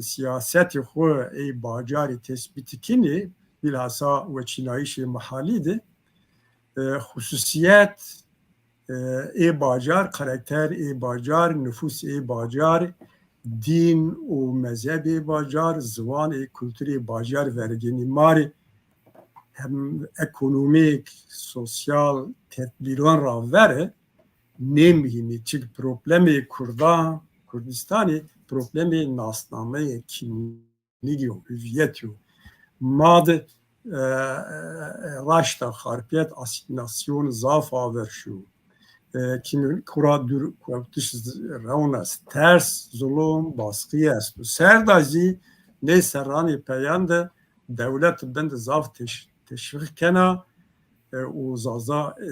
siyaseti xo ey bacari tespiti kini bilhassa ve çinayişi mahalliydi hususiyet ey bacar karakter ey bacar nüfus ey bacar din o mezheb ey bacar zvan ey kültürü bacar vergeni mari hem ekonomik sosyal tedbiran ra vere ne mühimi çünkü problemi Kurdistan'ı problemi nasname kimliği o hüviyet yok mad raşta harpiyet asimlasyon zaf averşu kimin kura dur kuaptiş raunas ters zulüm baskı est serdazi ne serrani peyande devlet bende zaf teşvik kena o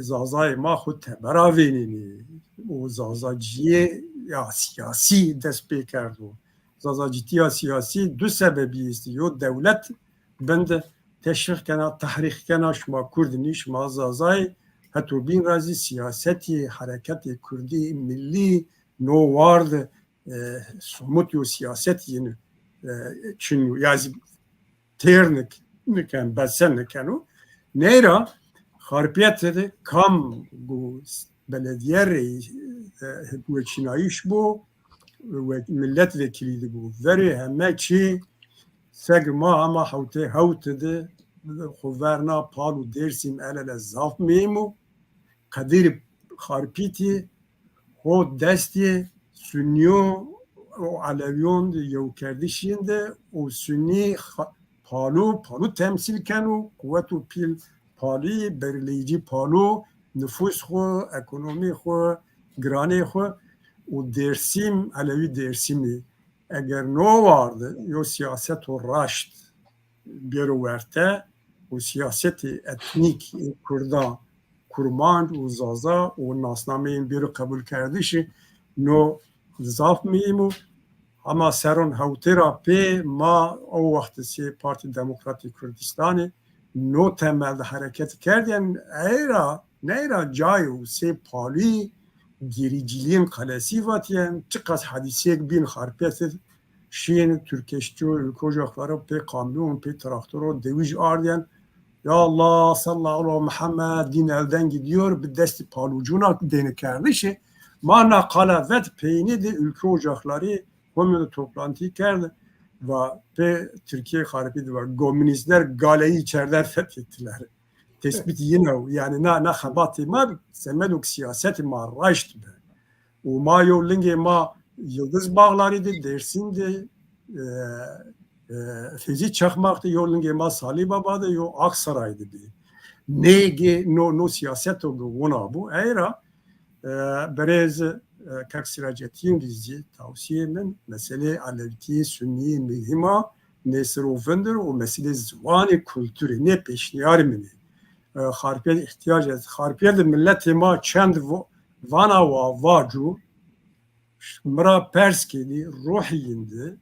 zazay ma xud tebera venini o zazaciye ya siyasi dest pê kerdo zazacitiya siyasi du sebebi istiyor devlet bende teşvik kena tahrik kena şma Kurdini şma zazay hatta bin razi siyaseti hareketi Kurdi milli no vardı somut yo siyaset yeni çünkü yazı ternik niken besen nikenu neyra harpiyet dedi kam bu belediye bu çinayiş bu ve milletvekiliydi bu veri hemme çi segma ama havte Xuverna Palu Dersim elele zaf mimu kadir harpiti o desti Sünniyo o Aleviyon yev kerdişinde o Sünni Palu temsil kenu kuvvetu pil Palu belirleyici Palu nüfus xo ekonomi xo grane xo o Dersim Alevi Dersimi eğer no vardı yo siyaset o raşt bir verte o siyaseti etnik Kurda kurman o zaza o nasnameyin biri kabul kerdişi no zaf mimu ama seron havtera pe ma o vaktisi Parti Demokratik Kürdistan'ı no temelde hareket kerden neyra cayu se pali gericiliğin kalesi vatiyen çıkas hadisek bin harpiyet Şiin Türkeşçi ülke ocakları pe kamyon pe traktörü deviz ardiyen ya Allah sallallahu aleyhi ve Muhammed din elden gidiyor bir desti palucuna deni kardeşi mana kalavet peyni de ülke ocakları komünü toplantı kerdi ve pe Türkiye harpiydi ve komünistler galeyi içeriden fethettiler. Tespit yine yani ne habati ma semeduk siyaseti ma raşt be. O ma yollinge ma Yıldız Bağları'ydı, Dersim'di, Fezi Çakmak'tı, yolun ma Salih Baba'dı, yo Aksaray'dı. No siyaset oldu ona bu. Eğra berez kaksiracetiyin dizi tavsiyemin mesele Aleviti, Sünni, mühima nesrovendir o mesele zvanı kültürü ne peşniyar mini. Harpiyet ihtiyaç et. Harpiyet milleti ma çend vana va vacu mra perskeli ruhiyindi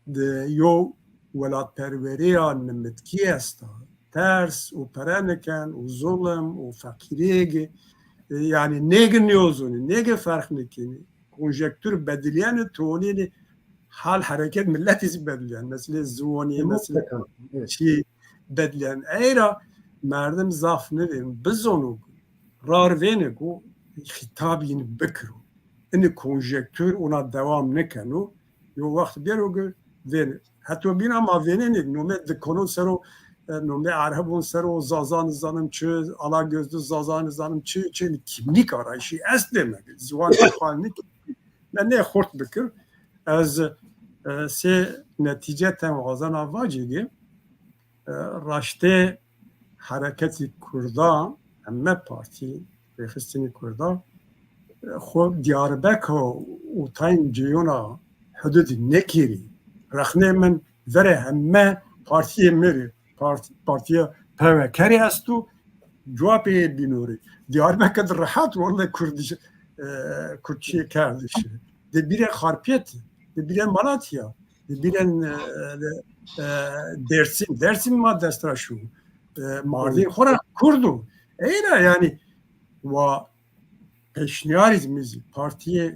de yo velatperveriya nemetki esta ters o pereneken o zulüm o fakirigi yani nege niyozuni nege farknikini konjektür bediliyeni tuğlini hal hareket milleti bediliyen mesela zuvaniye mesela şey bediliyen eğra merdim zaf ne verin biz onu rar vene go hitabini bekru ini konjektür ona devam ne kenu yo vakt bir o vene hatta bin ama vene nome de konu sero nome arhabun sero zazan zanım çı ala gözlü zazan zanım çı kimlik arayışı es demek zivan halini من نه خورد بکر از سه نتیجه تمازن آواجیگی رشته حرکت کردان همه پارتی بخستنی کردان خب دیاربک و تاین جیونا حدود نکیری رخنه من وره همه پارتی میری پارتی پوکری هستو جواب بینوری دیاربک در راحت والله کردشی کردش ده بیره خارپیت ده بیره مالاتیا ده بیره درسین ما دستراشو ماردین خورا کردو اینا یعنی و پیشنیاریز پارتی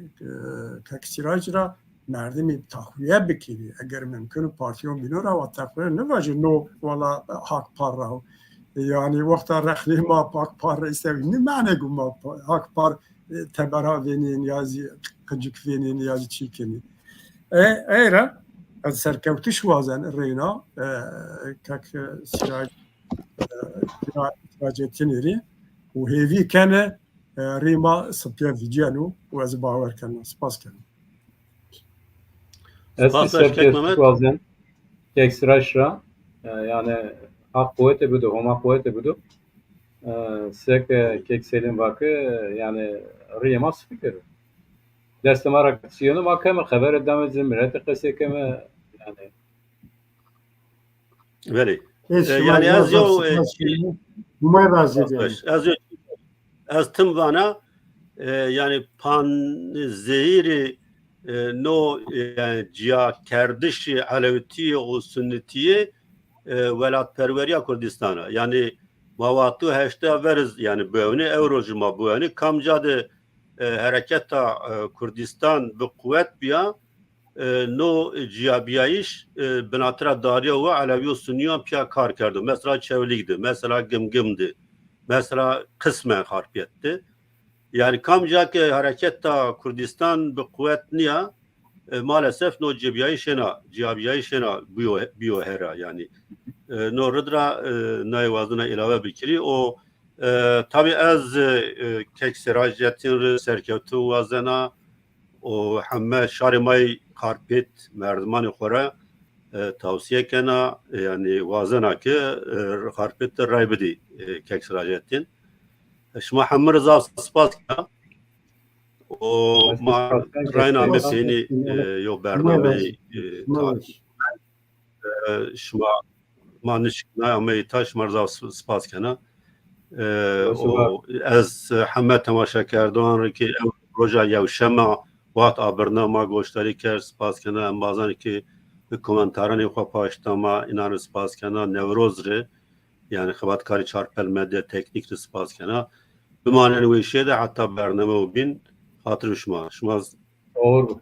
تکسیراج را مردمی تخویه بکیری اگر ممکن پارتیون بینو را و تخویه نواجه نو والا حق پار را یعنی وقتا رخلی ما حق پار را استوی نمعنه گو ما حق پار تبرا وینی نیازی قجک وینی نیازی چی کنی ایرا از سرکوتش وازن رینا کک سراجتینیری و هیوی کنه ریما سپیا ویجیانو و از باور کنه سپاس کنه Eski Serkez bazen Keksiraşra yani hak kuvveti budu, homa kuvveti budu. Sek Kekselin vakı yani riyama spiker. Derste maraksiyonu makame haber edemezdim. Mirete kesekeme yani. Veli. Yani az yo numara razı az tüm vana yani pan zehiri no yani ciha kerdişi alevitiye o sünnetiye velatperveriya Kurdistan'a yani mavatu heşte veriz yani böyle Eurojuma bu yani kamcadı hareketa Kurdistan bu kuvvet biya no cihabiyayiş binatra dariya ve aleviyo sünniya piya kar kerdi. Mesela çevlikdi, mesela gımgımdı, mesela kısmen harpiyetti. Yani kamca ki hareketa Kurdistan bu kuvvet niya maalesef no cihabiyayiş şena biyo hera yani no rıdra nayvazına ilave bikiri o tabi az kekserajetin serkevtu vazena o hemme şarimay karpet merdiman xora tavsiye kena yani vazena ki karpet raybedi kekserajetin şma hammer rıza spas ka o ma rayna meseni yo bername şma manışna ama taş marza spas kena o az hemme temaşa kerdan ki proje yevşema وقت برنامه گوشتاری کرد سپاس کنه بازن که به کومنتارانی خو پاشتما اینا رو سپاس کنه نوروز ره یعنی خبرکاری چارپل مدیا تکنیک رو سپاس کنه بمانه نویشه ده حتی برنامه و بین خاطر شما Doğru.